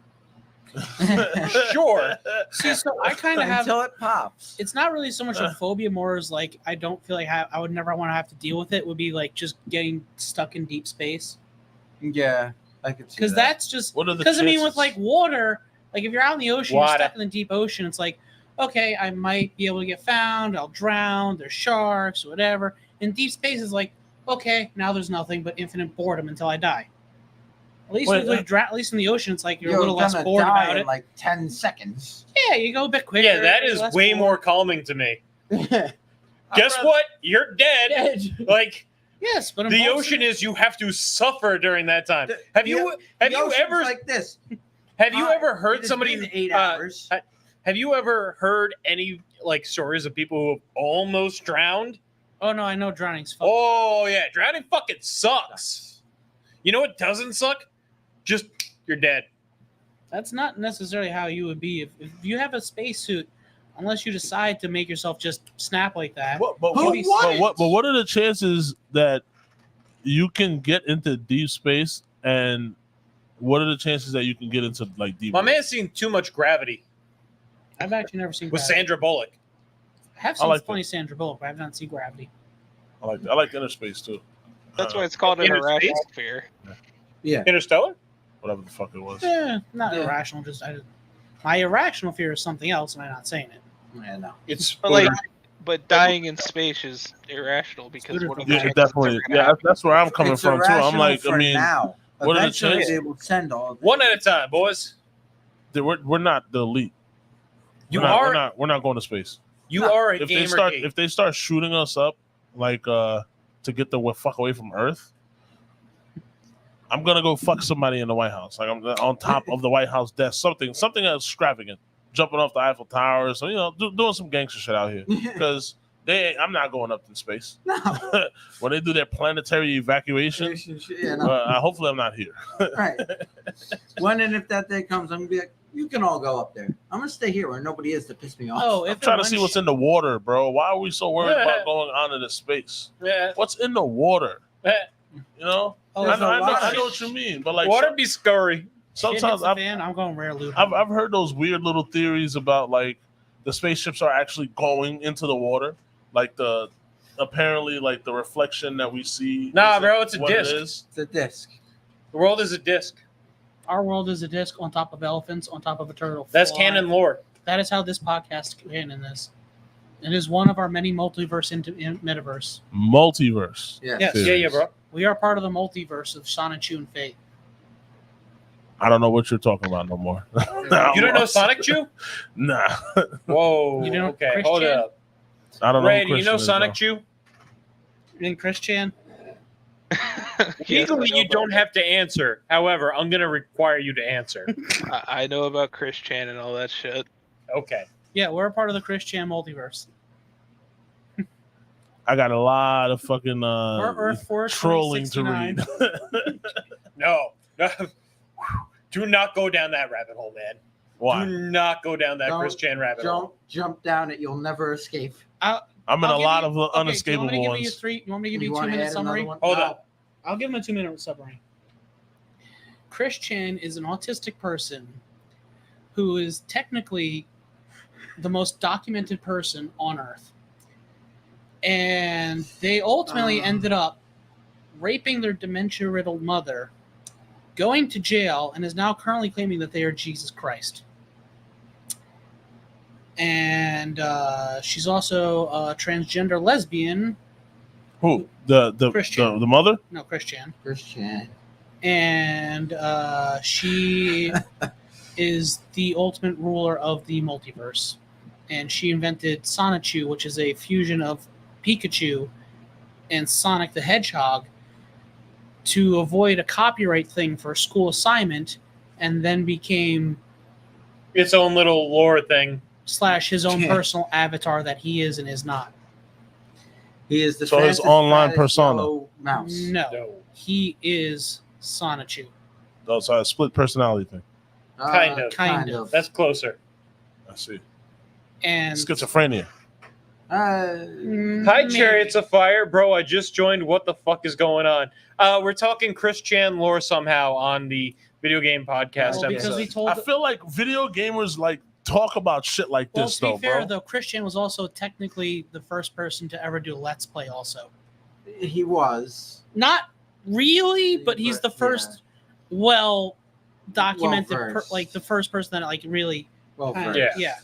Sure. See, so I kind of have. Until it pops. It's not really so much a phobia, more as like I don't feel like I would never want to have to deal with it. Would be like just getting stuck in deep space, Yeah, I could see because that. that's just What are the because I mean with chances? like water, like if you're out in the ocean, you're Water. stuck in the deep ocean. It's like okay, I might be able to get found. I'll drown. There's sharks, whatever. In deep space is like okay, now there's nothing but infinite boredom until I die. At least, Wait, at least in the ocean, it's like you're a little gonna less bored die about in it. like 10 seconds. Yeah, you go a bit quicker. Yeah, that you're is less way bored. more calming to me. Guess Guess what? You're dead. Like Yes, but in the both ocean is, you have to suffer during that time. Have you ever like this? have you Hi, ever it heard has somebody been 8 uh, hours? have you ever heard any like stories of people who have almost drowned? Oh no, I know drowning's fucking. Oh yeah, drowning fucking sucks. You know what doesn't suck? Just you're dead. That's not necessarily how you would be if you have a spacesuit, unless you decide to make yourself just snap like that. But what are the chances that you can get into deep space, and what are the chances that you can get into like deep? My man's seen too much Gravity I've actually never seen with Gravity. Sandra Bullock. I have I seen like plenty of Sandra Bullock, but I've not seen Gravity. I like inner space too. That's why it's called an Inner irrational space? fear. Yeah. Interstellar? Whatever the fuck it was. Not Yeah. irrational. My irrational fear is something else, and I'm not saying it. Yeah, no. It's But like, but dying in space is irrational because what are the Yeah, chances definitely. it's ever gonna Yeah, happen? that's where I'm coming It's from too. I'm irrational like, I for mean, now. what are the Eventually chances? they will send all. one at a time, boys. we're not the elite. You we're not, are we're not going to space. you No. are a If they gamer. start Kate. if they start shooting us up like to get the fuck away from Earth, I'm gonna go fuck somebody in the White House. Like I'm on top of the White House desk, something extravagant, jumping off the Eiffel Tower, so doing some gangster shit out here because I'm not going up in space. No. When they do their planetary evacuation, Yeah, no. hopefully I'm not here. Right. When and if that day comes, I'm gonna be like, you can all go up there. I'm gonna stay here where nobody is to piss me off. Oh, I'm if trying to see what's in the water, bro. Why are we so worried Yeah. about going on into space? Yeah. What's in the water? Eh, You know, Oh, There's I a lot know of what you mean, but like water be scurry. sometimes I'm going rare loot. I've heard those weird little theories about like the spaceships are actually going into the water, like apparently like the reflection that we see. Nah, is bro, it's a what it disc. is. It's a disc. The world is a disc. Our world is a disc on top of elephants, on top of a turtle. That's flying. canon lore. That is how this podcast came in this. It is one of our many multiverse into metaverse. Multiverse. Yeah. Yes. Yeah, bro. We are part of the multiverse of Sonic, Chew, and Fate. I don't know what you're talking about no more. You don't know Sonic Chew? Nah, Whoa. You know okay, Chris hold Chan? up. I don't know. Ray, who do you know Christian is, Sonic though. Chew? And Chris Chan. Yes, Legally, I know you don't about- have to answer. However, I'm going to require you to answer. I know about Chris Chan and all that shit. Okay. Yeah, we're a part of the Chris Chan multiverse. I got a lot of fucking We're Earth Force trolling to 2069. read. No. Do not go down that rabbit hole, man. Why? Do not go down that Don't Chris Chan rabbit hole. Don't jump down it. You'll never escape. I'm in I'll a give lot you- of okay, unescapable do you want me to give you ones. three? You want me to give you wanna 2 minute add another summary? one? Hold No. up. I'll give him a 2-minute summary. Chris Chan is an autistic person who is technically the most documented person on Earth. And they ultimately ended up raping their dementia-riddled mother, going to jail, and is now currently claiming that they are Jesus Christ. And she's also a transgender lesbian. Who? Christian. The mother? No, Chris Chan. Christian. And she is the ultimate ruler of the multiverse. And she invented Sonichu, which is a fusion of Pikachu and Sonic the Hedgehog to avoid a copyright thing for a school assignment, and then became Its own little lore thing. / his own personal avatar that he is and is not. He is the So his fastest, online fattest persona. yellow mouse. No, he is Sonichu. Oh, so a split personality thing. Kind of. That's closer. I see. And Schizophrenia. Hi, maybe. Chariots of Fire. Bro, I just joined. What the fuck is going on? We're talking Chris Chan lore somehow on the video game podcast Well, because episode. we told I feel like video gamers like talk about shit like well, this to be though, fair, bro. though, Christian was also technically the first person to ever do Let's Play also. He was. Not really, but he's the first well documented Well-versed. like the first person that like really Well, kinda- versed. Yeah.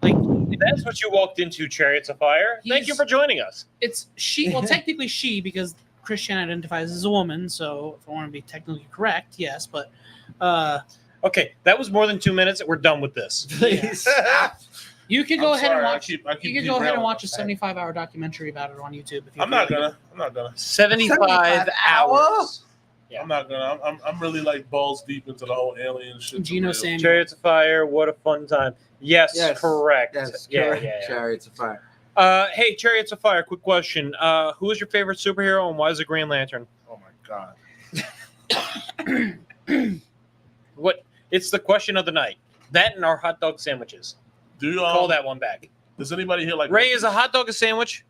like That's what you walked into, Chariots of Fire. Thank you He's- for joining us. it's she well technically she because Christian identifies as a woman, so if I want to be technically correct, yes, but Okay, that was more than 2 minutes. We're done with this. Please. you could go I'm ahead sorry, and I watch keep you could go ahead and derailing watch a myself. 75-hour documentary about it on YouTube if you I'm not gonna. 75 hours. Yeah. I'm not gonna. I'm really like balls deep into the whole alien shit. Geno for real. Samuel. Chariots of Fire, what a fun time. Yes, Yes. correct. Yes, yeah, correct. yeah, yeah. Chariots of Fire. Hey, Chariots of Fire, quick question. Who is your favorite superhero and why is it Green Lantern? Oh my god. What? It's the question of the night. That and our hot dog sandwiches. Do you Call that one back. Does anybody here like Ray, is a hot dog a sandwich?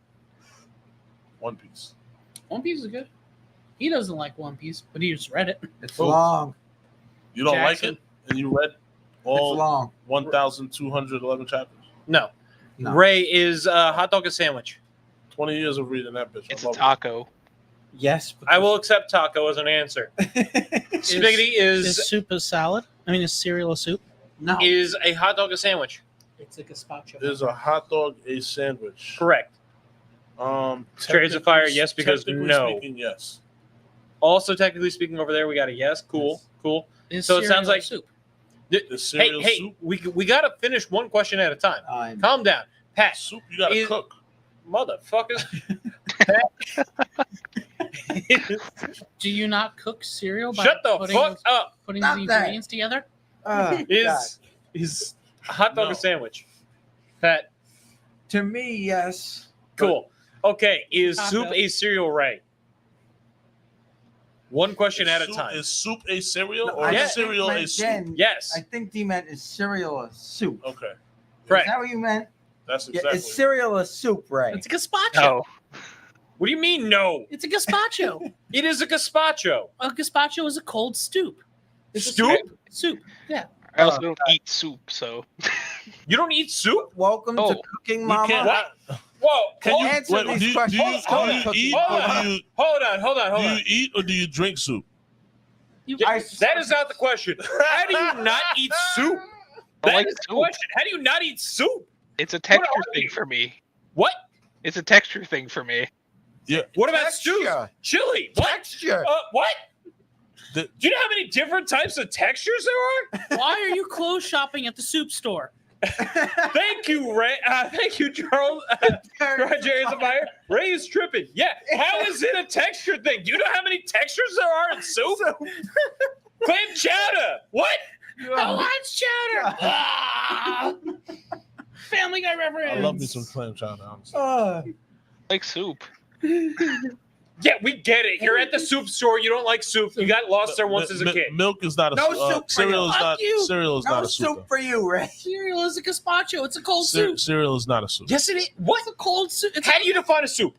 One Piece? One Piece is good. He doesn't like One Piece, but he just read it. It's Oh. long. You don't Jackson. like it, and you read It's all long. 1,211 chapters. No. No. Ray, is a hot dog a sandwich? 20 years of reading that bitch. It's I a love it. taco. Yes. I will accept taco as an answer. Spaghetti Is is soup a salad? I mean, is cereal a soup? No. is a hot dog a sandwich? It's a gazpacho. Is a hot dog a sandwich? Correct. Chariots of Fire, technically- yes, because technically no. Speaking, yes. Also, technically speaking, over there we got a yes. Cool, cool. Is So it cereal sounds a like- soup. The Hey, cereal hey, soup. we gotta finish one question at a time. I'm Calm down, Pat. Soup you gotta Is- cook. Motherfuckers. Do you not cook cereal by Shut the putting, fuck up. putting Not the that. ingredients together? God. Is a hot dog No. a sandwich? Pat. To me, yes. Cool. Okay, is Taco. soup a cereal, Ray? One question at a Soup- time. Is soup a cereal No, or I is Yeah. think cereal meant a soup? then- Yes. I think D meant is cereal a soup. Okay, Right. Is that what you meant? that's Yeah, exactly. is cereal a soup, Ray? It's a gazpacho. No. What do you mean no? It's a gazpacho. It is a gazpacho. A gazpacho is a cold soup. It's a Soup? Soup. Yeah. I also don't eat soup, so You don't eat soup? Welcome to Oh. Cooking You Mama. can't. What? Whoa. Can hold, you answer wait, these do you, questions. do you, Hold do on, you hold eat on. or do you hold on, hold on, do hold you on. eat or do you drink soup? You, Yeah, that is not the question. How do you not eat soup? I That like is the soup. question. How do you not eat soup? It's a texture are thing you? for me. What? It's a texture thing for me. What about stews? Texture. Chili. What? Texture. What? The- Do you know how many different types of textures there are? why are you clothes shopping at the soup store? Thank you, Ray. Thank you, Charles. Jerry's a fire. Ray is tripping. Yeah. How is it a texture thing? Do you know how many textures there are in soup? Clam chowder. What? Hawaii's chowder. Ah! Family Guy reference. I love me some clam chowder. Honestly. Like soup. Yeah, we get it. You're at the soup store. You don't like soup. You got lost there once as a kid. Milk is not a No soup. soup for Cereal you. is Fuck not. you. Cereal is No not a soup. soup for you, Ray. Cereal is a gazpacho. It's a cold soup. Cereal is not a soup. Yes, it is. What? It's a cold soup. It's How do you define a soup?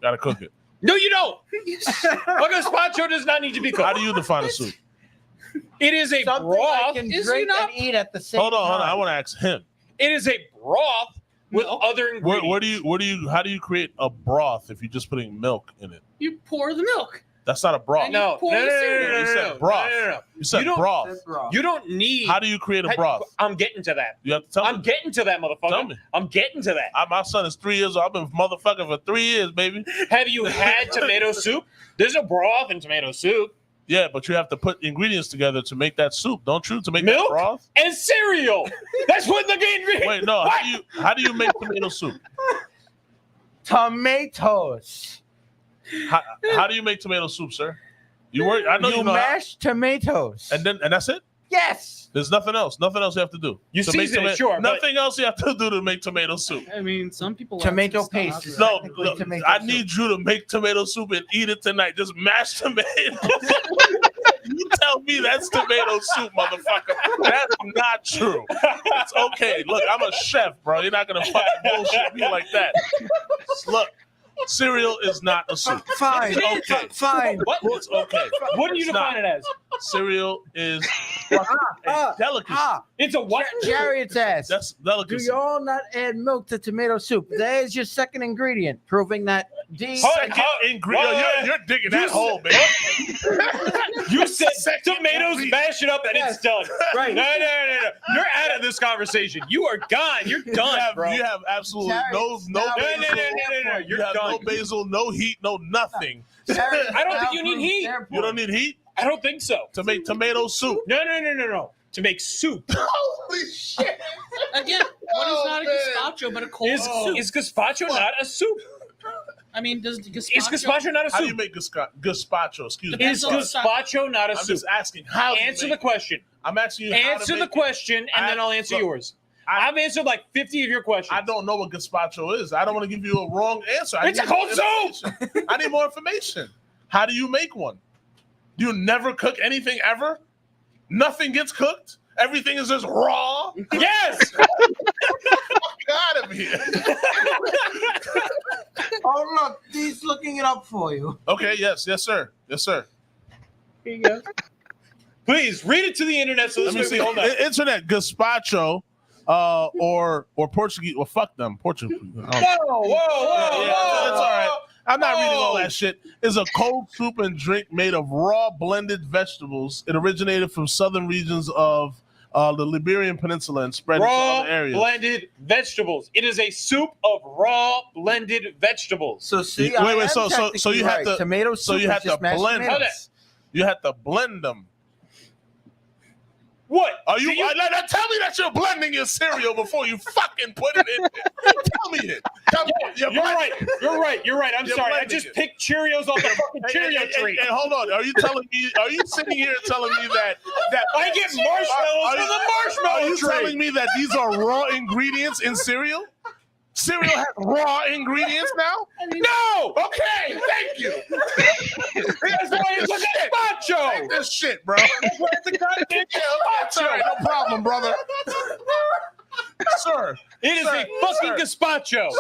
Gotta cook it. No, you don't. A gazpacho does not need to be How cooked. do you define a soup? It is a Something broth. I can Is drink you not- and eat at the same Hold on. time. I want to ask him. It is a broth with other ingredients. How do you create a broth if you're just putting milk in it? You pour the milk. That's not a broth. And No, pour no, no, the no, cereal. no, You no, said no, broth. no, no, no. You said You don't- broth. That's wrong. You don't need. How do you create a broth? I'm getting to that. You have to tell I'm me. getting to that, motherfucker. Tell me. I'm getting to that. My son is 3 years old. I've been motherfucking for 3 years, baby. Have you had tomato soup? There's a broth in tomato soup Yeah, but you have to put ingredients together to make that soup, don't you? To make Milk? that broth. and cereal. That's what the game. Wait, no. What? How do you make tomato soup? tomatoes. How do you make tomato soup, sir? You work. I know you know. Mash tomatoes. And that's it. Yes. There's nothing else. Nothing else you have to do. You to make season it, sure. Nothing else you have to do to make tomato soup. I mean, some people Tomato like some paste. stuff. No, Tomato I soup. need you to make tomato soup and eat it tonight. Just mash tomatoes. You tell me that's tomato soup, motherfucker. That's not true. It's okay. Look, I'm a chef, bro. You're not gonna fucking bullshit me like that. Look, cereal is not a soup. Fine. It's okay. Fine. It's okay. What do you It's define not. it as? Cereal is a delicacy. It's a what? Chariot's ass. That's Do delicacy. you all not add milk to tomato soup? That is your second ingredient, proving that D. Second ingredient. You're digging that hole, man. You said tomatoes, mash it up, and it's done. Right. No. You're out of this conversation. You are gone. You're done, bro. You have absolutely no No. basil. You're You have no done. basil, no heat, no nothing. I don't think you need heat. You don't need heat I don't think so. to make tomato soup. No. To make soup. Holy shit! Again, what is not a gazpacho but a cold soup? Is gazpacho not a soup? I mean, does gazpacho? Is gazpacho not a How do you soup? make gazpacho? Excuse me. Is gazpacho not a I'm soup? just asking how. Answer the question. I'm asking you. How Answer to the make question, and then I'll answer look, yours. I've answered like 50 of your questions. I don't know what gazpacho is. I don't want to give you a wrong answer. It's a cold soup. I need more information. How do you make one? Do you never cook anything ever? Nothing gets cooked. Everything is just raw. Yes. Out of here. Oh, look, he's looking it up for you. Okay. Yes, sir. Yes, sir. Here you go. Please read it to the internet so Let me this way see. we all know. Internet gazpacho, or Portuguese. Well, fuck them. Portuguese. Whoa. That's all right. I'm not reading all that shit. It's a cold soup and drink made of raw blended vegetables. It originated from southern regions of the Liberian Peninsula and spread into Raw other areas. blended vegetables. It is a soup of raw blended vegetables. So see, Wait, I am so you technically have right. to- tomato so soup you is have to just mashed blend- tomatoes. You have to blend them. What? Are you? Do you- Tell me that you're blending your cereal before you fucking put it in. Tell me it. Tell me it. You're right. I'm You're sorry. I blending just it. picked Cheerios off the fucking Cheerio tree. Hey, hold on. Are you telling me? Are you sitting here telling me that I get marshmallows from the Are marshmallow you tree. telling me that these are raw ingredients in cereal? Cereal has raw ingredients now? No. Okay, thank you. That's why it's a gazpacho. This shit, bro. It's a goddamn It's all right, no problem, brother. Sir, It is Sir, a fucking gazpacho.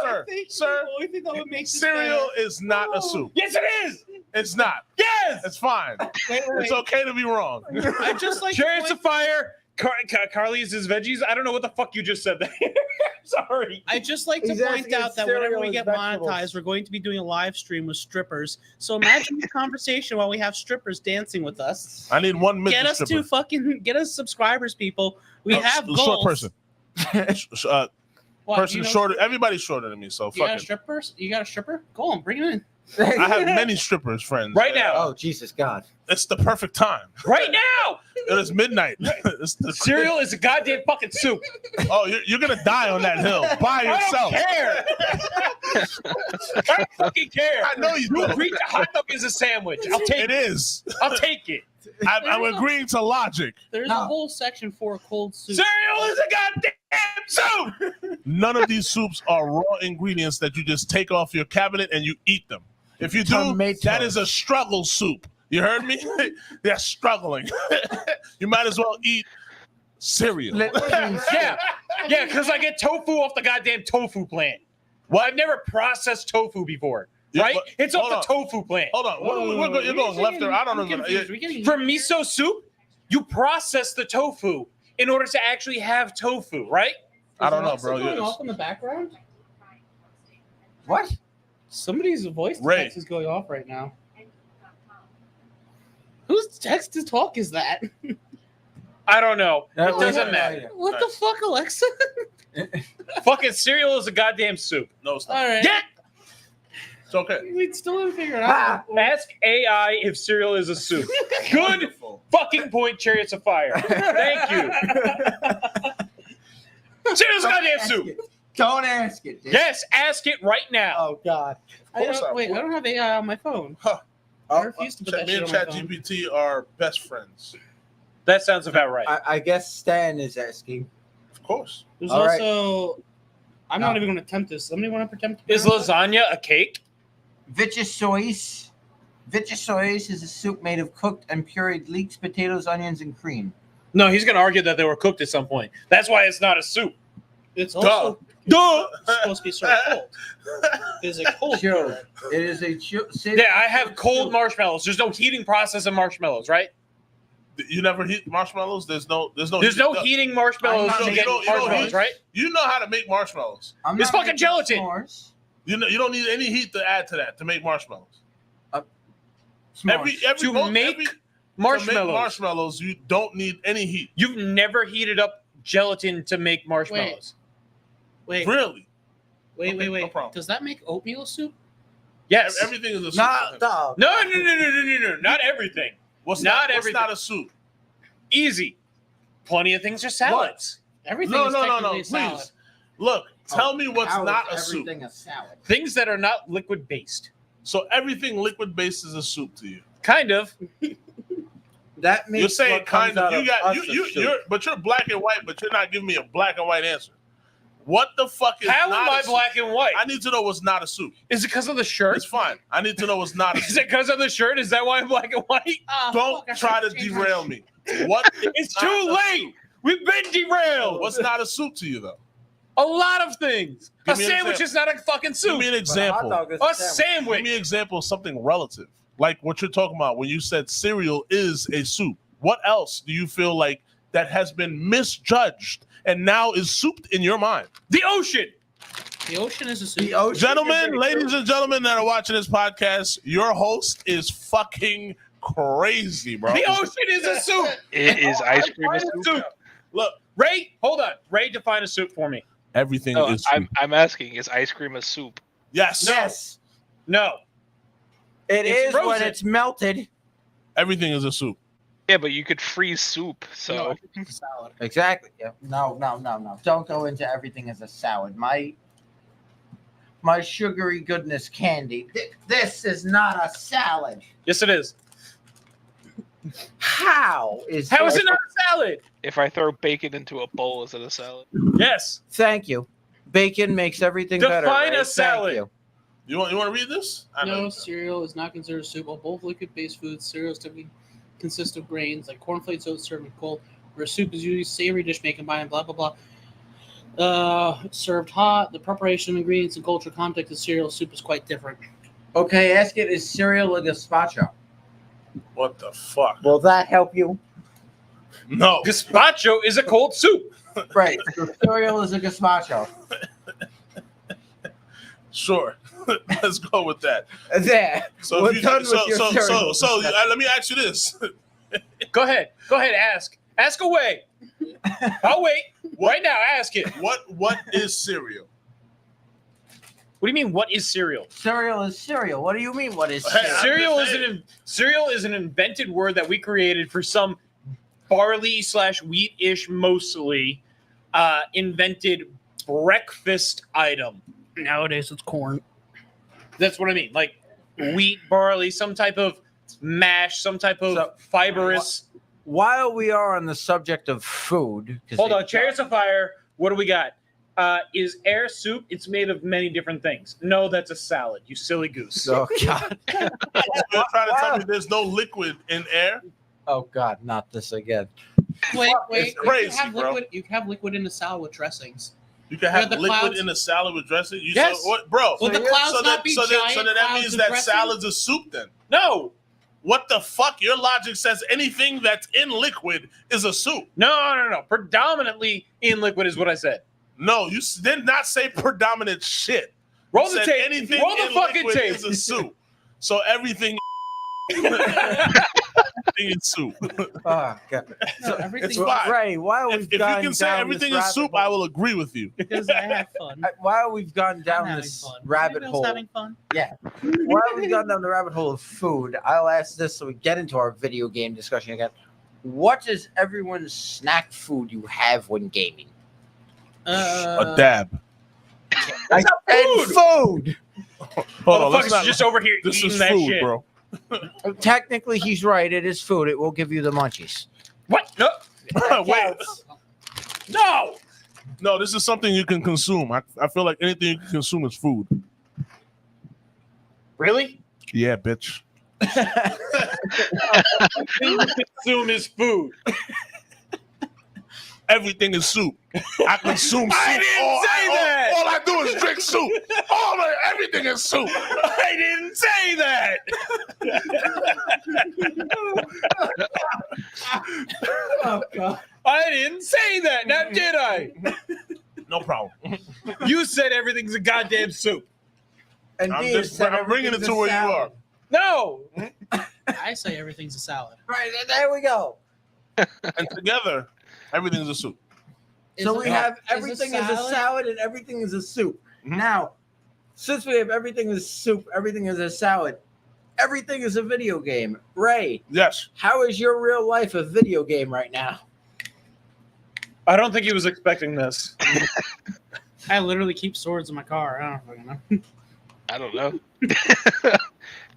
sir, I think that would make this cereal is not a soup. Yes, it is. It's not. Yes. It's fine. Wait. It's okay to be wrong. I just like Chariots of Fire. Carly's is veggies. I don't know what the fuck you just said there. Sorry. I just like to He's point asking out if that whenever cereal we is get vegetables. monetized, we're going to be doing a live stream with strippers. So imagine the conversation while we have strippers dancing with us. I need one midget Get us stripper. get us subscribers, people. We have goals. Short person. What, Person you know- shorter. Everybody's shorter than me, so You got a fuck it. stripper? You got a stripper? Go on, bring him in. I have many strippers, friends. Right now. Oh, Jesus God. It's the perfect time. Right now. It is midnight. It's the Cereal is a goddamn fucking soup. Oh, you're gonna die on that hill by yourself. I don't care. I don't fucking care. I know you You do. agreed to hot dog is a sandwich. I'll take It it. is. I'll take it. I'm agreeing to logic. There's a whole section for cold soup. Cereal is a goddamn soup. None of these soups are raw ingredients that you just take off your cabinet and you eat them. If you do, Tomatoes. that is a struggle soup. You heard me? They're struggling. You might as well eat cereal. Yeah, because I get tofu off the goddamn tofu plant. Well, I've never processed tofu before, Yeah, right? but- It's off hold the tofu plant. Hold on. You're going left or I don't know. For miso soup, you process the tofu in order to actually have tofu, right? I don't know, Alexa bro. Going Yes. off in the background. What? Somebody's voice Ray. text is going off right now. Whose text to talk is that? I don't know. It That doesn't was- matter. What the fuck, Alexa? Fucking cereal is a goddamn soup. No, it's not. All right. Yeah. It's okay. We still haven't figured it out. Ask AI if cereal is a soup. Good fucking point, Chariots of Fire. Thank you. Cereal's a goddamn soup. Don't ask it. Dick. Yes, ask it right now. Oh God. I course don't, I wait, would. I don't have AI on my phone. Huh. I refuse to put that Me shit and on my phone. ChatGPT are best friends. That sounds about right. I guess Stan is asking. Of course. There's All right. also. I'm No. not even going to attempt this. Somebody want to attempt? Is lasagna a cake? Vichyssoise. Vichyssoise is a soup made of cooked and pureed leeks, potatoes, onions, and cream. No, he's going to argue that they were cooked at some point. That's why it's not a soup. It's also Duh. supposed to be served cold. Is it cold? Chilled. It is a Yeah, I have cold marshmallows. There's no heating process in marshmallows, right? You never heat marshmallows? There's no Heating marshmallows I'm not- to you get don't marshmallows, heat- right? You know how to make marshmallows. I'm It's not fucking making gelatin. s'mores. You don't need any heat to add to that to make marshmallows. S'mores. To make marshmallows. Marshmallows, you don't need any heat. You've never heated up gelatin to make marshmallows. Wait, Really? wait, Okay, wait. no problem. Does that make oatmeal soup? Yes. Everything is a soup. No. No. Not everything. What's not not everything. What's not a soup? Easy. Plenty of things are salads. Everything No, is no, no, technically no. a salad. Please. Look, tell me what's How is not a soup. everything a salad? Things that are not liquid based. So everything liquid based is a soup to you. Kind of. That makes You're saying what comes kind of. out You got us you a you soup. you're black and white, but you're not giving me a black and white answer. What the fuck is How not am I a soup? black and white? I need to know what's not a soup. Is it because of the shirt? It's fine. I need to know what's not a Is soup. it because of the shirt? Is that why I'm black and white? Don't try to derail me. What? It's not too a late. We've been derailed. What's not a soup to you though? A lot of things. Give A me an sandwich example. is not a fucking Give soup. me an But a hot example. dog is A a sandwich. Give sandwich. me an example of something relative, like what you're talking about when you said cereal is a soup. What else do you feel like that has been misjudged and now is souped in your mind? The ocean. The ocean is a soup. The ocean Gentlemen, is a ladies soup. and gentlemen that are watching this podcast, your host is fucking crazy, bro. The ocean is a soup. Is ice cream a Define soup? Look, Ray, hold on. Ray, define a soup for me. everything No, is soup. I'm asking, is ice cream a soup? Yes. Yes, No. it It's is when frozen. it's melted. Everything is a soup. Yeah, but you could freeze soup, so No, it's a salad. Exactly. Yeah. No. Don't go into everything as a salad. My sugary goodness candy. This is not a salad. Yes, it is. How is How is this- it not a salad? if I throw bacon into a bowl, is it a salad? Yes. Thank you. Bacon makes everything better. Define Ray. a Thank salad. you. You want to read this? I know No, you- cereal is not considered a soup. While both liquid-based foods, cereals typically consist of grains like cornflakes, oats served in cold, where soup is usually a savory dish made combined, blah, blah, blah. Served hot. The preparation of ingredients and cultural context of cereal soup is quite different. Okay, ask it. Is cereal a gazpacho? What the fuck? Will that help you? No. Gazpacho is a cold soup. Right. So cereal is a gazpacho. Sure. Let's go with that. There. So, We're if you, done with so, your so, cereal so, discussion. let me ask you this. Go ahead. Ask. Ask away. I'll wait. Right now, ask it. What is cereal? What do you mean? What is cereal? Cereal is cereal. What do you mean? What is Hey, cereal? Cereal is an invented word that we created for some barley/wheat-ish, mostly invented breakfast item. Nowadays, it's corn. That's what I mean. Like wheat, barley, some type of mash, some type of So- fibrous. While we are on the subject of food, 'cause Hold they- on, Chariots of Fire. What do we got? Is air soup? It's made of many different things. No, that's a salad. You silly goose. Oh God! You're trying to tell me there's no liquid in air? Oh God! Not this again. Wait. It's crazy, you can have bro. liquid. You can have liquid in a salad with dressings. You can have the liquid clouds- in a salad with dressing? You Yes. so, what, bro? Will the yeah, clouds so not that, be so, giant that clouds means of that dressing? salad's a soup then? No, What the fuck? Your logic says anything that's in liquid is a soup. no. Predominantly in liquid is what I said. No, you did not say predominant shit. Roll You the said tape. Anything Roll the in fucking liquid tape. is a soup. So everything is soup. Oh God! No, everything it's fine. Ray, while we've If you gone can say down everything this is soup, rabbit I hole- will agree with you. because I have fun. While we've gone I'm down having this fun. rabbit Anybody else hole, having fun? while we've gone down the rabbit hole of food, I'll ask this so we get into our video game discussion again. What is everyone's snack food you have when gaming? A dab. I said food. Hold on, let's Motherfuckers not. just over here This eating is that food, shit. bro. Technically, he's right. It is food. It will give you the munchies. What? No. Wait, No. no, this is something you can consume. I feel like anything you can consume is food. Really? Yeah, bitch. Everything you consume is food. Everything is soup. I consume soup. I didn't say that. All I do is drink soup. Everything is soup. I didn't say that. Oh God. I didn't say that. Now did I? No problem. You said everything's a goddamn soup. And I'm Dave just said I'm bringing it everything's to a where you salad. are. No. I say everything's a salad. Right there we go. And together, everything's a soup. So we have everything is a salad? salad and everything is a soup. Mhm. Now, since we have everything is soup, everything is a salad, everything is a video game. Ray, Yes. how is your real life a video game right now? I don't think he was expecting this. I literally keep swords in my car. I don't fucking know. I don't know.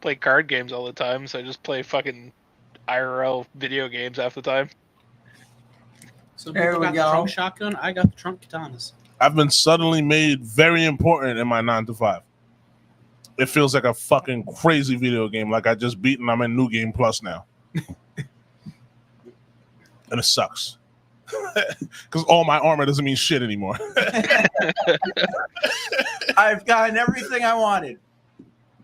Play card games all the time, so I just play fucking IRL video games half the time. So There people we got go. the trunk shotgun. I got the trunk katanas. I've been suddenly made very important in my 9 to 5. It feels like a fucking crazy video game. Like I just beat and I'm in New Game Plus now. And it sucks. Because all my armor doesn't mean shit anymore. I've gotten everything I wanted.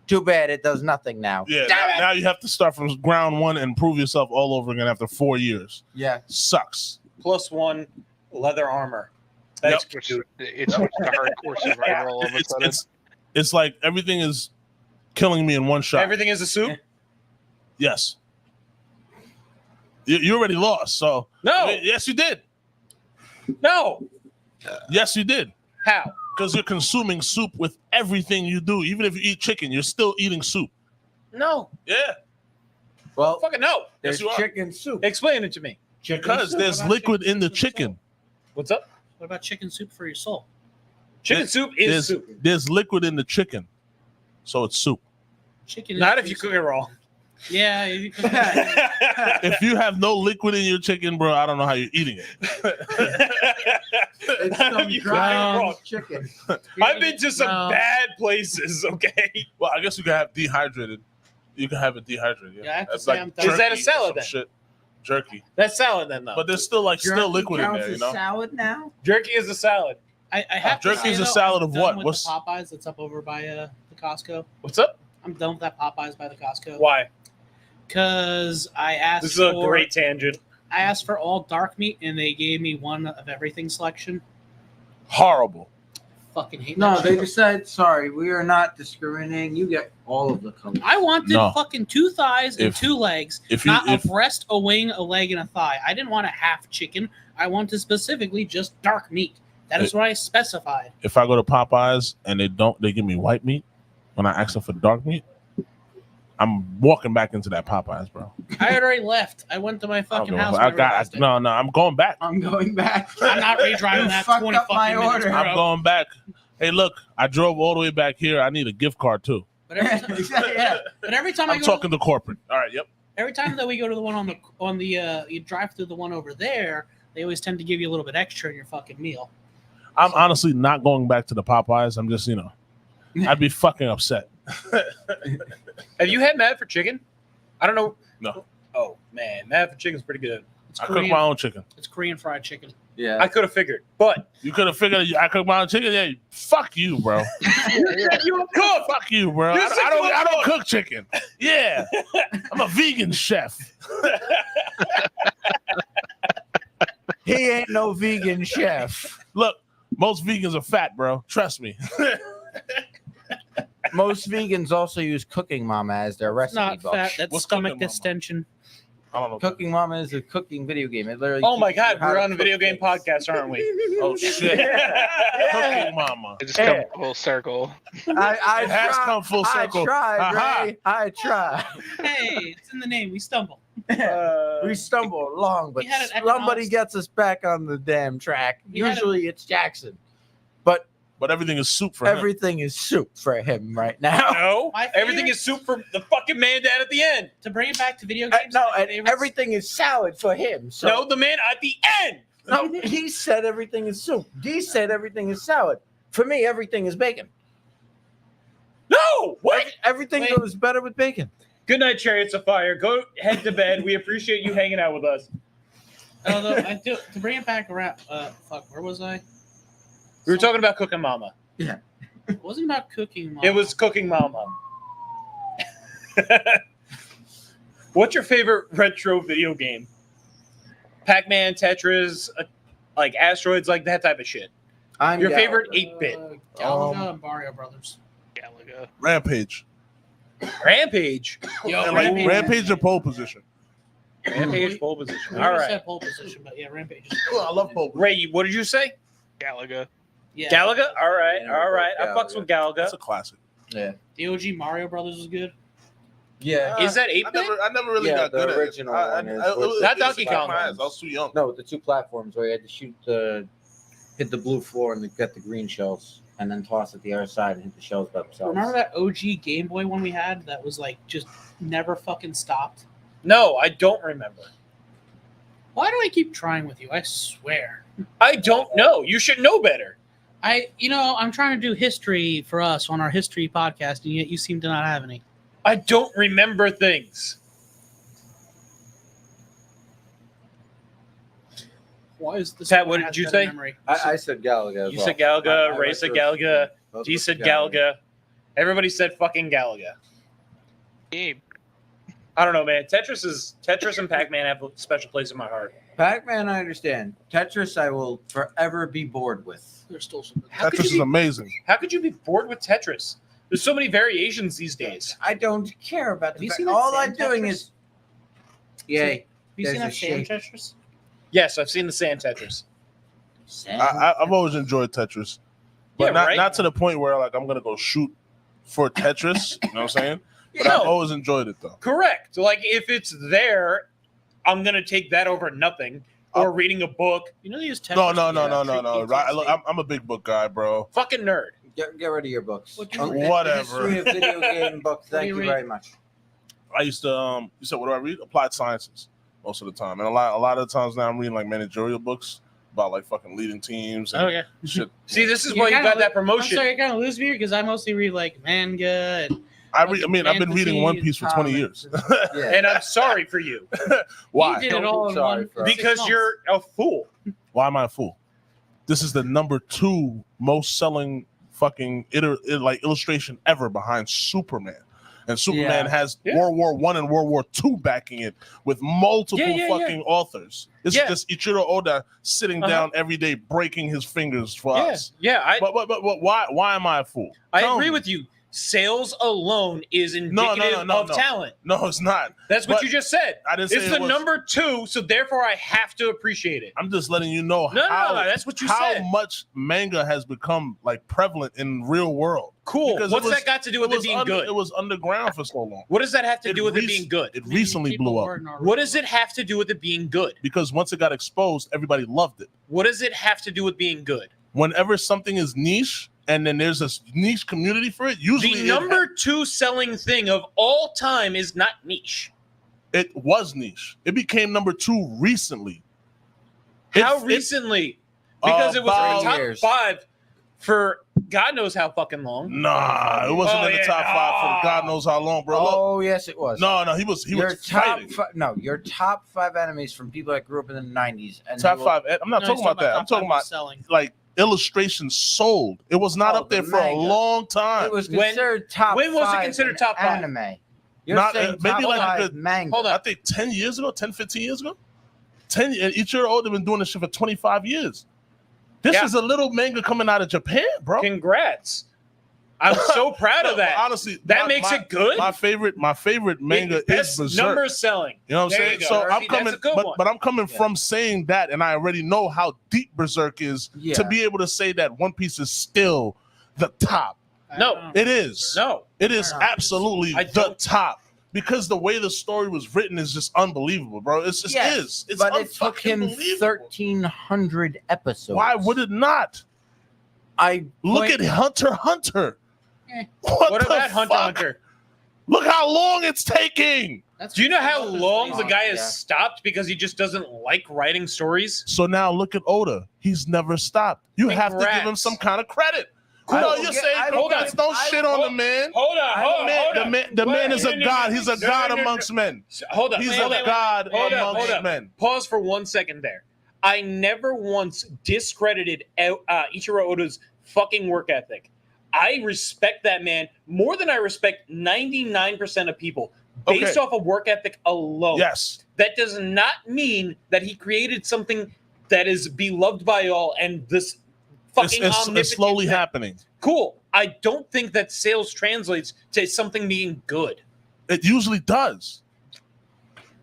Too bad it does nothing now. Yeah, Damn it. now you have to start from ground one and prove yourself all over again after 4 years. Yeah. Sucks. +1 leather armor. That's Which cute. it's switched to hardcore survival all of a sudden. It's like everything is killing me in one shot. Everything is a soup? Yes. You already lost, so. No. Yes, you did. No. Yes, you did. How? Because you're consuming soup with everything you do. Even if you eat chicken, you're still eating soup. No. Yeah. Well, Fucking no. there's you are. chicken soup. Explain it to me. Because there's What about liquid chicken in the soup for your chicken. What's up? What about chicken soup for your soul? Chicken soup is soup. There's liquid in the chicken. So it's soup. Chicken. Not is if you free cook it raw. soup. Yeah. You cook it. If you have no liquid in your chicken, bro, I don't know how you're eating it. It's Not some if you dry cook it raw. chicken. I've been to some No. bad places, okay? Well, I guess you can have dehydrated. You can have it dehydrated. Yeah, I have to That's say like I'm done. Is that a jerky or salad some then? Shit. Jerky. That's salad then, though. But there's still like still Jerky liquid in counts there, you as know? salad now? Jerky is a salad. I have to Jerky say, is a though, salad I'm of done what? with What's- the Popeyes that's up over by the Costco? What's up? I'm done with that Popeyes by the Costco. Why? Because I asked This is a for great tangent. I asked for all dark meat and they gave me one of everything selection. Horrible. Fucking hate No, that they shit. just said, sorry, we are not discriminating. You get all of the colors. I wanted No. fucking 2 thighs and If- 2 legs, if you- not if- a breast, a wing, a leg, and a thigh. I didn't want a half chicken. I wanted specifically just dark meat. That is what I specified. If I go to Popeyes and they give me white meat when I ask them for dark meat, I'm walking back into that Popeyes, bro. I had already left. I went to my I don't fucking give a house. fuck. and realized it. no, I'm going back. I'm going back. I'm not redriving You that fucked 20 up my fucking minutes, order. bro. I'm going back. Hey, look, I drove all the way back here. I need a gift card too. But every time, Yeah. but every time I I'm go talking to corporate. All right, yep. every time that we go to the one on the you drive through the one over there, they always tend to give you a little bit extra in your fucking meal. I'm honestly not going back to the Popeyes. I'm just, I'd be fucking upset. Have you had Mad for Chicken? I don't know. No. Oh, man. Mad for Chicken's pretty good. It's I cook Korean. my own chicken. It's Korean fried chicken. Yeah. I could have figured. But You could have figured I cook my own chicken. Yeah, fuck you, bro. you cook. Fuck you, bro. You I, said I don't. you I don't cook. cook chicken. Yeah, I'm a vegan chef. He ain't no vegan chef. Look, most vegans are fat, bro. Trust me. Most vegans also use Cooking Mama as their It's recipe not book. fat. That's What's stomach Cooking Mama? distension. I don't know. Cooking Mama is a cooking video game. It literally. Oh my teaches you God, how we're to on a video cook game things. podcast, aren't we? Oh shit. Cooking Mama. It just come full circle. I It has tried, come full circle. I tried, Aha. Ray. I tried. Hey, it's in the name. We stumble. We stumble along, but We had an somebody economics- gets us back on the damn track. We had a- Usually it's Jackson. But But everything is soup for him. Everything is soup for him right now. No, My everything favorite- is soup for the fucking man down at the end. To bring it back to video games, No, my and favorites- everything is salad for him. So No, the man at the end. no, he said everything is soup. D said everything is salad. For me, everything is bacon. No, what? Everything Wait. goes better with bacon. Good night, Chariots of Fire. Go head to bed. We appreciate you hanging out with us. Although I do to bring it back around. Fuck, where was I? We were talking about Cooking Mama. It wasn't about cooking. Mom. It was Cooking Mama. What's your favorite retro video game? Pac-Man, Tetris, like Asteroids, like that type of shit. I'm Your Galaga. favorite 8-bit? Galaga and Mario Brothers. Galaga. Rampage. Rampage. Yo, And, like, Rampage in pole position. Rampage pole position. We All already right. said pole position, but yeah, Rampage. Oh, I love pole position. Ray, what did you say? Galaga. Yeah, Galaga? All right. Yeah, All right. I Galaga. fucks with Galaga. That's a classic. Yeah. the OG Mario Brothers was good. Yeah. Is that I 8-bit? never really Yeah, got the good original at it. one is- it was- Not it was Donkey like Kong. my ass. I was too young. No, the two platforms where you had to hit the blue floor and get the green shells, and then toss it the other side and hit the shells by themselves. Remember that OG Game Boy one we had that was like just never fucking stopped? No, I don't remember. Why do I keep trying with you? I swear. I don't know. You should know better. I'm trying to do history for us on our history podcast, and yet you seem to not have any. I don't remember things. Why is this? Pat, what one did has you better say? memory? I said Galaga. As You well. said Galaga, I Ray went said through- Galaga, Both G with said Galaga. Everybody said fucking Galaga. Game. I don't know, man. Tetris and Pac-Man have a special place in my heart. Pac-Man, I understand. Tetris, I will forever be bored with. There's still some. How could Tetris you is amazing. How could you be bored with Tetris? There's so many variations these days. I don't care about Have the you fact. seen that All sand I'm doing Tetris? is, yay. Have you seen There's that a sand shape. Tetris? Yes, I've seen the sand Tetris. I've always enjoyed Tetris, but Yeah, not right? not to the point where like I'm gonna go shoot for Tetris. You know what I'm saying? But No. I've always enjoyed it though. Correct. Like if it's there, I'm gonna take that over nothing. Or reading a book. You know they use Tetris. No. to Right, treat look, I'm a big book guy, bro. Fucking nerd. Get rid of your books. What you Oh, read? Whatever. History of video game books. What do Thank you you read? very much. I used to you said what do I read? Applied sciences most of the time, and a lot of the times now I'm reading like managerial books about like fucking leading teams and Okay. shit. See, this is You're why you kinda got that I'm promotion. sorry, you're kind of lose me because I mostly read like manga and I've been reading One fantasy, Piece for 20 years. Yeah. And I'm sorry for you Why? He did it all in Sorry, one. bro. 6 because months. you're a fool. Why am I a fool? This is the number 2 most selling fucking illustration ever behind Superman. And Superman Yeah. has Yeah. World War I and World War II backing it with multiple Yeah. fucking authors. This Yeah. is just Ichiro Oda sitting Uh-huh. down every day breaking his fingers for Yeah, us. yeah. But why am I a fool? I Tell agree me. with you. Sales alone is No, indicative no, of no. talent. No, it's not. That's what But you just said. I didn't say It's it the was. number 2, so therefore I have to appreciate it. I'm just letting you know No, how, that's what you how said. much manga has become like prevalent in real world. Cool. Because What's it was- that got to do with it being good? It was underground for so long. What does that have to It do with it rec- being good? It Maybe recently people blew up weren't already- What does it have to do with it being good? because once it got exposed, everybody loved it. What does it have to do with being good? Whenever something is niche and then there's a niche community for it, usually The number 2 selling thing of all time is not niche. it was niche. It became number 2 recently. How It- recently? Because it was in the about top years. 5 for God knows how fucking long. Nah, it wasn't Oh, in the yeah. top 5 for God knows how long, bro. Look. Oh yes, it was. No, he was your top fighting. your top 5 enemies from people that grew up in the 90s. And Top they will- 5. I'm not No, talking he's about that. I'm top talking five about selling. like illustrations sold. It was not Oh, up there the for a manga. long time. It was When- considered top. when was it 5 considered in top 5? Anime. You're Not- saying maybe top like a 5 good- manga. Hold I on. think 10 years ago, 10, 15 years ago. 10 Ichiro Oda been doing this shit for 25 years. This Yeah. is a little manga coming out of Japan, bro. Congrats. I'm so proud No, of that. Honestly, That makes it good. My favorite manga is Best Berserk. number selling. You know what I'm There saying? you go. So I'm See, that's coming, a good one. but I'm coming Yeah. from saying that, and I already know how deep Berserk is Yeah. to be able to say that One Piece is still the top. I No. don't know. It is. No. It is Fair enough. absolutely I the don't- top because the way the story was written is just unbelievable, bro. It's just Yes, is. It's but it took unfucking him believable. 1,300 episodes. Why would it not? Look at Hunter x Hunter. Eh. What What the about Hunter x fuck? Hunter? Look how long it's taking. Do you know how long the guy has Yeah. stopped because he just doesn't like writing stories? So now look at Oda. He's never stopped. You have to give him Congrats. some kind of credit. Cool. No, you're saying hold on. congrats, don't shit on the man. Hold on, The man is a god. He's a god amongst men. Hold on. He's hold a on. god Hold up, amongst hold up. men. Pause for 1 second there. I never once discredited Ichiro Oda's fucking work ethic. I respect that man more than I respect 99% of people based off of work ethic alone. Yes. That does not mean that he created something that is beloved by all and this fucking omnipotent It's slowly thing. happening. Cool. I don't think that sales translates to something being good. It usually does.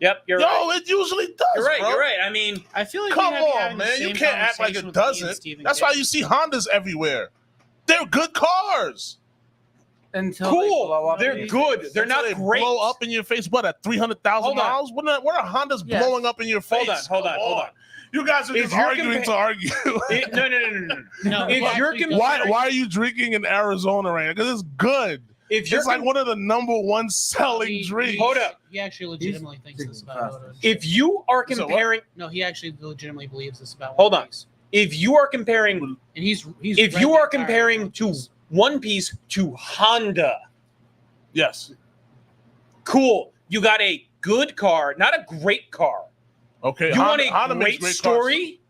Yep, you're right. No, it usually does. You're right. Bro. You're right. I mean, I feel like Come we might be on, having the man. You same can't act like conversation it with me and doesn't. Stephen That's King. why you see Hondas everywhere. They're good cars. Until cool. They're good. They're Until not they great. blow up in your face. What, at 300,000 Hold on. miles? What are Hondas Yes. blowing up in your face? Hold on. Come You guys are If just you're arguing to argue. No. No, If well, you're actually, why are you drinking in Arizona right now? Because it's good. If you're It's like one of the number one selling drinks. Hold up. He actually legitimately thinks this about Oda. If you are So what? comparing, No, he actually legitimately believes this about Hold One on. Piece. if you are comparing, And he's if read you the are entire comparing One to Piece. One Piece to Honda, Yes. cool. You got a good car, not a great car. Okay. You want Honda a makes great cars. story?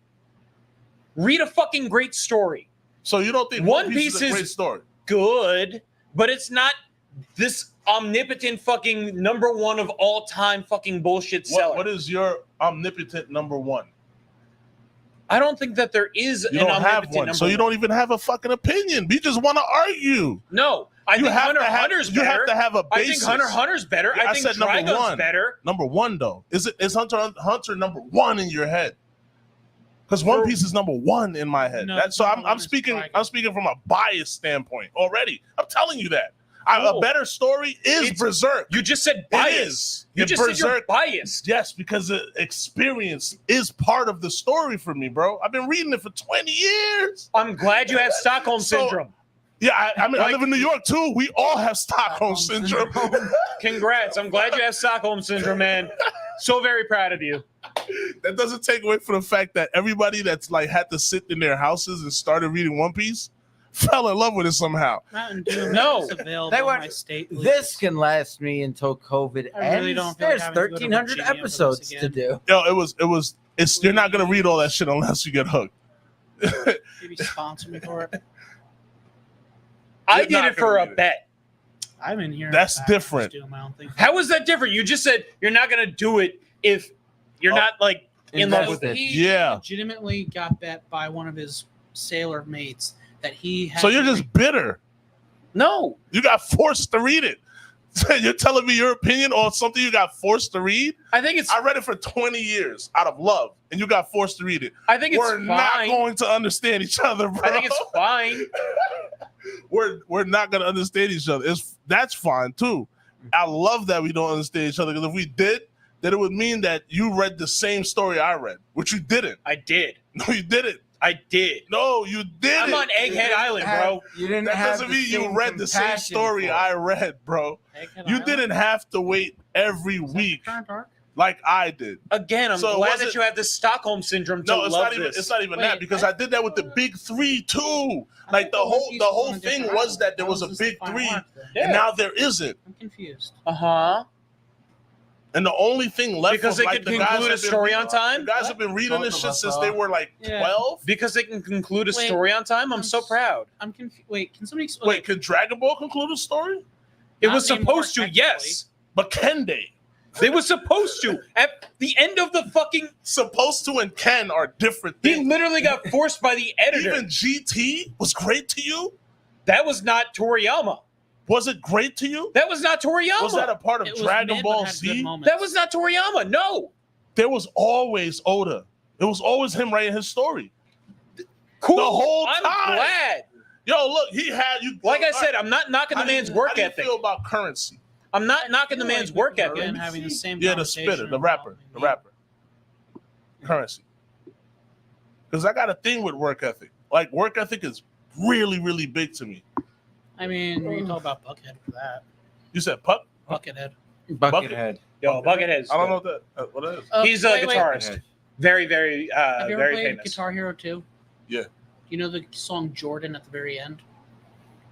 Read a fucking great story. So you don't think One Piece is a Piece great is- story? Good, but it's not this omnipotent fucking number one of all time fucking bullshit seller. What is your omnipotent number one? I don't think that there is You an don't have omnipotent one, number so you one. don't even have a fucking opinion. You just want to argue. No, I You think have Hunter to x have- Hunter's You better. have to have a I basis. think Hunter x Hunter's better. Yeah, I I think said number Trigun's one. better. Number one though, is Hunter number one in your head? Because One Piece is number one in my head. No, So number one I'm is speaking. Trigun. I'm speaking from a biased standpoint already. I'm telling you that a Cool. better story is It's- Berserk. You just said It bias. is. You And just said you're Berserk- biased. Yes, because the experience is part of the story for me, bro. I've been reading it for 20 years. I'm glad you have Stockholm So- syndrome. Yeah, I mean, I Like- live in New York too. We all have Stockholm syndrome. Congrats. I'm glad you have Stockholm syndrome, man. So very proud of you. That doesn't take away from the fact that everybody that's like had to sit in their houses and started reading One Piece fell in love with it somehow. Not in Doom. No. It's available They in were- my state. This can last me until COVID I really ends. don't feel like There's having to go to 1,300 Virginia for this episodes to again. do. Yo, you're not gonna read all that shit unless you get hooked. Maybe sponsor me for it. I You're did not it for gonna a read it. bet. I'm in here. That's I'm just different. doing my own thing. How is that different? You just said you're not going to do it if you're Oh. not like in love Invest with it. it. He Yeah. legitimately got bet by one of his sailor mates that he had. So you're to just bitter. No. You got forced to read it. You're telling me your opinion on something you got forced to read? I think it's I read it for 20 years out of love, and you got forced to read it. I think it's We're not fine. going to understand each other, bro. I think it's fine. we're not going to understand each other. That's fine too. I love that we don't understand each other, because if we did, then it would mean that you read the same story I read, which you didn't. I did. No, you didn't. I did. No, you didn't. I'm on Egghead Island, bro. You didn't That have doesn't the mean you same read the same compassion story for it. I read, bro. Egghead You Island? didn't have to wait every Is that the week current arc? like I did. Again, I'm So it glad wasn't- that you have the Stockholm syndrome to No, it's love not even. this. It's not even Wait, that, because I did that with the big three too. I Like thought One Piece was on a thing different was island. that there How was a is this the big final three, arc then? Yeah. and now there isn't. I'm confused. Uh-huh. And the only thing left Because was they like could the conclude guys a have been story reading- on time? The guys have been reading this Both shit of us since are. they were like Yeah. 12. Because they can conclude a Wait, story on time. I'm so proud. I'm confused. Wait, can somebody explain? Wait, could Dragon Ball conclude a story? It Not was anymore, supposed to, technically. yes. But can they? They were supposed to. At the end of the fucking Supposed to and can are different he things. literally got forced by the editor. Even GT was great to you. That was not Toriyama. Was it great to you? That was not Toriyama. Was that a part of It was Dragon mid, Ball but had good Z? moments. That was not Toriyama. No. There was always Oda. It was always him writing his story. Cool. The whole I'm time. glad. Yo, look, he had you. Like I said, I'm not knocking the man's work How do you ethic. feel about currency? I'm not knocking the I feel man's like work we're ethic. again having the same Yeah, the conversation spitter, the about rapper, the me. rapper. Currency. Because I got a thing with work ethic. Like, work ethic is really, really big to me. I mean, you talk about Buckethead for that. You said Puck? Buckethead. Buckethead. Yo, Buckethead. I don't know what that. What it is? He's a wait. guitarist. Very, very, Have you ever very played famous. Guitar Hero 2? Yeah. You know the song Jordan at the very end?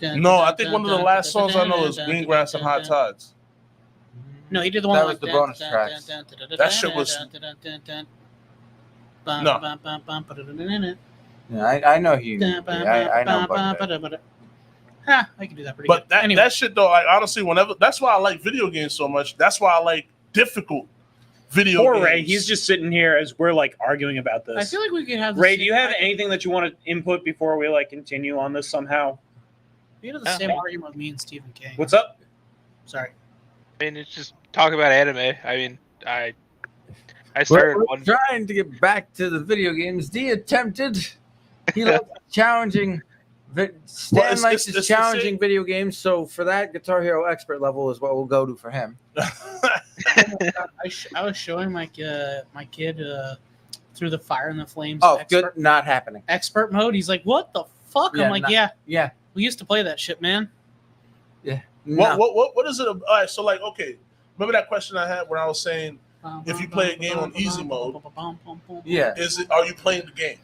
No, I think one of the last songs I know is Green Grass and Hot Tides. No, he did the one That like was the bonus tracks. That shit was- No. Yeah, I know you. I know Buckethead. Ha, I can do that pretty But good. that shit though, like honestly, whenever that's why I like video games so much. That's why I like difficult video Poor games. Ray, he's just sitting here as we're like arguing about this. I feel like we could have the Ray, same- do you have anything that you want to input before we like continue on this somehow? You know the same argument with me and Stephen King. What's up? Sorry. I mean, it's just talk about anime. I mean, I started We're one. trying to get back to the video games. D attempted. He likes challenging. Stan Well, likes it's his the challenging same- video games. So for that, Guitar Hero expert level is what we'll go to for him. I was showing my kid through the Fire and the Flames. Oh, expert, good. Not happening. expert mode. He's like, "What the fuck?" Yeah, I'm like, not- "Yeah, Yeah. we used to play that shit, man." No. What is it? All right, so like, okay, remember that question I had when I was saying, if you play a game on easy mode, Yeah. are you playing the game?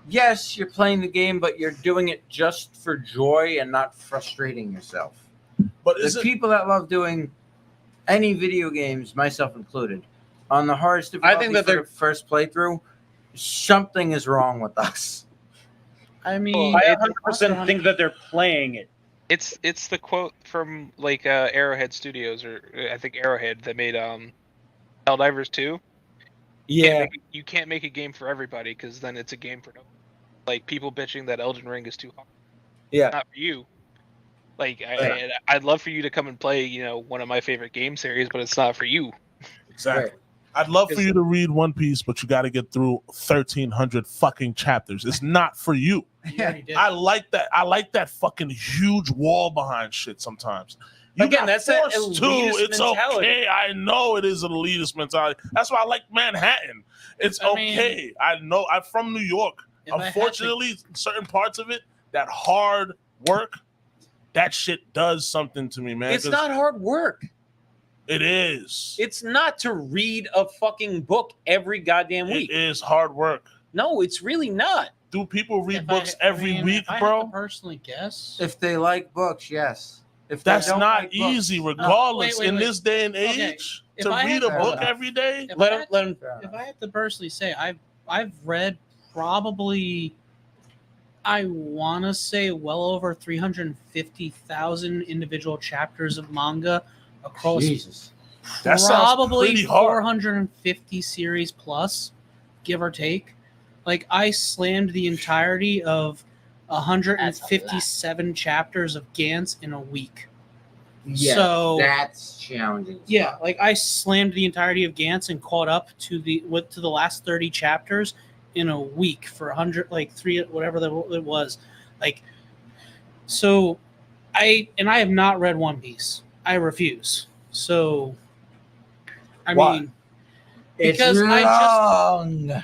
Yes, you're playing the game, but you're doing it just for joy and not frustrating yourself. But is The it? people that love doing any video games, myself included, on the hardest I difficulty think that for they're- the first playthrough, something is wrong with us. I mean, I 100% think that they're playing it. It's the quote from like Arrowhead Studios, or I think Arrowhead, that made Helldivers 2. You can't make a game for everybody, because then it's a game for no. Like people bitching that Elden Ring is too hard. Yeah. Not for you. Like I'd love for you to come and play, one of my favorite game series, but it's not for you. Exactly. Right. I'd love for you to read One Piece, but you got to get through 1,300 fucking chapters. It's not for you. you already did. I like that. I like that fucking huge wall behind shit sometimes. You Again, got that's that forced to. elitist It's mentality. okay. I know it is an elitist mentality. That's why I like Manhattan. It's I mean, okay. I know. I'm from New York. If I had to- Unfortunately, certain parts of it, that hard work, that shit does something to me, man. It's 'cause not hard work. It is. It's not to read a fucking book every goddamn It week. is hard work. No, it's really not. Do people read If books I every mean, week, if I had bro? to personally guess. If they like books, yes. If they That's don't not like books- easy, regardless. wait, in wait. this day and Okay. age, If to I read had a to- book Fair every day. If Let I him. had- Let him. If I had to personally say, I've read probably, I want to say, well over 350,000 individual chapters of manga across Jesus. That sounds probably pretty hard. 450 series plus, give or take. Like I slammed the entirety of 157 chapters of Gantz in a week. Yes, So- that's challenging. Yeah, like I slammed the entirety of Gantz and caught up to the last 30 chapters in a week for 100, like three, whatever it was. Like, so I have not read One Piece. I refuse. So, I Why? mean, It's because long.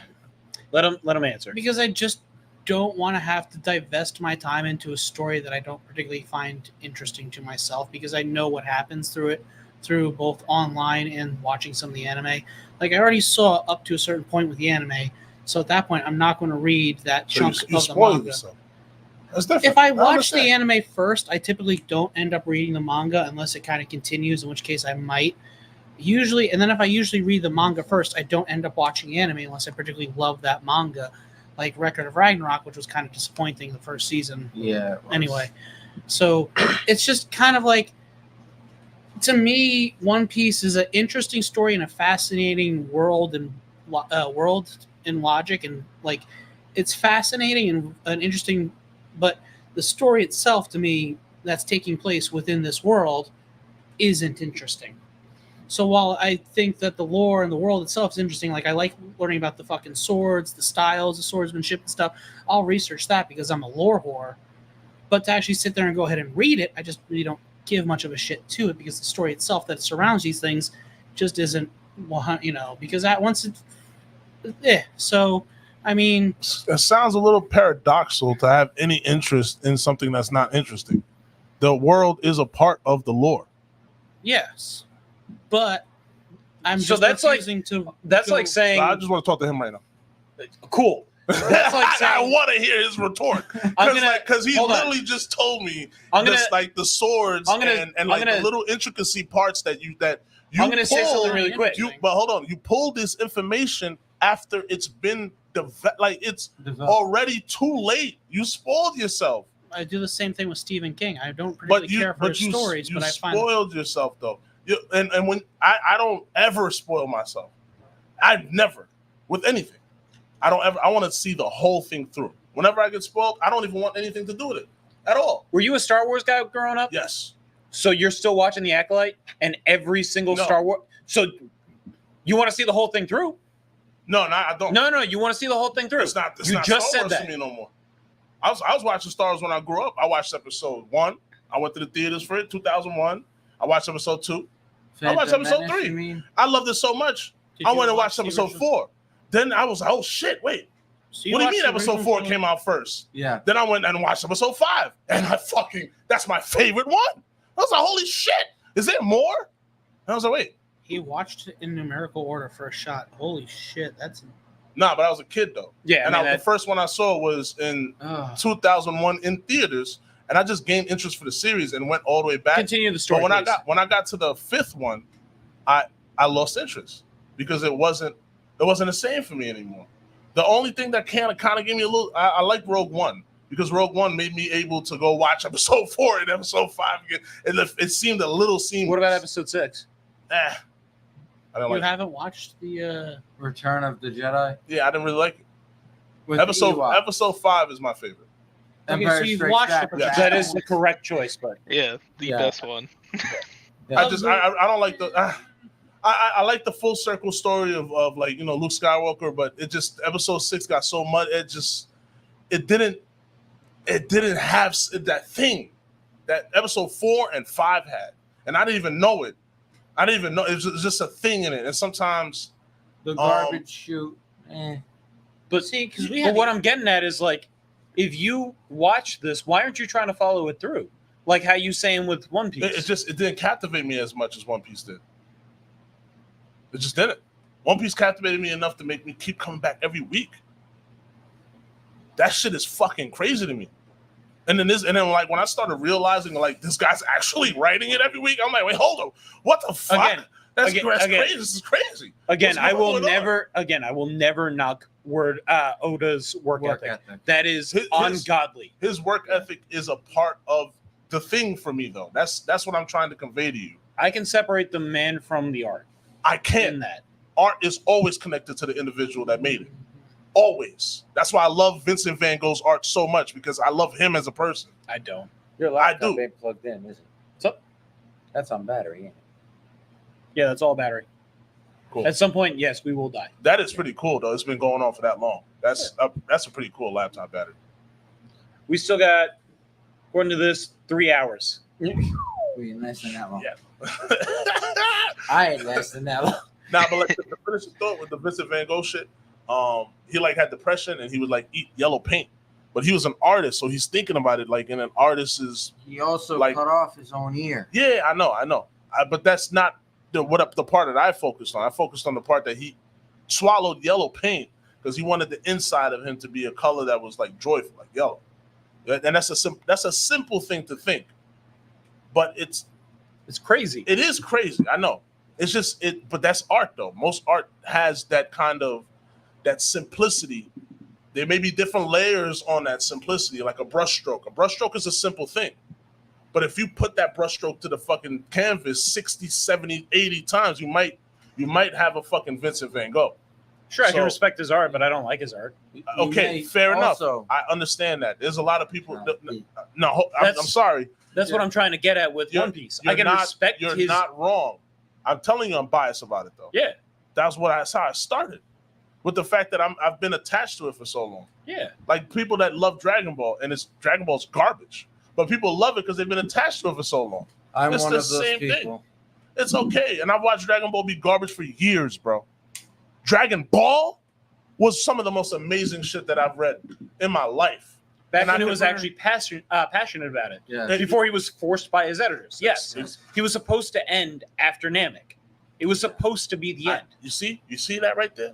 Let him answer. because I just don't want to have to divest my time into a story that I don't particularly find interesting to myself, because I know what happens through it, through both online and watching some of the anime. Like I already saw up to a certain point with the anime, so at that point I'm not going to read that So chunk you of the spoil manga. yourself. That's different. If I watch the understand. anime first, I typically don't end up reading the manga unless it kind of continues, in which case I might. Usually, and then if I usually read the manga first, I don't end up watching anime unless I particularly love that manga, like Record of Ragnarok, which was kind of disappointing the first season. Yeah. it was. Anyway, so it's just kind of like, to me, One Piece is an interesting story and a fascinating world and logic, and like it's fascinating and interesting, but the story itself, to me, that's taking place within this world isn't interesting. So while I think that the lore and the world itself is interesting, like I like learning about the fucking swords, the styles, the swordsmanship and stuff, I'll research that because I'm a lore whore. But to actually sit there and go ahead and read it, I just really don't give much of a shit to it, because the story itself that surrounds these things just isn't, because at once it, so I mean, It sounds a little paradoxical to have any interest in something that's not interesting. The world is a part of the lore. yes, but I'm So just that's like- refusing to. That's go- like saying, So I just want to talk to him right now. cool. That's like I saying, want to hear his retort I'm gonna, because he hold on. literally just told me I'm gonna, this, like the swords I'm gonna- and I'm like gonna- the little intricacy parts that you I'm gonna say something pulled- really quick. But hold on, you pulled this information after it's been like it's already too late. You spoiled yourself. I do the same thing with Stephen King. I don't But particularly care for his stories, you but I find spoiled yourself though. And when I don't ever spoil myself. I never with anything. I don't ever. I want to see the whole thing through. Whenever I get spoiled, I don't even want anything to do with it at all. Were you a Star Wars guy growing up? Yes. So you're still watching The Acolyte and every single No. Star Wars? So you want to see the whole thing through? No, I don't. No, you want to see the whole thing through. It's not. It's You not just Star said Wars that. to me no more. I was watching Star Wars when I grew up. I watched episode 1. I went to the theaters for it. 2001. I watched episode 2. I watched episode 3. I loved it so much. Did I you went and watch watched the episode original? 4. Then I was like, oh shit, wait. So What do you watched mean the episode original 4 trilogy? came out first? Yeah. Then I went and watched episode 5. And that's my favorite one. I was like, holy shit. Is there more? And I was like, wait. He watched it in numerical order for a shot. Holy shit, that's Nah, but I was a kid though. Yeah, And I mean, the first one I saw was in 2001 in theaters. And I just gained interest for the series and went all the way back. continue the story. But please. when I got to the 5th one, I lost interest because it wasn't the same for me anymore. The only thing that kind of gave me a little, I like Rogue One because Rogue One made me able to go watch episode 4 and episode 5 again. It seemed a little seamless. What about episode 6? I don't you like. haven't watched the Return of the Jedi. Yeah, I didn't really like it. With Episode Ewok. episode 5 is my favorite. Okay, Empire so you've Strikes watched Back. the Yeah. That is the correct choice, but Yeah, the Yeah. best one. Yeah. I don't like the. I like the full circle story of like Luke Skywalker, but it just episode 6 got so much. It didn't have that thing that episode 4 and 5 had, and I didn't even know it. I didn't even know it was just a thing in it. And sometimes The garbage chute. but See, because we but have what I'm getting at is like, if you watch this, why aren't you trying to follow it through? Like how you saying with One Piece? it didn't captivate me as much as One Piece did. It just didn't. One Piece captivated me enough to make me keep coming back every week. That shit is fucking crazy to me. And then like when I started realizing like this guy's actually writing it every week, I'm like, wait, hold on, what the fuck? That's again. crazy. This is crazy. Again, What's I will going on? never knock Oda's work ethic. That is His- ungodly. His work ethic is a part of the thing for me, though. That's what I'm trying to convey to you. I can separate the man from the art I in can't. that. Art is always connected to the individual that made it. Always. That's why I love Vincent Van Gogh's art so much because I love him as a person. I don't. Your laptop laptop ain't plugged in, is it? What's up? That's on battery, ain't it? Yeah, that's all battery. Cool. At some point, yes, we will die. That is pretty cool, though. It's been going on for that long. That's a pretty cool laptop battery. We still got, according to this, 3 hours. We ain't less than that long. Yeah. I ain't less than that long. Nah, but like to finish the thought with the Vincent Van Gogh shit, he like had depression and he would like eat yellow paint. But he was an artist, so he's thinking about it like in an artist's. He also Like- cut off his own ear. Yeah, I know. But that's not the part that I focused on. I focused on the part that he swallowed yellow paint because he wanted the inside of him to be a color that was like joyful, like yellow. And that's a simple thing to think, but It's crazy. it is crazy. I know. It's just but that's art though. Most art has that kind of that simplicity. There may be different layers on that simplicity, like a brushstroke. A brushstroke is a simple thing. But if you put that brushstroke to the fucking canvas 60, 70, 80 times, you might have a fucking Vincent Van Gogh. Sure, I So- can respect his art, but I don't like his art. Okay, fair enough. also, I understand that. There's a lot of people. No, I'm That's- sorry. That's what I'm trying to get at with You're- One Piece. You're I can not, respect You're his. not wrong. I'm telling you, I'm biased about it though. Yeah, That's how I started. With the fact that I've been attached to it for so long. yeah. Like people that love Dragon Ball, and Dragon Ball's garbage, but people love it because they've been attached to it for so long. I'm It's one the of those same thing. people. It's okay, and I've watched Dragon Ball be garbage for years, bro. Dragon Ball, was some of the most amazing shit that I've read in my life. Back And I when he was never- actually passionate about it. Yeah. Before he was forced by his editors. Yes. He was supposed to end after Namek. It was supposed to be the end. You see that right there?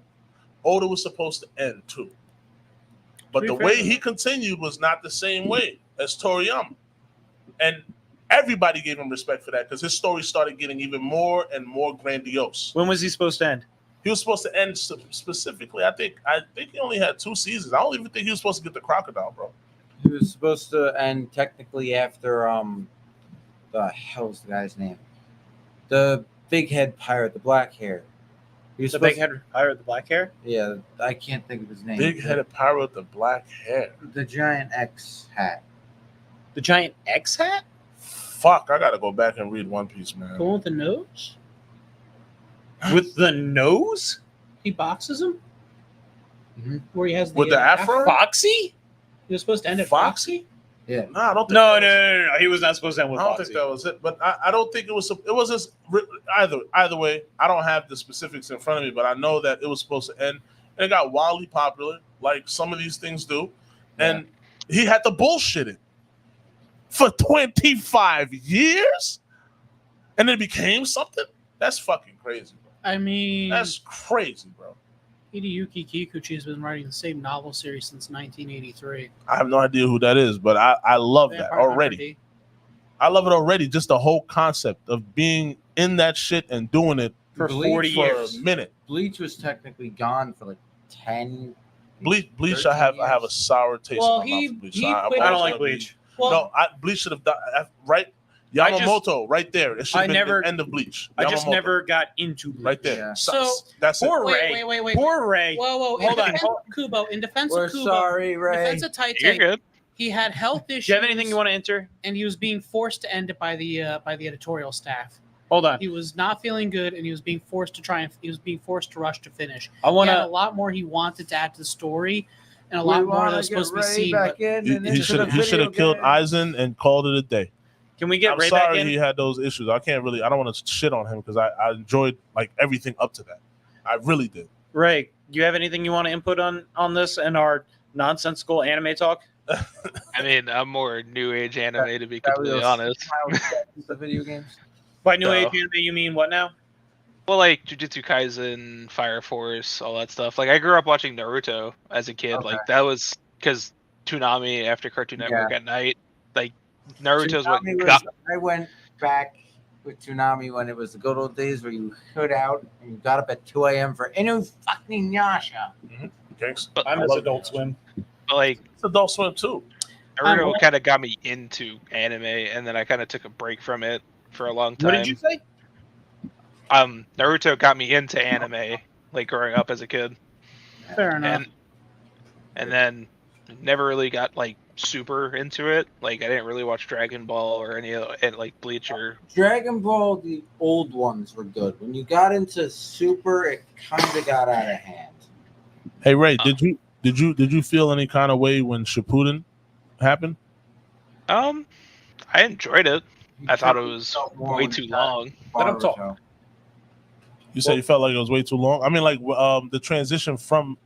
Oda was supposed to end too. But To be the fair, way he continued was not the same way as Toriyama. And everybody gave him respect for that because his story started getting even more and more grandiose. When was he supposed to end? He was supposed to end specifically. I think he only had 2 seasons. I don't even think he was supposed to get the crocodile, bro. He was supposed to end technically after the hell's the guy's name? The big head pirate, the black hair. He was The supposed big head pirate with the black hair? Yeah, I can't think of his name. Big-headed pirate with the black hair. The giant X hat. The giant X hat? Fuck, I gotta go back and read One Piece, man. The one with the nose? With the nose? He boxes him? Mhm. Where he has the, With the afro? Foxy? He was supposed to end at Foxy? Yeah. No, I don't think No, that was- no. He was not supposed to end with I don't Foxy. think that was it, but I don't think it was. It was just either way. I don't have the specifics in front of me, but I know that it was supposed to end, and it got wildly popular, like some of these things do, and he had to bullshit it for 25 years, and it became something. That's fucking crazy, bro. I mean, That's crazy, bro. Hideyuki Kikuchi has been writing the same novel series since 1983. I have no idea who that is, but I love that Vampire Hunter already. D. I love it already. Just the whole concept of being in that shit and doing it For Bleach 40 for years. a minute. Bleach was technically gone for like 10. Bleach. 13 I have a years. sour taste Well, in my he- mouth for Bleach. he So I'm quit- I always don't like gonna be- Bleach. Well, No, Bleach should have done right. I just- Yamamoto, right there. It should I have been never- the end of Bleach. I just Yamamoto, never got into Bleach. right there. Yeah. So- That's it. Poor wait, Ray. wait. Poor Ray. Whoa. Hold on, Kubo, in defense We're of Kubo, sorry, in Ray. defense of You're Titan, good. he had health issues. Do you have anything you want to enter? And he was being forced to end it by the editorial staff. Hold on. He was not feeling good, and he was being forced to rush to finish. I He want had a to. lot more he wanted to add to the story, and a lot more that was supposed to be seen. But He should have killed Aizen and called it a day. Can we get I'm Ray back sorry in? he had those issues. I don't want to shit on him because I enjoyed like everything up to that. I really did. Ray, do you have anything you want to input on this and our nonsensical anime talk? I mean, I'm more new age anime to be That completely was- honest. The video games. By new No. age anime, you mean what now? Well, like Jujutsu Kaisen, Fire Force, all that stuff. Like I grew up watching Naruto as a kid. Okay. Like that was because Toonami after Cartoon Network at night. Like Naruto's what Toonami got. I went back with Toonami when it was the good old days where you hood out and you got up at 2 a.m. for Inu fucking Yasha. Thanks. But, I miss Adult Swim. like It's Adult Swim too. Naruto kind of got me into anime, and then I kind of took a break from it for a long time. What did you say? Naruto got me into anime, like growing up as a kid, fair enough. and then never really got like super into it. Like I didn't really watch Dragon Ball or any of like Bleach or Dragon Ball, the old ones were good. When you got into Super, it kind of got out of hand. Hey Ray, did you feel any kind of way when Shippuden happened? I enjoyed it. I thought it was way too long. Let him talk. You said you felt like it was way too long. I mean, like the transition from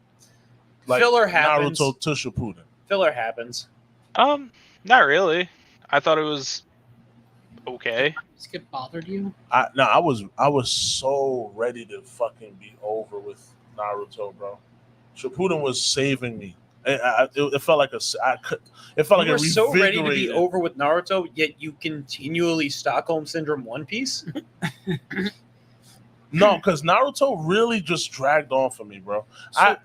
like Filler happens. Naruto to Shippuden. Filler happens. Not really. I thought it was okay. Skip bothered you? I was so ready to fucking be over with Naruto, bro. Shippuden was saving me. It felt like it felt like You a were so ready to be revigorated- over with Naruto, yet you continually Stockholm Syndrome One Piece? No, because Naruto really just dragged on for me, bro. I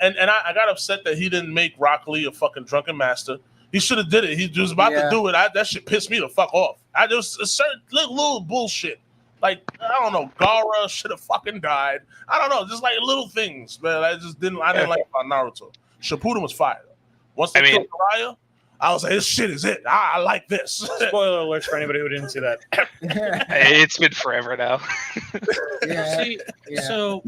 got upset that he didn't make Rock Lee a fucking drunken master. He should have did it. He was about to do it. That shit pissed me the fuck off. I just a certain little bullshit. Like I don't know, Gaara should have fucking died. I don't know, just like little things, man. I didn't like about Naruto. Shippuden was fire. Once they killed Jiraiya, I was like, this shit is it. I like this. Spoiler alerts for anybody who didn't see that. It's been forever now. See, so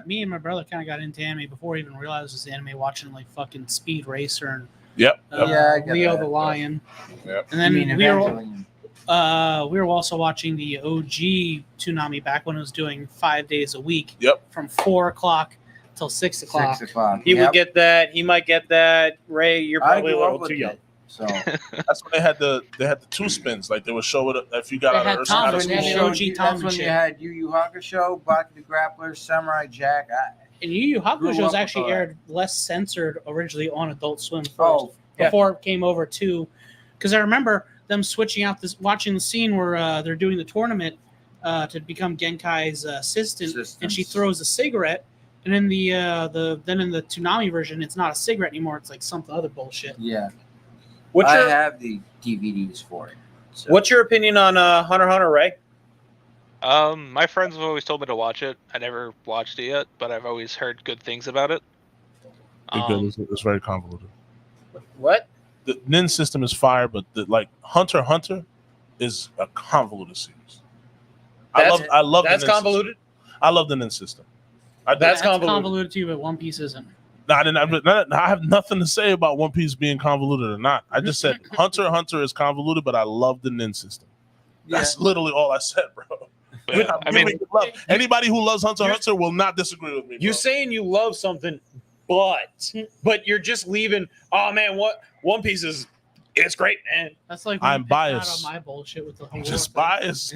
me and my brother kind of got into anime before we even realized it was anime, watching like fucking Speed Racer and Yep. Yeah, I get Leo that. the Lion. Yep. And then we Evangelion. were also watching the OG Toonami back when it was doing 5 days a week. Yep. From 4 o'clock till 6 o'clock. 6 o'clock. He would get that. He might get that. Ray, you're I probably a grew up little with too young. it, so That's when they had the 2 spins. Like they would show it if you got They out had of Tom out of when when they you had school. OG showed, Tom that's and when shit. you had Yu Yu Hakusho, Baki the Grappler, Samurai Jack. And Yu Yu Grew Hakusho up was with actually all that. aired less censored originally on Adult Swim first, Oh, yeah. before it came over to. Because I remember them switching out this, watching the scene where they're doing the tournament to become Genkai's assistant, and she throws a cigarette. And in the Toonami version, it's not a cigarette anymore. It's like some other bullshit. yeah. What's I your have the DVDs for it. So. What's your opinion on Hunter x Hunter, Ray? My friends have always told me to watch it. I never watched it yet, but I've always heard good things about it. It's very convoluted. What? The Nin system is fire, but Hunter x Hunter is a convoluted series. I love That's the Nin convoluted. System. I love the Nin system. That's That's convoluted. too, but One Piece isn't. No, I have nothing to say about One Piece being convoluted or not. I just said Hunter x Hunter is convoluted, but I love the Nin system. That's literally all I said, bro. Yeah, I mean, Anybody who loves Hunter x Hunter will not disagree with me. You're bro. saying you love something, but you're just leaving. Oh man, what One Piece is? It's great, man. That's like I'm me picking biased. Out on my bullshit with the whole I'm just war thing. biased.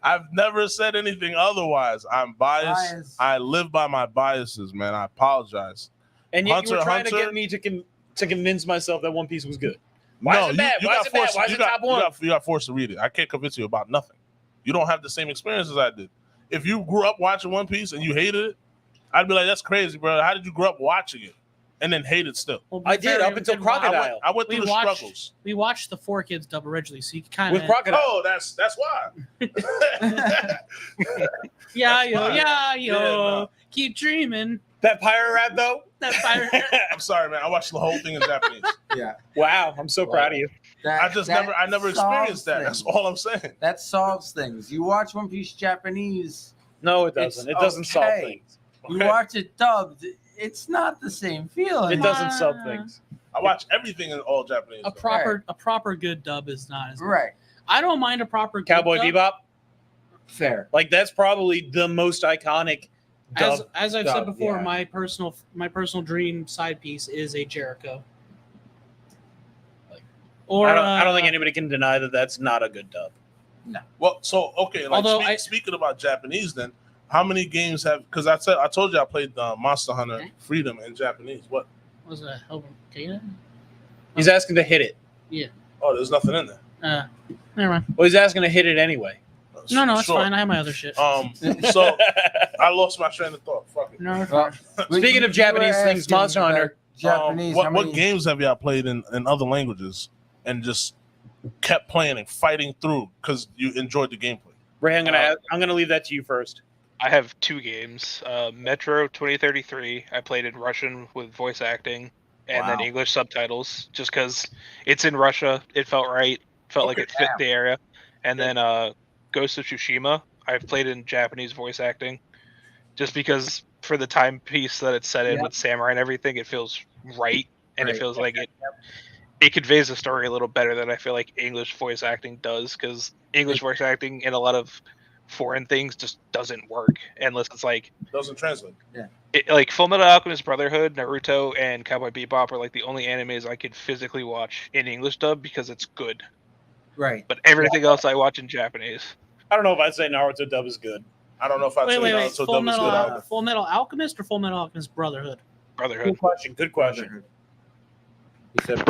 I've never said anything otherwise. I'm biased. Bias. I live by my biases, man. I apologize. And yet you were Hunter trying to Hunter- get me to convince myself that One Piece was good. Why No, is it bad? Why is it bad? Why is it top one? You got forced to read it. I can't convince you about nothing. You don't have the same experience as I did. If you grew up watching One Piece and you hated it, I'd be like, that's crazy, bro. How did you grow up watching it and then hate it still? Well, to I be did fair, up until we watched- Crocodile. I went through We the watched- struggles. We watched the 4Kids dub originally, so you kind With of Crocodile. Oh, that's why. yeah, yo, fine. yeah, yo, no. keep dreaming. That pirate rap though. That fire. I'm sorry, man. I watched the whole thing in Japanese. Yeah. Wow, I'm so proud of you. I never experienced that. That's all I'm saying. That solves things. You watch One Piece Japanese, No, it doesn't. It doesn't solve okay. things. you watch it dubbed, it's not the same feeling. It doesn't solve things. I watch everything in all Japanese. A proper good dub is not as good. Right. I don't mind a proper good Cowboy dub. Bebop. Fair. Like that's probably the most iconic. Dub. As I've dub, said before, yeah. my personal dream side piece is a Jericho. Or I don't think anybody can deny that that's not a good dub. Well, so okay. Like Although speaking about Japanese, then how many games have? Because I told you I played Monster Hunter Freedom in Japanese. What was it? Helvetica? He's asking to hit it. Oh, there's nothing in there. Never mind. Well, he's asking to hit it anyway. No, it's Sure. fine. I have my other shit. So I lost my train of thought. Fuck it. No, it's Well, fine. Speaking of Japanese things, Monster Hunter. Japanese. how What many- games have y'all played in other languages and just kept playing and fighting through because you enjoyed the gameplay? Ray, I'm gonna leave that to you first. I have 2 games. Metro 2033. I played in Russian with voice acting and then Wow. English subtitles, just because it's in Russia. It felt right. Felt like it fit the area. And then Ghost of Tsushima. I've played in Japanese voice acting, just because for the timepiece that it's set in with samurai and everything, it feels right, and it feels like it conveys the story a little better than I feel like English voice acting does, because English voice acting in a lot of foreign things just doesn't work unless it's like Doesn't translate. like Fullmetal Alchemist Brotherhood, Naruto, and Cowboy Bebop are like the only animes I could physically watch in English dub because it's good. Right. But everything else I watch in Japanese. I don't know if I'd say Naruto dub is good. I don't know if I'd say Wait. Naruto dub is good either. Full Metal Alchemist or Full Metal Alchemist Brotherhood? Brotherhood. Good question. He said,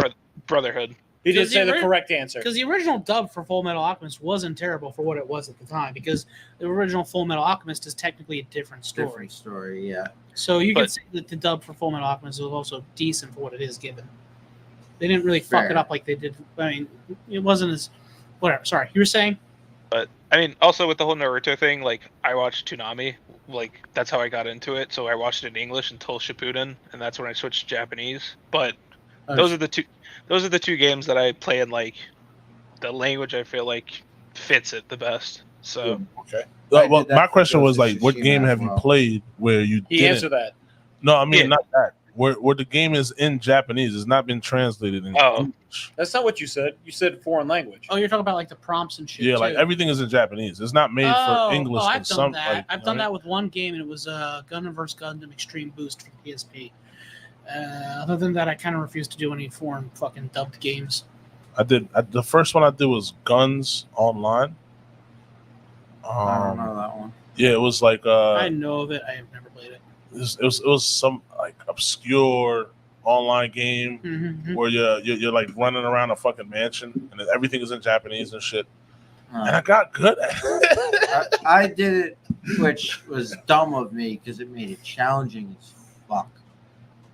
Brotherhood. He did Because say the the ori- correct answer. Because the original dub for Full Metal Alchemist wasn't terrible for what it was at the time. Because the original Full Metal Alchemist is technically a different story. different story. Yeah. So you can But- say that the dub for Full Metal Alchemist was also decent for what it is given. They didn't really fuck Fair. it up like they did. I mean, it wasn't as whatever. Sorry, you were saying? But I mean, also with the whole Naruto thing, like I watched Toonami, like that's how I got into it. So I watched it in English until Shippuden, and that's when I switched to Japanese. But those are the two games that I play in like the language I feel like fits it the best. So Okay. I Well, did that my for question Ghost was of like, what Tsushima game as have you well. played where you He didn't? answered that. No, I mean Yeah. not that. where the game is in Japanese. It's not been translated in Oh. English. That's not what you said. You said foreign language. Oh, you're talking about like the prompts and shit. Yeah, like too. everything is in Japanese. It's not made for English. Oh, or I've done some, that. like, I've done that with one game, and it was Gundam vs. Gundam Extreme Boost for PSP. Other than that, I kind of refuse to do any foreign fucking dubbed games. The first one I did was Guns Online. I don't know that one. Yeah, it was like I know of it. I have never played it. it was some like obscure online game Mm-hmm. where you're like running around a fucking mansion and everything is in Japanese and shit. And I Uh, got good at it. I did it, which was dumb of me because it made it challenging as fuck.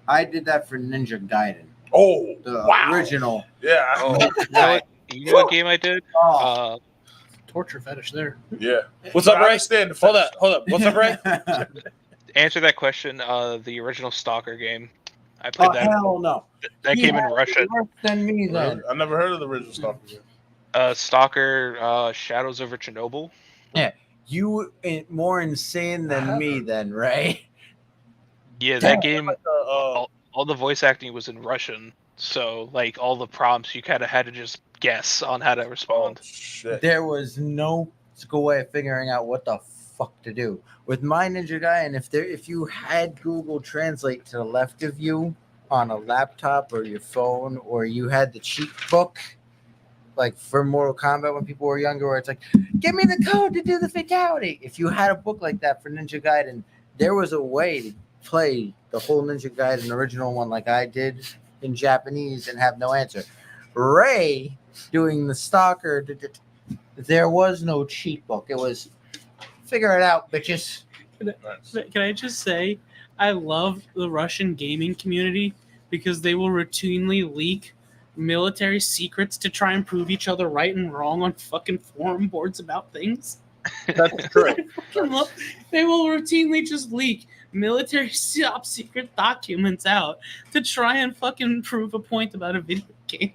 I did that for Ninja Gaiden, Oh, the wow. original. Yeah. Oh, you know what game I did? Oh, Torture fetish there. Yeah. What's up, I Ray? understand the Hold fetish. up, hold up. What's up, Ray? Answer that question. The original Stalker game. I played that. hell no. That He game in had it Russian. worse than me then. Really? I never heard of the original stuff. Stalker, Shadows over Chernobyl. You more insane than me then, right? Yeah, that Damn. game. All the voice acting was in Russian, so like all the prompts you kind of had to just guess on how to Oh respond. shit. There was no physical way of figuring out what the fuck to do with my Ninja Guy. And if you had Google Translate to the left of you on a laptop or your phone, or you had the cheat book, like for Mortal Kombat when people were younger, where it's like, give me the code to do the fatality. If you had a book like that for Ninja Gaiden, there was a way to play the whole Ninja Gaiden original one like I did in Japanese and have no answer. Ray doing the Stalker, there was no cheat book. It was figure it out, bitches. Nice. Can I just say, I love the Russian gaming community because they will routinely leak military secrets to try and prove each other right and wrong on fucking forum boards about things. That's true. They will routinely just leak military top secret documents out to try and fucking prove a point about a video game.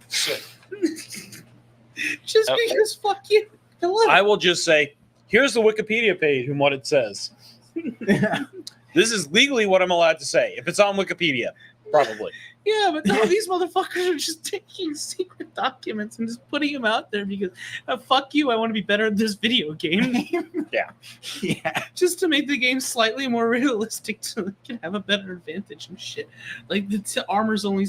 Shit. Just because fuck you. I love I it. will just say, here's the Wikipedia page and what it says. This is legally what I'm allowed to say. If it's on Wikipedia, probably. Yeah, but no, these motherfuckers are just taking secret documents and just putting them out there because fuck you, I want to be better at this video game. Yeah. Just to make the game slightly more realistic so they can have a better advantage and shit. Like the armor's only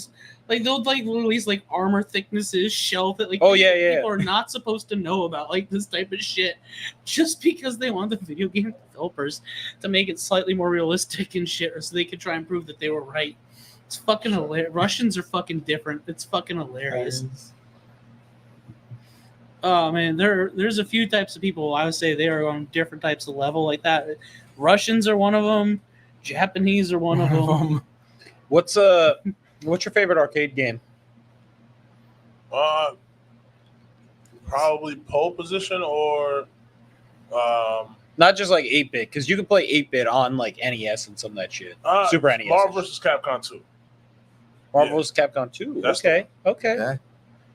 like they'll like release like armor thicknesses, shelf it like Oh, yeah. people are not supposed to know about like this type of shit just because they want the video game developers to make it slightly more realistic and shit, or so they can try and prove that they were right. It's fucking hilarious. Russians are fucking different. It's fucking hilarious. Oh man, there's a few types of people I would say they are on different types of level like that. Russians are one of them. Japanese are one of them. What's your favorite arcade game? Probably pole position or Not just like 8-bit, because you can play 8-bit on like NES and some of that shit. Super NES. Marvel vs. Capcom 2. Marvel vs. Capcom 2. That's Okay. Yeah.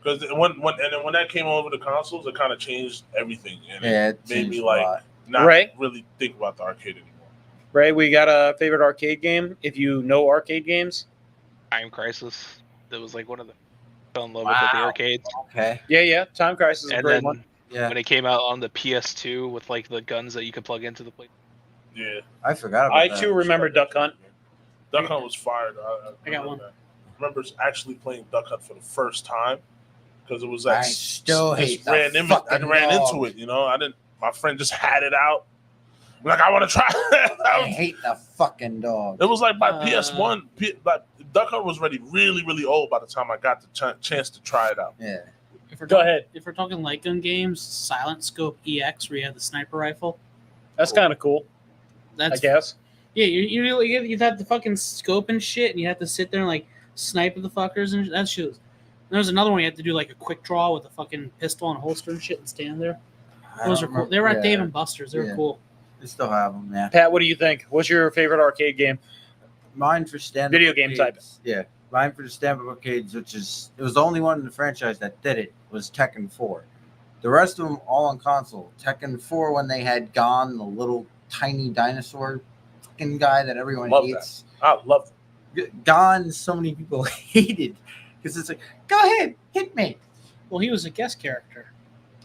Because when that came over the consoles, it kind of changed everything, and Yeah, it it made me changed a like lot. not Right. really think about the arcade anymore. Ray, we got a favorite arcade game? If you know arcade games? Time Crisis. That was like one of the fell in love with at the Wow. arcades. Okay. Yeah. Time Crisis is a And great then one. Yeah. when it came out on the PS2 with like the guns that you could plug into the plate. Yeah, I forgot about I that. too remember Duck Hunt. Duck Hunt was fired. I got one. I remember actually playing Duck Hunt for the first time because it was I like still just hate the I ran fucking dog. into it. You know, I didn't. My friend just had it out. I'm like, I want to try. I hate the fucking dog. It was like my Uh, PS1. Like Duck Hunt was already really, really old by the time I got the chance to try it out. Yeah. Go ahead. If we're talking light gun games, Silent Scope EX, where you have the sniper rifle. That's kind of cool, I That's guess. yeah. You have the fucking scope and shit, and you have to sit there and like snipe at the fuckers and that shit. There's another one you have to do like a quick draw with a fucking pistol and a holster and shit and stand there. I Those don't are cool. remember- They were at yeah, Dave and Buster's. They were Yeah. cool. They still have them, yeah. Pat, what do you think? What's your favorite arcade game? Mine for stand-up Video game type. arcades, yeah. Mine for the stand-up arcades, which is it was the only one in the franchise that did it, was Tekken 4. The rest of them all on console. Tekken 4 when they had gone the little tiny dinosaur Tekken guy that everyone Love hates. I love it. Gon, so many people hated because it's like, go ahead, hit me. Well, he was a guest character.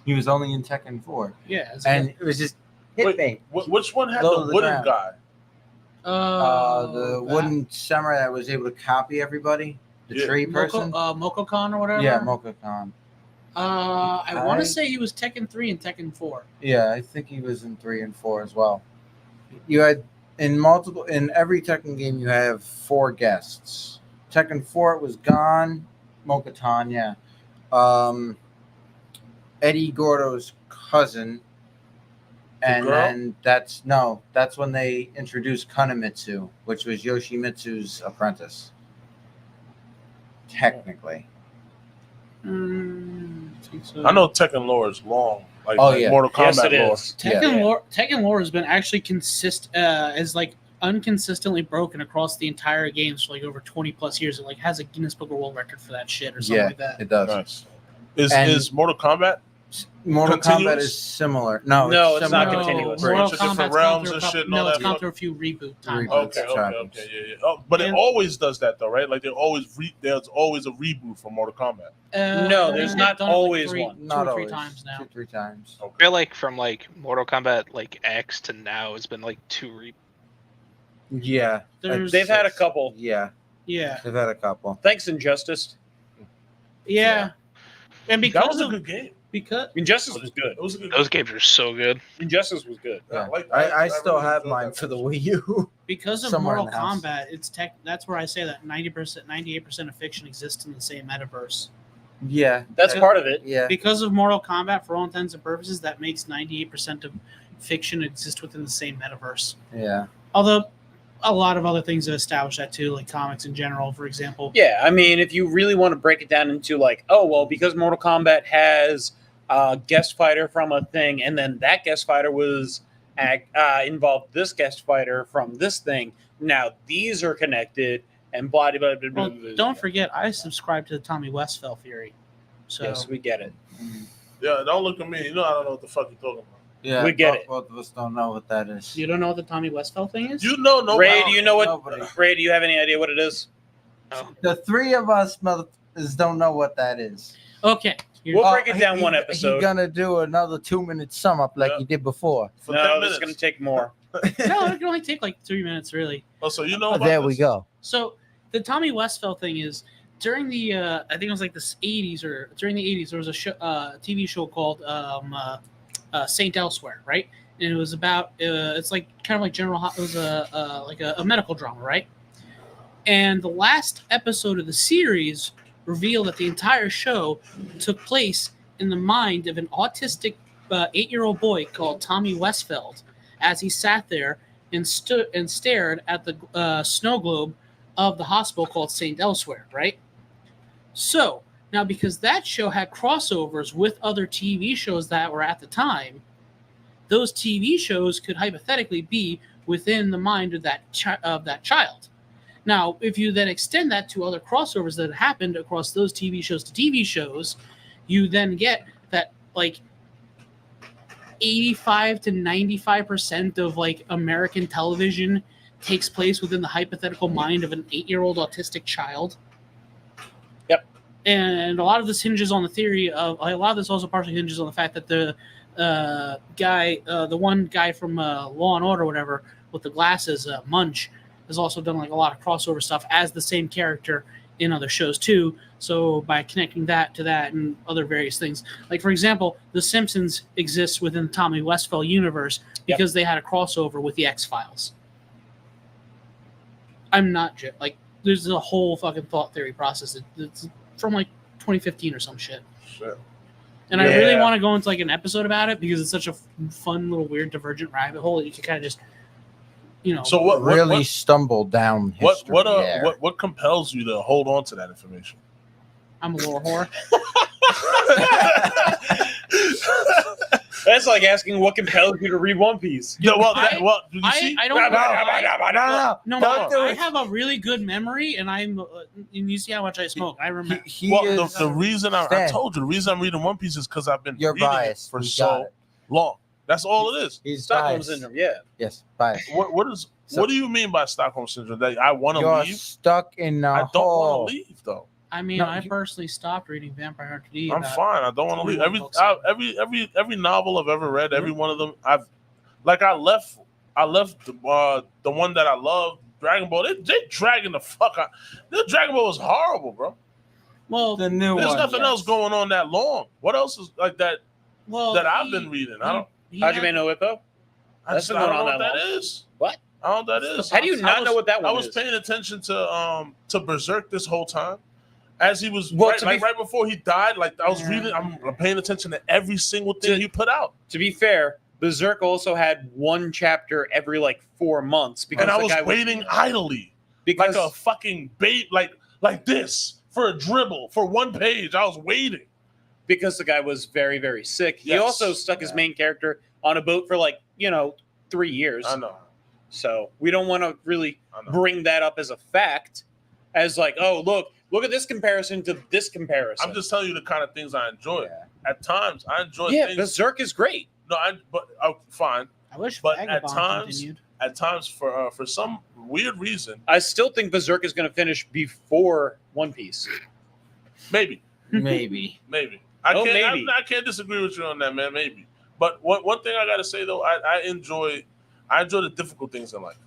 He was only in Tekken 4, Yeah. and it was just hit Wait, me. Which one had Low the to the wooden ground. guy? The wooden samurai that was able to copy everybody, the Yeah. tree person. Moko-Khan or whatever. Yeah, Moka-Khan. I want to say he was Tekken 3 and Tekken 4. Yeah, I think he was in 3 and 4 as well. You had in every Tekken game you have 4 guests. Tekken 4 it was Gon, Moka-Khan, yeah. Eddie Gordo's cousin. And girl? then that's when they introduced Kanemitsu, which was Yoshimitsu's apprentice. Technically. I think so. I know Tekken lore is long. Like, Oh, like yeah. Mortal Yes, Kombat it lore. is. Tekken lore has been actually unconsistently broken across the entire games for like over 20 plus years. It like has a Guinness Book of World Record for that shit or something like that. It does. Nice. And- Is Mortal Kombat? Mortal Continuous? Kombat is similar. No, it's not similar. continuous. Bunch Mortal of different Kombat's realms gone through and a couple- shit and No, all it's that gone fuck- through a few reboot times. Okay, yeah. Oh, but it And- always does that though, right? Like there's always a reboot for Mortal Kombat. No, there's they've not done it, like, always three- one. Two Not or 3 always. times now. 2-3 times. I feel like from like Mortal Kombat like X to now has been like 2 Yeah. They've had a couple. Yeah, Yeah, they've had a couple. Thanks, Injustice. yeah. And That because was a of, good game. because Injustice was good. It was a good Those games are so good. Injustice was good. Yeah. like I still really have enjoyed mine that. for the Wii U. because of Somewhere in Mortal the house. Kombat, that's where I say that 90%, 98% of fiction exists in the same metaverse. Yeah, That's part of it. Yeah, Because of Mortal Kombat, for all intents and purposes, that makes 98% of fiction exist within the same metaverse. yeah. Although a lot of other things have established that too, like comics in general, for example. Yeah, I mean, if you really want to break it down into like, oh, well, because Mortal Kombat has a guest fighter from a thing, and then that guest fighter was involved this guest fighter from this thing. Now these are connected, and blah, blah, blah, blah, Well, blah, blah. don't forget, I subscribe to the Tommy Westphal theory. So Yes, we get it. Yeah, don't look at me. You know I don't know what the fuck you're talking about. Yeah, We get it. Both of us don't know what that is. you don't know what the Tommy Westphal thing is? You know, no. Ray, do you know what? Nobody. Ray, do you have any idea what it is? The 3 of us motherfuckers don't know what that is. Okay. We'll break it down one He's episode. gonna do another 2-minute sum up like Yeah. he did before. For 10 No, this minutes. is going to take more. No, it can only take like 3 minutes, really. Oh, so you know Oh, about there this? we go. So the Tommy Westphal thing is during the I think it was like the 80s or during the 80s there was a show, TV show called Saint Elsewhere, right? And it was about it's like kind of like it was a medical drama, right? And the last episode of the series revealed that the entire show took place in the mind of an autistic 8-year-old boy called Tommy Westfeld as he sat there and stood and stared at the snow globe of the hospital called Saint Elsewhere, right? So now, because that show had crossovers with other TV shows that were at the time, those TV shows could hypothetically be within the mind of that child. Now, if you then extend that to other crossovers that happened across those TV shows to TV shows, you then get that like 85 to 95% of like American television takes place within the hypothetical mind of an 8-year-old autistic child. Yep. And a lot of this hinges on the theory of a lot of this also partially hinges on the fact that the one guy from Law and Order, or whatever, with the glasses, Munch, has also done like a lot of crossover stuff as the same character in other shows too. So by connecting that to that and other various things, like for example, The Simpsons exists within the Tommy Westphal universe because they had a crossover with the X-Files. I'm not like there's a whole fucking thought theory process. It's from like 2015 or some shit. Shit. And I really Yeah. want to go into like an episode about it because it's such a fun little weird divergent rabbit hole that you can kind of just, So what Really stumbled down history there. what compels you to hold on to that information? I'm a lore whore. That's like asking what compels you to read One Piece. Yeah, well, I- did you see? I don't. No, No, don't do I it. have a really good memory, and and you see how much I smoke. I remember. He Well, is, the reason I Stan. told you, the reason I'm reading One Piece is because I've been You're reading biased. it for We got so it. long. That's all it is. He's Stockholm biased. syndrome, yeah. Yes, biased. What is So- what do you mean by Stockholm syndrome? That I want to You're leave? stuck in a I don't hole. want to leave though. I mean, No, I you- personally stopped reading Vampire Hunter D. I'm fine. I don't want to leave. 21 books in. Every novel I've ever read, every one of them, I left the one that I love, Dragon Ball. They dragging the fuck out. The Dragon Ball was horrible, bro. Well, The new There's one. nothing else going on that long. What else is like that well, that I've been reading? I don't. Hajime no Ippo? I That's just been I don't going know on what that that long. is. What? I don't know what that is. How do you not know what that one I was is? paying attention to Berserk this whole time. As he was Well, right before he died, like I was reading, I'm paying attention to every single thing he put out. To be fair, Berserk also had one chapter every like 4 months because And I the was guy waiting idly, because like a fucking babe, like this for a dribble for one page. I was waiting. because the guy was very, very sick. He Yes. also stuck his main character on a boat for like, 3 years. I know. So we don't want to really I know. bring that up as a fact, as like, oh, look at this comparison to this comparison. I'm just telling you the kind of things I enjoy. Yeah. At times, I enjoy yeah, things. Berserk is great. No, fine. I wish But Vagabond at times- continued. At times, for some weird reason, I still think Berserk is going to finish before One Piece. maybe. Maybe. Oh, maybe. I can't disagree with you on that, man. Maybe. But one thing I gotta say though, I enjoy the difficult things in life,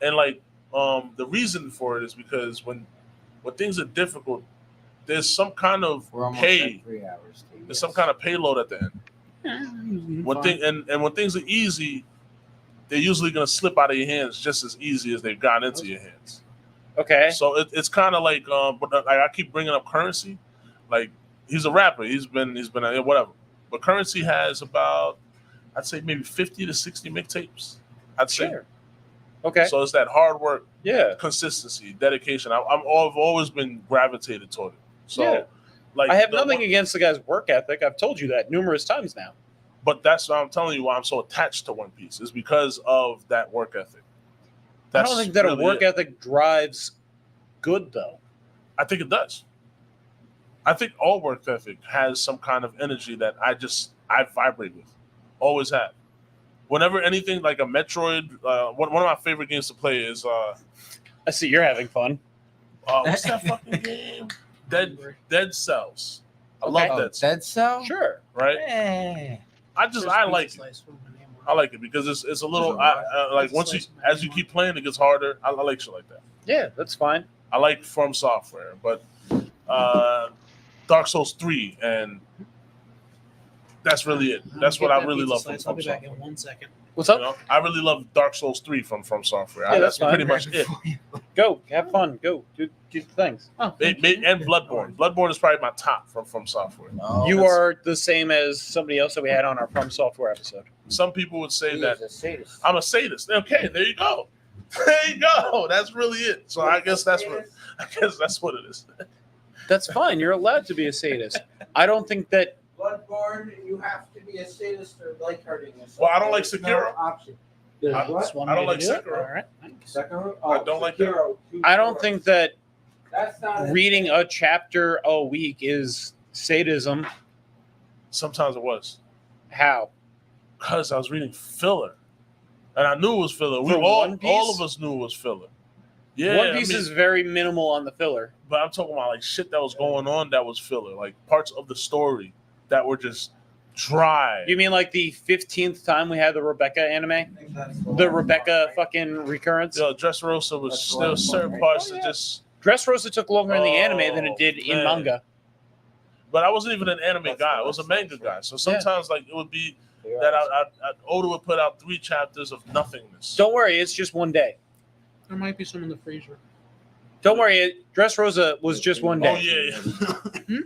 and like the reason for it is because when things are difficult, there's some kind of We're almost pay. at 3 hours. There's some kind of payload at the end. When things are easy, they're usually gonna slip out of your hands just as easy as they've gotten into your hands. Okay. So it's kind of like, but like I keep bringing up Currency. Like he's a rapper. He's been whatever. But Currency has about, I'd say maybe 50 to 60 mixtapes. I'd say. Sure. Okay. So it's that hard work, Yeah. consistency, dedication. I've always been gravitated toward it. So, Yeah. like I have nothing against the guy's work ethic. I've told you that numerous times now. But that's why I'm telling you why I'm so attached to One Piece is because of that work ethic. I don't think that really a work it. ethic drives good, though. I think it does. I think all work ethic has some kind of energy that I vibrate with. Always have. Whenever anything like a Metroid, one of my favorite games to play is I see you're having fun. what's that fucking game? Dead Cells. I Okay. love Oh, Dead Cells. Dead Cell? Sure. Right? Eh. I like it. I like it because it's a little like once as you keep playing, it gets harder. I like shit like that. Yeah, that's fine. I like From Software, but Dark Souls 3, and that's really it. That's what I really love from I'll be back Software. in 1 second. What's You up? know, I really love Dark Souls 3 from Software. Yeah, That's that's fine. pretty much it. Go. Have fun. Go. Do the things. Oh, And Bloodborne. Bloodborne is probably my top from Software. No, You that's- are the same as somebody else that we had on our From Software episode. Some people would say he that is a sadist. I'm a sadist. Okay, there you go. There you go. That's really it. So I guess that's what it is. That's fine. You're allowed to be a sadist. I don't think that. Bloodborne, you have to be a sadist or like hurting yourself. Well, I don't like There's Sekiro. No option. I- What? one I don't way like to do it. Sekiro. All right. Thanks. Sekiro? I don't like that. Sekiro, I don't think that That's not reading a chapter a week is sadism. Sometimes it was. How? Because I was reading filler. And I knew it was filler. For One Piece? All of us knew it was filler. Yeah. One Piece I mean, is very minimal on the filler. but I'm talking about like shit that was going on that was filler. Like parts of the story that were just dry. You mean like the 15th time we had the Rebecca anime? The Rebecca fucking recurrence? Yo, Dressrosa was That's still one certain right? parts Oh, that yeah. just. Dressrosa took longer in the anime than it did in man. manga. But I wasn't even an anime That's guy. I what was a I manga said. guy. So sometimes like it would be that Oda would put out 3 chapters of nothingness. Don't worry, it's just one day. There might be some in the freezer. Don't worry, Dressrosa was just one Oh day. yeah.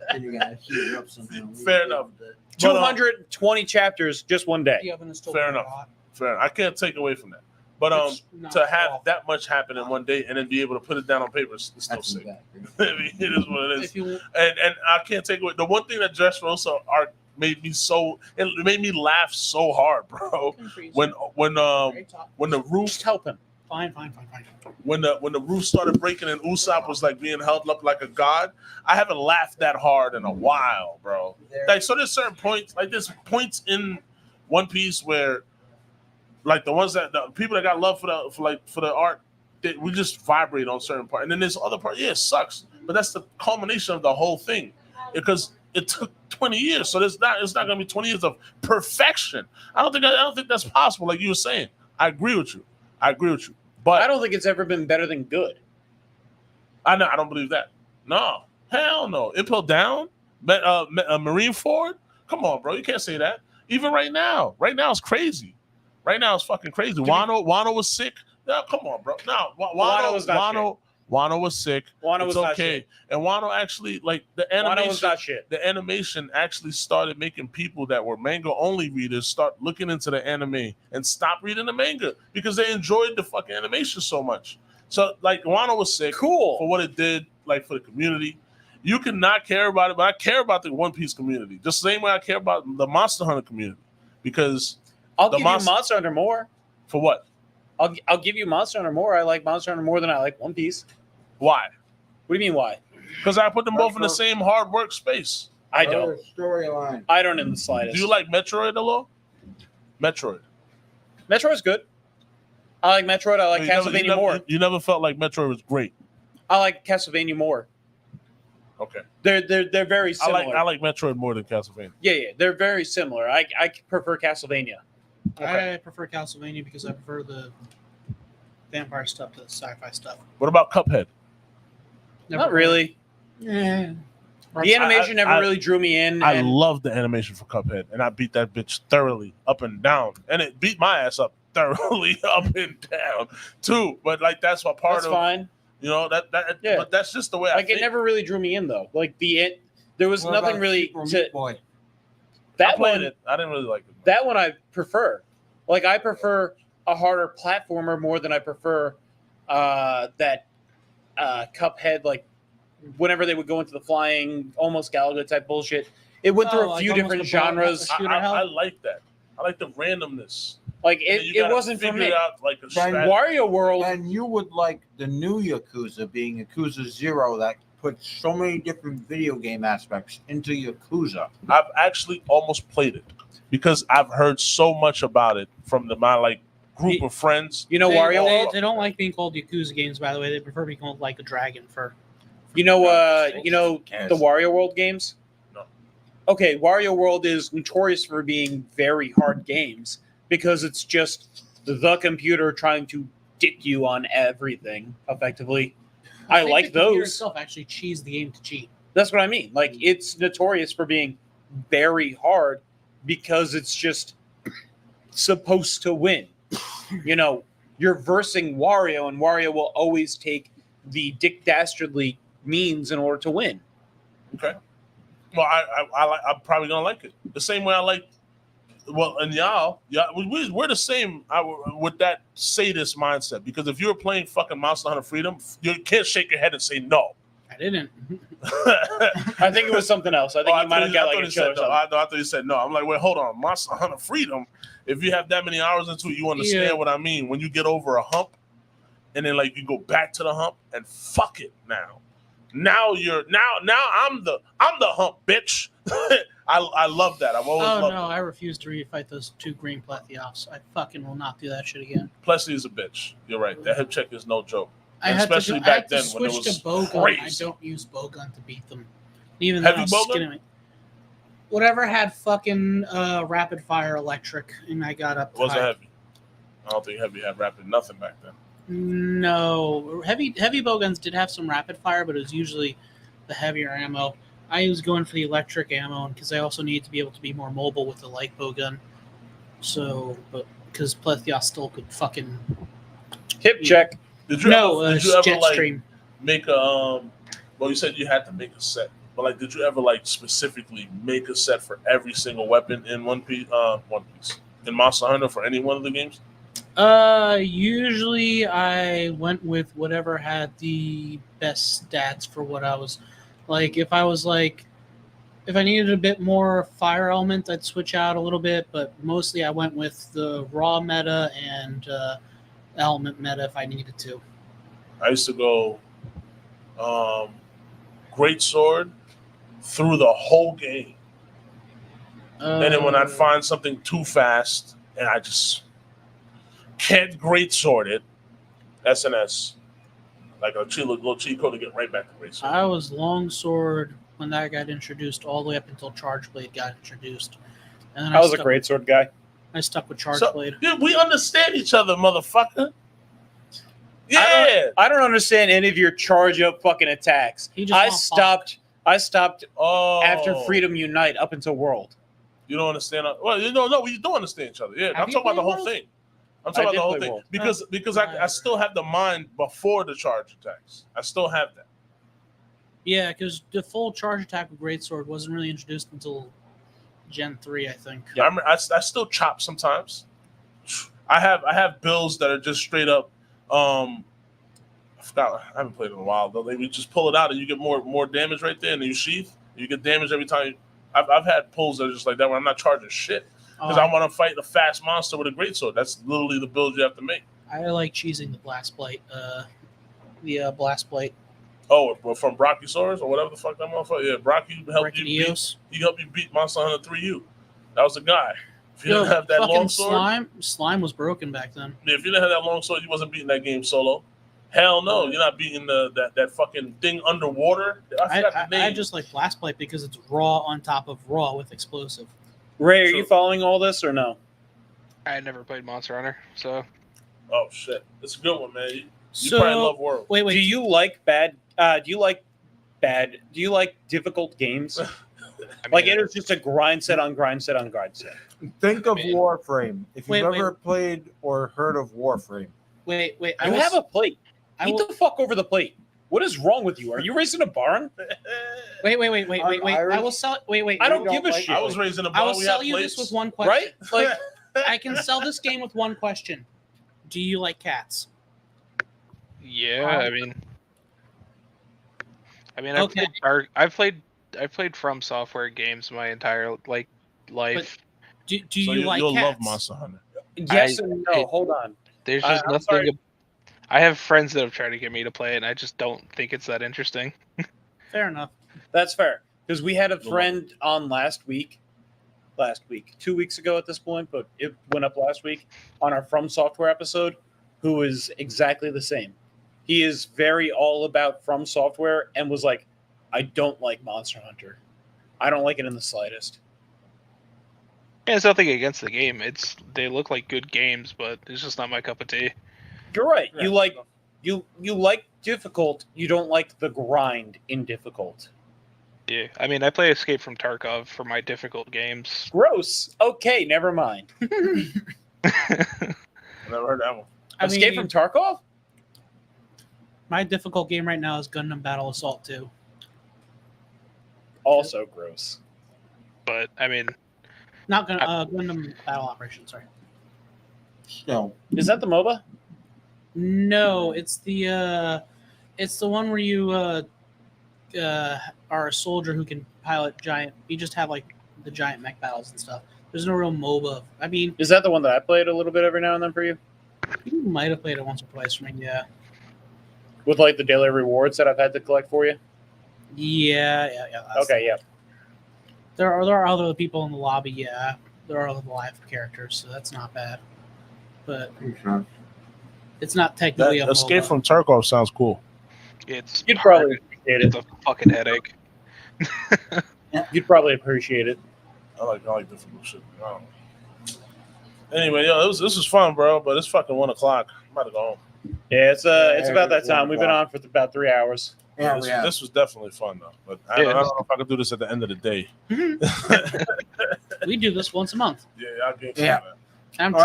And you gotta heat it up somehow. Fair enough. But, 220 chapters, just one day. The oven is still Fair pretty enough. hot. fair. I can't take away from that. But It's not to have raw. that much happen in one day and then be able to put it down on paper is still That's sick. exactly. I mean, it is what it is. If you And I can't take away the one thing that Dressrosa art made me so it made me laugh so hard, bro. can freeze When it. when Very top. when the roof Just help him. Fine. when the roof started breaking and Usopp was like being held up like a god, I haven't laughed that hard in a while, bro. Like so there's certain points, like there's points in One Piece where like the ones that the people that got love for the art, we just vibrate on certain part, and then there's other part. Yeah, it sucks, but that's the culmination of the whole thing, because it took 20 years. So it's not gonna be 20 years of perfection. I don't think that's possible. Like you were saying, I agree with you. But I don't think it's ever been better than good. I don't believe that. No, hell no. Impel Down, Marine Ford. Come on, bro. You can't say that. Even right now it's crazy. Right now it's fucking crazy. Wano was sick. No, come on, bro. No, Wano was not shit. Wano was sick. Wano it's was okay. not shit. And Wano actually, like, the animation. Wano was not shit. The animation actually started making people that were manga only readers start looking into the anime and stop reading the manga because they enjoyed the fucking animation so much. So, like, Wano was sick. Cool. For what it did, like, for the community. You cannot care about it, but I care about the One Piece community. Just the same way I care about the Monster Hunter community. Because I'll give you Monster Hunter more. For what? I'll give you Monster Hunter more. I like Monster Hunter more than I like One Piece. Why? What do you mean why? Because I put them both in the same hard work space. I don't. Storyline. I don't in the slightest. Do you like Metroid a lot? Metroid. Metroid's good. I like Metroid. I like Castlevania more. You never felt like Metroid was great. I like Castlevania more. Okay. They're very similar. I like Metroid more than Castlevania. Yeah, they're very similar. I prefer Castlevania. Okay. I prefer Castlevania because I prefer the vampire stuff to the sci-fi stuff. What about Cuphead? Not really. Yeah. The animation never really drew me in. I love the animation for Cuphead, and I beat that bitch thoroughly up and down, and it beat my ass up thoroughly up and down too. But like that's what part That's of fine. You know that Yeah. But that's just the way I like. think. It never really drew me in though. Like there was What nothing about really Super to Meat Boy? that I played one. it. I didn't really like it. That one I prefer. Like I prefer a harder platformer more than I prefer that Cuphead. Like whenever they would go into the flying, almost Galaga type bullshit, it went through a few different genres. I like that. I like the randomness. Like And you it gotta wasn't for figure me. it out like a Then strategy. Wario World. And you would like the new Yakuza being Yakuza 0 that puts so many different video game aspects into Yakuza. I've actually almost played it because I've heard so much about it from my group of friends. You know Wario World. They don't like being called Yakuza games, by the way. They prefer being called like a dragon for. You know the Wario World games. No. Okay, Wario World is notorious for being very hard games because it's just the computer trying to dick you on everything. Effectively, I think like the computer those. itself actually cheese the game to cheat. That's what I mean. Like it's notorious for being very hard because it's just supposed to win. You know, you're versing Wario, and Wario will always take the Dick Dastardly means in order to win. Okay. Well, I'm probably gonna like it the same way I like. Well, and y'all, we're the same with that sadist mindset because if you're playing fucking Monster Hunter Freedom, you can't shake your head and say no. I didn't. I think it was something else. I think you might have got like a show or something. I thought you said no. I'm like, wait, hold on. Monster Hunter Freedom. If you have that many hours into it, you understand what I mean. When you get over a hump, and then like you go back to the hump and fuck it now. Now I'm the hump bitch. I love that. I've always loved it. I refuse to refight those two green Plethiops. I fucking will not do that shit again. Plessy is a bitch. You're right. That hip check is no joke. I had Especially to back then when it switch was to bowgun. I crazy. don't use bowgun to beat them. Even Heavy though I'm bowgun? skinning. Whatever had fucking rapid fire electric, and I got up. It wasn't high. heavy. I don't think heavy had rapid nothing back then. No, heavy bowguns did have some rapid fire, but it was usually the heavier ammo. I was going for the electric ammo because I also need to be able to be more mobile with the light bowgun. So, but because Plethia still could fucking Hip check. Did you ever Jetstream. make a well, you said you had to make a set, but like, did you ever like specifically make a set for every single weapon in One Piece in Monster Hunter for any one of the games? Usually I went with whatever had the best stats for what I was like. If I needed a bit more fire element, I'd switch out a little bit, but mostly I went with the raw meta and element meta if I needed to. I used to go great sword through the whole game. And then when I'd find something too fast, and I just can't great sword it. SNS. Like a little cheat code to get right back to great sword. I was longsword when that got introduced, all the way up until Charge Blade got introduced. And then I was a stuck greatsword guy. I stuck with Charge So, Blade. dude, we understand each other, motherfucker. Yeah. I don't understand any of your charge up fucking attacks. He just won't I stopped Oh. after Freedom Unite up until World. You don't understand. Well, no, we do understand each other. Yeah, Have I'm you talking about the played whole World? thing. I'm talking about the did whole play thing World. because I still have the mind before the charge attacks. I still have that. Yeah, because the full charge attack with Greatsword wasn't really introduced until Gen 3, I think. Yeah. I still chop sometimes. I have builds that are just straight up. I forgot. I haven't played in a while though. They just pull it out and you get more damage right there, and then you sheath. You get damage every time. I've had pulls that are just like that where I'm not charging shit because I want to fight a fast monster with a greatsword. That's literally the build you have to make. I like cheesing the Blast Plate. Blast Plate. Oh, from Brachiosaurus or whatever the fuck that motherfucker. Yeah, Brachio helped you beat. Brachiosaurus. He helped you beat Monster Hunter 3U. That was the guy. If you Yo, didn't have that fucking long sword, slime was broken back then. if you didn't have that long sword, you wasn't beating that game solo. Hell no, you're not beating that fucking thing underwater. I forgot the name. I just like Blast Plate because it's raw on top of raw with explosive. Ray, are So- you following all this or no? I never played Monster Hunter, so Oh shit, it's a good one, man. You So probably love World. wait. Do you like bad? Do you like difficult games? I mean, Like it is just a grind set on grind set on grind set. Think of Man. Warframe. If you've Wait. ever played or heard of Warframe, Wait. You have a plate. I Eat will- the fuck over the plate. What is wrong with you? Are you raising a barn? Wait. I'm I Irish. will sell. Wait. I don't don't give a like- shit. I was raised in a I barn. will We sell have you plates. this with one question. Right? Like I can sell this game with one question. Do you like cats? yeah, I mean, Okay. I've played From Software games my entire life. Do So you like you'll cats? love Monster Hunter. yes and no. Hold on. There's I- just I'm nothing. sorry. I have friends that have tried to get me to play it, and I just don't think it's that interesting. Fair enough. That's fair. Because we had a friend on last week, 2 weeks ago at this point, but it went up last week on our From Software episode, who is exactly the same. He is very all about From Software and was like, I don't like Monster Hunter. I don't like it in the slightest. Yeah, it's nothing against the game. They look like good games, but it's just not my cup of tea. You're right. Right. You like difficult. You don't like the grind in difficult. Yeah, I mean, I play Escape from Tarkov for my difficult games. Gross. Okay, never mind. I never heard that one. Escape from Tarkov? My difficult game right now is Gundam Battle Assault 2. Also gross. But I mean, Not Gundam Battle Operation. Sorry. no. Is that the MOBA? No, it's the one where you are a soldier who can pilot giant. You just have like the giant mech battles and stuff. There's no real MOBA. I mean, Is that the one that I played a little bit every now and then for you? you might have played it once or twice for me. Yeah. With like the daily rewards that I've had to collect for you? Yeah. Okay, yeah. There are other people in the lobby. Yeah, there are other live characters, so that's not bad. But it's not technically a Escape MOBA. from Tarkov sounds cool. it's You'd hard. probably appreciate It's it. a fucking headache. You'd probably appreciate it. I like difficult shit. I don't know. Anyway, this was fun, bro. But it's fucking 1 o'clock. I'm about to go home. Yeah, it's Yeah, about that it's time. 1 We've been on for about 3 hours. Yeah, This was definitely fun though. But I Yeah, don't know if I could do this at the end of the day. We do this once a month. Yeah, I'll get Yeah. that. And All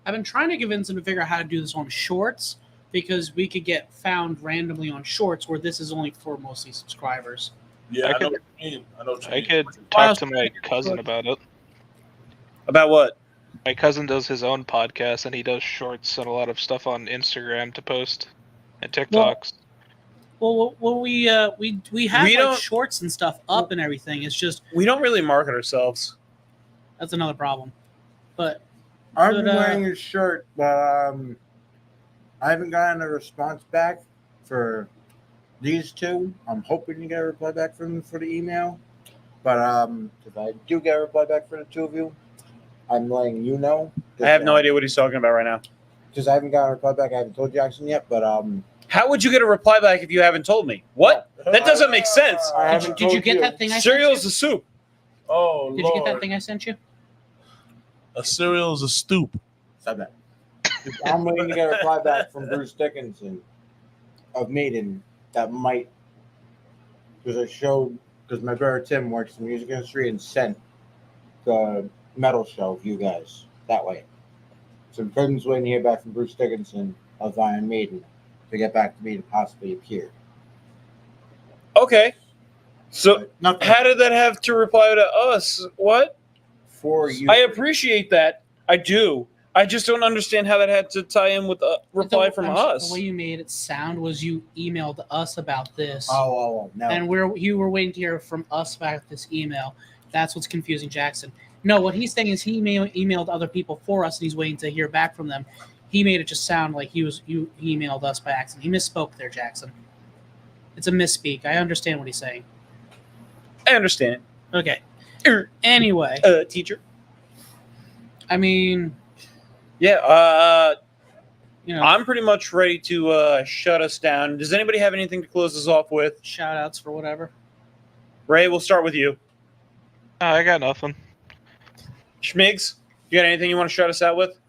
I've been trying to convince him to figure out how to do this on shorts because we could get found randomly on shorts where this is only for mostly subscribers. Yeah, I I know could- what you mean. I know what you I mean. could talk to my cousin about it. About what? My cousin does his own podcast, and he does shorts and a lot of stuff on Instagram to post and TikToks. Well, we have We like don't- shorts and stuff up and everything. It's just We don't really market ourselves. that's another problem. But I've But, been wearing his shirt, but I haven't gotten a response back for these two. I'm hoping to get a reply back from them for the email. But if I do get a reply back for the two of you, I'm letting you know. I have no idea what he's talking about right now. because I haven't gotten a reply back. I haven't told Jackson yet, but How would you get a reply back if you haven't told me? What? That doesn't make sense. I Did haven't you told get that thing I sent Cereal you? is a soup. Oh, Did you get that thing I sent you? A cereal is a stoop. Stop that. I'm waiting to get a reply back from Bruce Dickinson of Maiden that might, because my brother Tim works in the music industry and sent the metal show of you guys that way. So Tim's waiting to hear back from Bruce Dickinson of Iron Maiden to get back to me to possibly appear. Okay. So But nothing how did that have to reply to us? What? for you. I appreciate that. I do. I just don't understand how that had to tie in with a reply from us. The way you made it sound was you emailed us about this, Oh, no. and you were waiting to hear from us about this email. That's what's confusing Jackson. No, what he's saying is he emailed other people for us, and he's waiting to hear back from them. He made it just sound like he emailed us by accident. He misspoke there, Jackson. It's a misspeak. I understand what he's saying. I understand. Okay. Anyway, Teacher. I mean, Yeah. you know, I'm pretty much ready to shut us down. Does anybody have anything to close us off with? shout outs for whatever. Ray, we'll start with you. I got nothing. Schmigs, you got anything you want to shut us out with?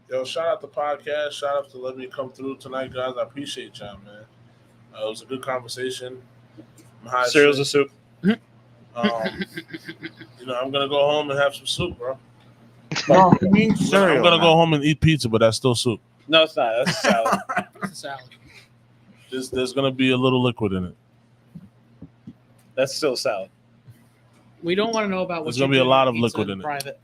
Yo, shout out the podcast. Shout out to let me come through tonight, guys. I appreciate y'all, man. It was a good conversation. I'm high as Cereal's shit. a soup. I'm gonna go home and have some soup, bro. No, it means I'm cereal. gonna go home and eat pizza, but that's still soup. No, it's not. That's a salad. It's a salad. There's gonna be a little liquid in it. That's still a salad. We don't want to know about what There's you gonna be do a lot with of pizza liquid in it. private.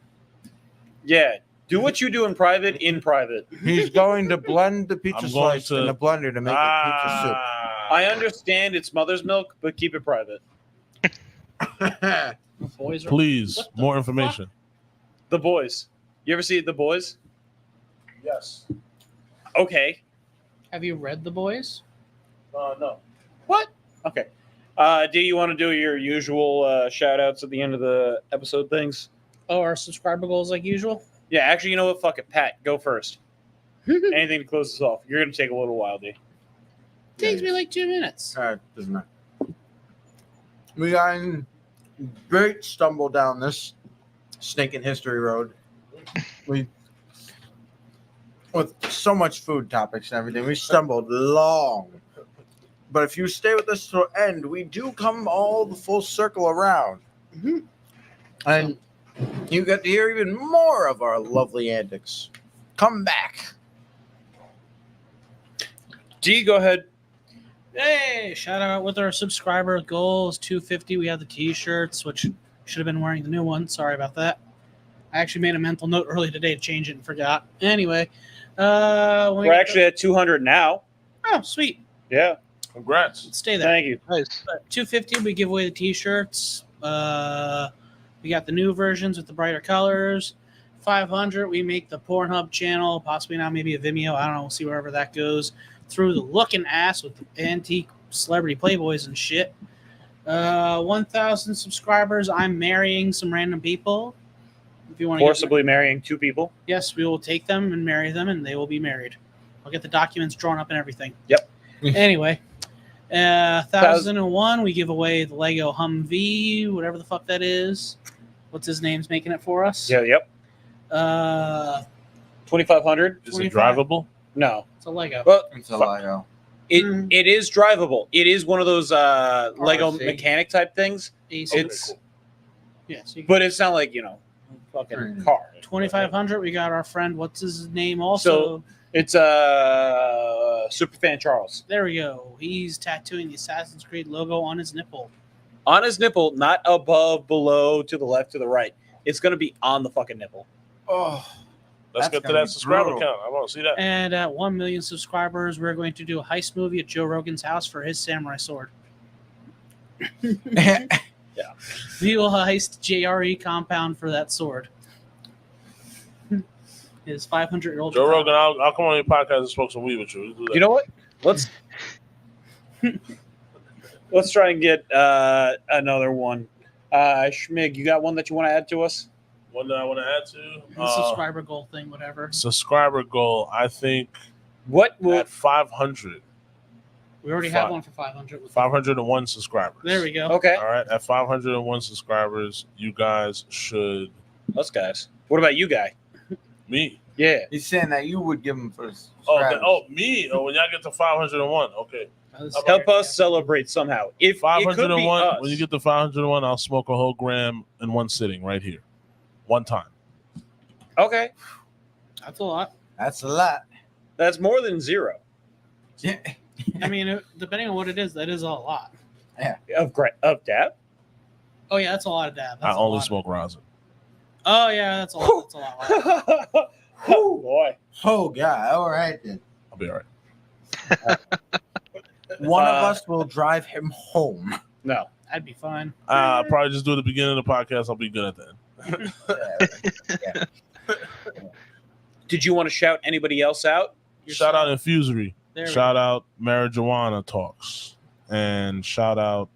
Yeah. Do what you do in private. He's going to blend the pizza I'm going slice to- in the blender to make a pizza soup. I understand it's mother's milk, but keep it private. Boys are Please, What the more information. The Boys. You ever see The Boys? Yes. Okay. Have you read The Boys? No. What? Okay. Do you want to do your usual shout outs at the end of the episode things? Oh, our subscriber goals like usual. Yeah, actually, you know what? Fuck it. Pat, go first. Anything to close us off. You're going to take a little while, D. Takes me like 2 minutes. Doesn't matter. We got in great stumble down this stinking history road. With so much food topics and everything, we stumbled long. But if you stay with us till the end, we do come all the full circle around. Mhm. And you get to hear even more of our lovely antics. Come back. D, go ahead. Hey, shout out with our subscriber goals 250. We have the t-shirts, which should have been wearing the new one. Sorry about that. I actually made a mental note early today to change it and forgot. Anyway, We're actually at 200 now. oh sweet. Yeah. Congrats. Let's stay there. Thank you. Nice. 250. We give away the t-shirts. We got the new versions with the brighter colors. 500. We make the Pornhub channel, possibly now maybe a Vimeo. I don't know. We'll see wherever that goes. Through the looking ass with the antique celebrity playboys and shit. 1,000 subscribers. I'm marrying some random people. If you want to Forcibly marrying 2 people. yes, we will take them and marry them, and they will be married. I'll get the documents drawn up and everything. Yep. Anyway, 1,001. We give away the Lego Humvee, whatever the fuck that is. What's his name's making it for us? Yeah, yep. 2,500. Is it 25. drivable? No. It's a Lego. Well, It's a Lego. it is drivable. It is one of those Lego RC. mechanic type things. AC. It's yeah, so you but it's not like, fucking Mm. car. 2,500. We got our friend. What's his name? Also, It's Superfan Charles. there we go. He's tattooing the Assassin's Creed logo on his nipple. On his nipple, not above, below, to the left, to the right. It's gonna be on the fucking nipple. Oh, Let's That's get to gonna that be subscriber brutal. count. I want to see that. And at 1 million subscribers, we're going to do a heist movie at Joe Rogan's house for his samurai sword. We will heist JRE compound for that sword. His 500-year-old. Joe Rogan, I'll come on your podcast and smoke some weed with you. We'll do that. You know what? Let's try and get another one. Schmig, you got one that you want to add to us? What did I want to add to? The subscriber goal thing, whatever. Subscriber goal. I think What will at 500. We already have one for 500. With 501 subscribers. There we go. okay? All right. At 501 subscribers, you guys should. Us guys. What about you, guy? Me. Yeah. He's saying that you would give him for. Me. Oh, when y'all get to 501. Okay. Help us celebrate somehow. If it could be 501. us. When you get to 501, I'll smoke a whole gram in one sitting right here. One time. Okay. That's a lot. That's a lot. That's more than zero. Yeah. I mean, depending on what it is, that is a lot. Of dab? Oh yeah, that's a lot of dab. That's I a only lot. smoke rosin. Oh yeah, that's a lot. That's a lot. Oh boy. Oh God! All right then. I'll be all right. One of us will drive him home. No. I'd be fine. I'll probably just do the beginning of the podcast. I'll be good at that. Did you want to shout anybody else out? Shout out Infusory. There we Shout out Marijuana Talks. And shout out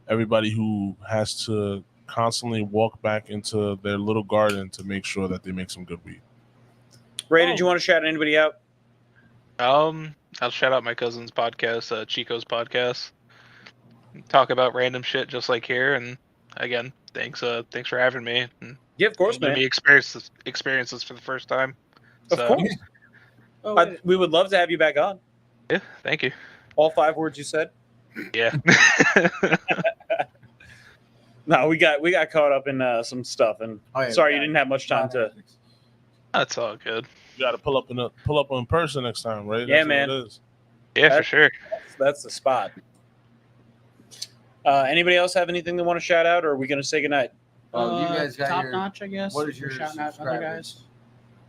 everybody who has to constantly walk back into their little garden to make sure that they make some good weed. Ray, did you want to shout anybody out? I'll shout out my cousin's podcast, Chico's podcast. Talk about random shit just like here, and again, thanks for having me. And Yeah, of course, giving man. me experiences for the first time. Of course. Oh, wait. We would love to have you back on. Yeah, thank you. All 5 words you said. Yeah. No, we got caught up in some stuff, and sorry you didn't have much time to. That's all good. You got to pull up in person next time, right? Yeah, That's man. what it is. Yeah, for sure. That's the spot. Anybody else have anything they want to shout out, or are we going to say goodnight? Oh, you guys got top your- notch, I guess. What is We're your shouting out other guys? subscribers?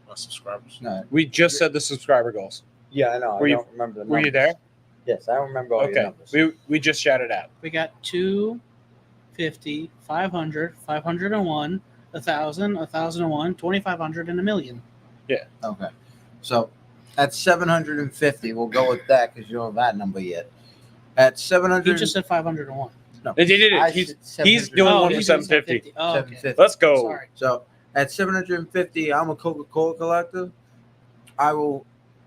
My subscribers. No. We just said the subscriber goals. Yeah, I know. Were I you- don't remember the Were you numbers. there? Yes, I remember all your Okay. numbers. We just shouted out. We got 250, 500, 501, 1,000, 1,001, 2,500, and 1,000,000. Okay. So at 750, we'll go with that because you don't have that number yet. At 700, You just said 501. no, They did it. I He's said he's 700. doing one you for said 750. Oh, okay. 750. Let's go. Sorry. So at 750, I'm a Coca-Cola collector. I will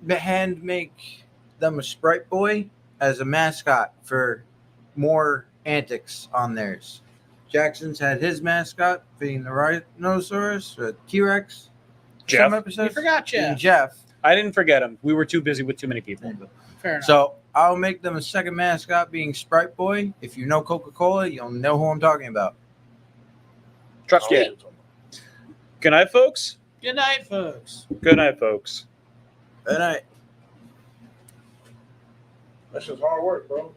hand make them a Sprite Boy as a mascot for more antics on theirs. Jackson's had his mascot being the Rhinoceros or T-Rex. Jeff. Some episodes. You forgot Being Jeff. Jeff. I didn't forget him. We were too busy with too many people. Fair enough. So I'll make them a second mascot being Sprite Boy. If you know Coca-Cola, you'll know who I'm talking about. Trust Oh, yeah. Good night, folks. Good night, folks. Good night, folks. Good night. That's just hard work, bro.